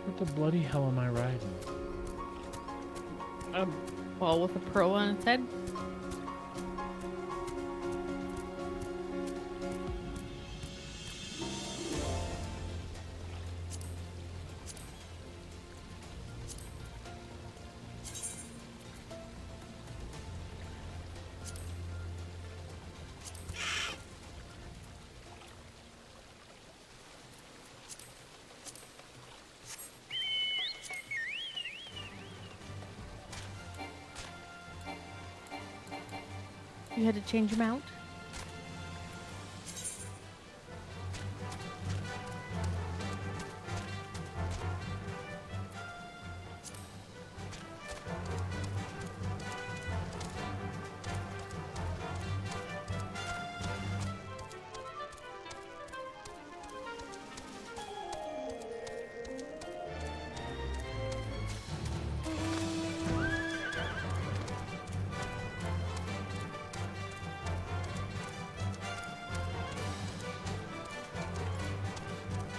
What the bloody hell am I riding? A ball with a pearl on its head. You had to change him out?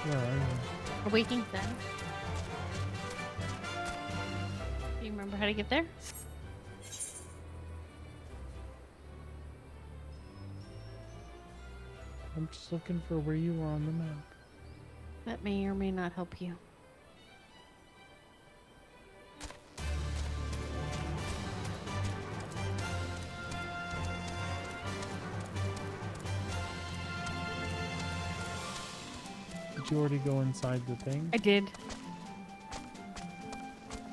Where are you? Awakening Sun. Do you remember how to get there? I'm just looking for where you are on the map. That may or may not help you. Did you already go inside the thing? I did.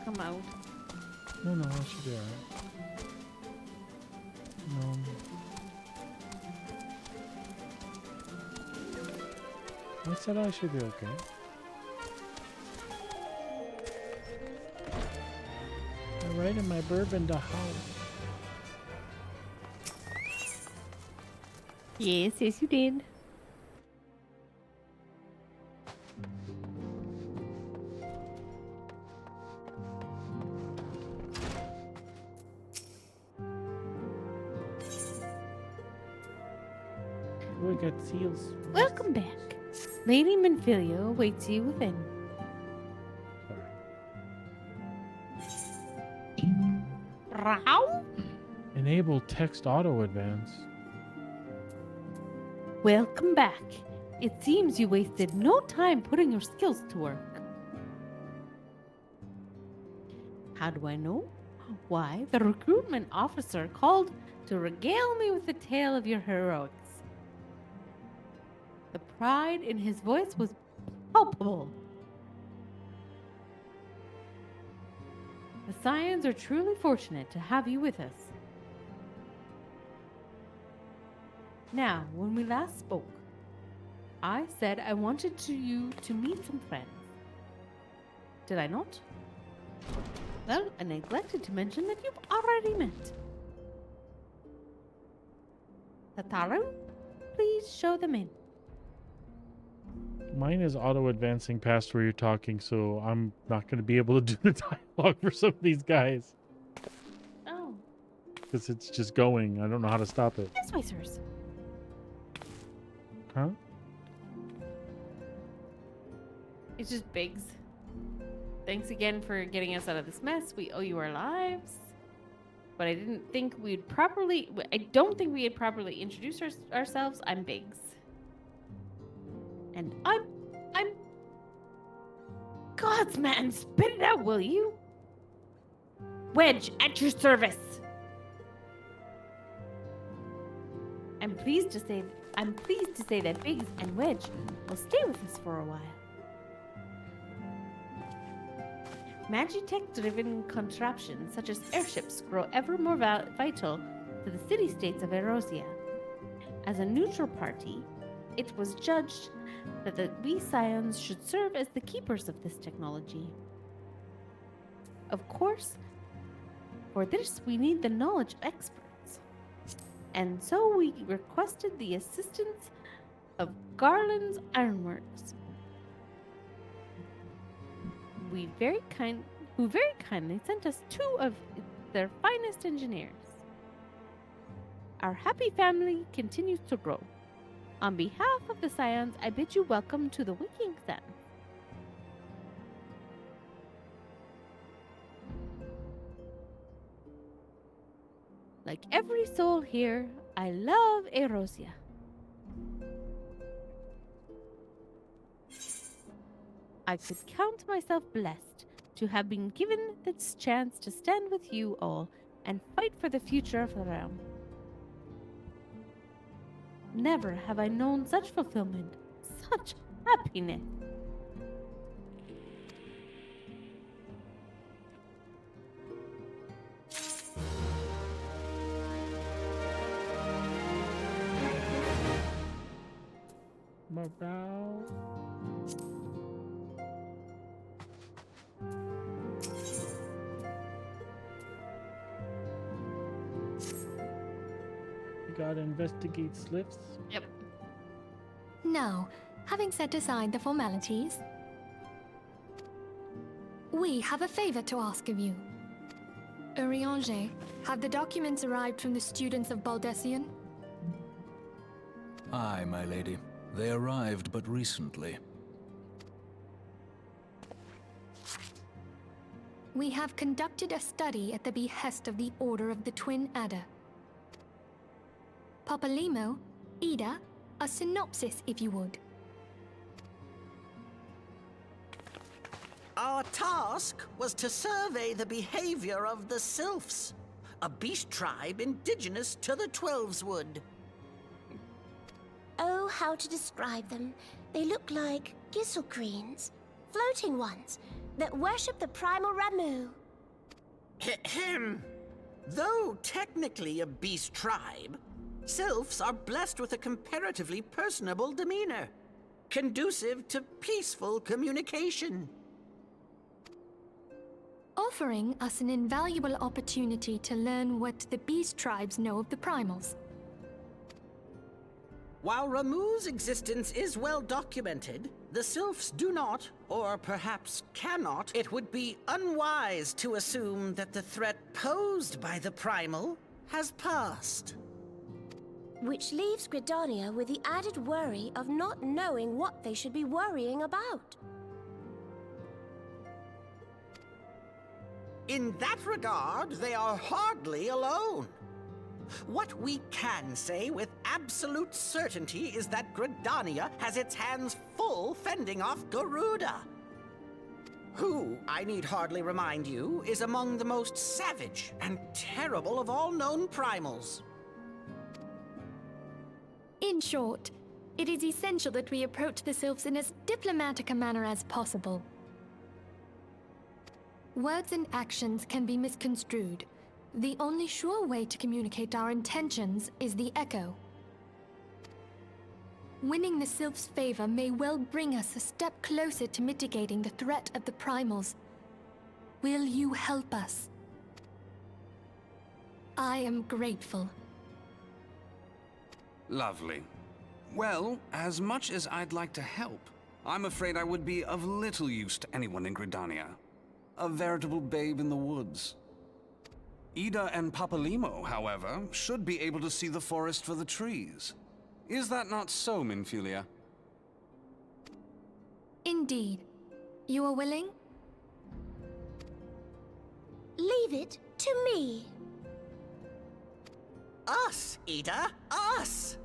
Come out. No, I should be alright. I said I should be okay. Alright, in my bourbon to house. Yes, you did. We got seals. Welcome back. Lady Manfilia awaits you within. Row? Enable text auto advance. Welcome back. It seems you wasted no time putting your skills to work. How do I know? Why, the recruitment officer called to regale me with the tale of your heroics. The pride in his voice was palpable. The Scions are truly fortunate to have you with us. Now, when we last spoke, I said I wanted you to meet some friends. Did I not? Well, I neglected to mention that you've already met. Tataru, please show them in. Mine is auto advancing past where you're talking, so I'm not going to be able to do the dialogue for some of these guys. Oh. Because it's just going. I don't know how to stop it. This way, sirs. Huh? It's just Biggs. Thanks again for getting us out of this mess. We owe you our lives. But I don't think we had properly introduced ourselves. I'm Biggs. And I'm God's man, spit it out, will you? Wedge, at your service. I'm pleased to say that Biggs and Wedge will stay with us for a while. Magitech-driven contraptions such as airships grow ever more vital to the city-states of Erosia. As a neutral party, it was judged that we Scions should serve as the keepers of this technology. Of course, for this we need the knowledge of experts. And so we requested the assistance of Garland's Ironworks, who very kindly sent us 2 of their finest engineers. Our happy family continues to grow. On behalf of the Scions, I bid you welcome to the Waking Sun. Like every soul here, I love Erosia. I could count myself blessed to have been given this chance to stand with you all and fight for the future of the realm. Never have I known such fulfillment, such happiness. about? You gotta investigate slips. Yep. Now, having set aside the formalities, we have a favor to ask of you. Urianger, have the documents arrived from the students of Baldessian? Aye, my lady. They arrived but recently. We have conducted a study at the behest of the Order of the Twin Adder. Papalimo, Ida, a synopsis if you would. Our task was to survey the behavior of the Sylphs, a beast tribe indigenous to the Twelveswood. Oh, how to describe them. They look like gisselcreens, floating ones, that worship the primal Ramu. Ahem. Though technically a beast tribe, Sylphs are blessed with a comparatively personable demeanor, conducive to peaceful communication. Offering us an invaluable opportunity to learn what the beast tribes know of the primals. While Ramu's existence is well documented, the Sylphs do not, or perhaps cannot, it would be unwise to assume that the threat posed by the primal has passed. Which leaves Gridania with the added worry of not knowing what they should be worrying about. In that regard, they are hardly alone. What we can say with absolute certainty is that Gridania has its hands full fending off Garuda, who, I need hardly remind you, is among the most savage and terrible of all known primals. In short, it is essential that we approach the Sylphs in as diplomatic a manner as possible. Words and actions can be misconstrued. The only sure way to communicate our intentions is the echo. Winning the Sylphs' favor may well bring us a step closer to mitigating the threat of the primals. Will you help us? I am grateful. Lovely. Well, as much as I'd like to help, I'm afraid I would be of little use to anyone in Gridania. A veritable babe in the woods. Ida and Papalimo, however, should be able to see the forest for the trees. Is that not so, Minfilia? Indeed. You are willing? Leave it to me. Us, Ida, us!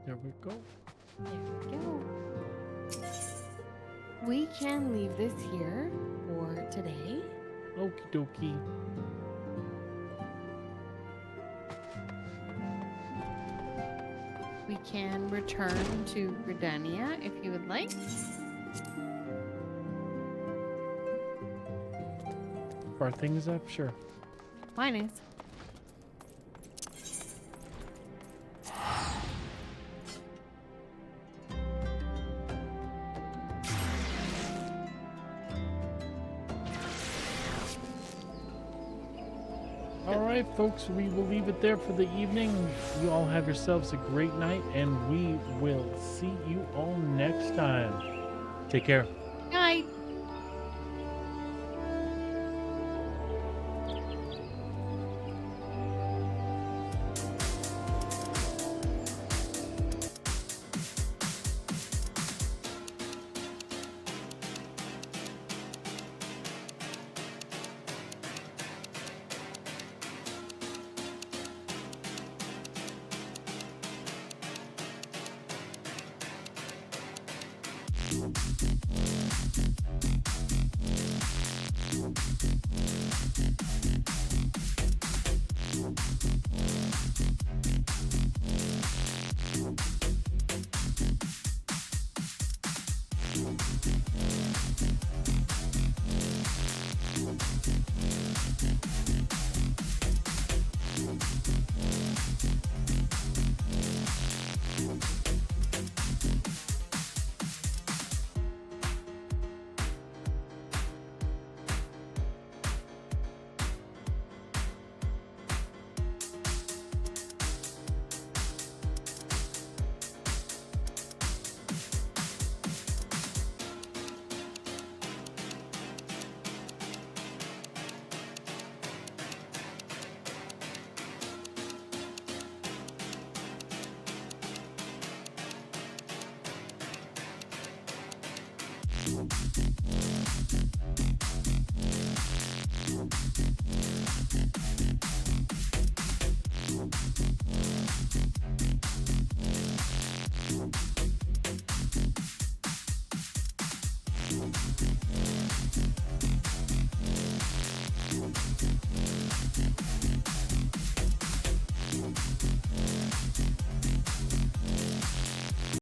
There we go. There we go. We can leave this here for today. Okie dokie. We can return to Gridania if you would like. Bar things up, sure. Mine is. Alright, folks, we will leave it there for the evening. You all have yourselves a great night, and we will see you all next time. Take care.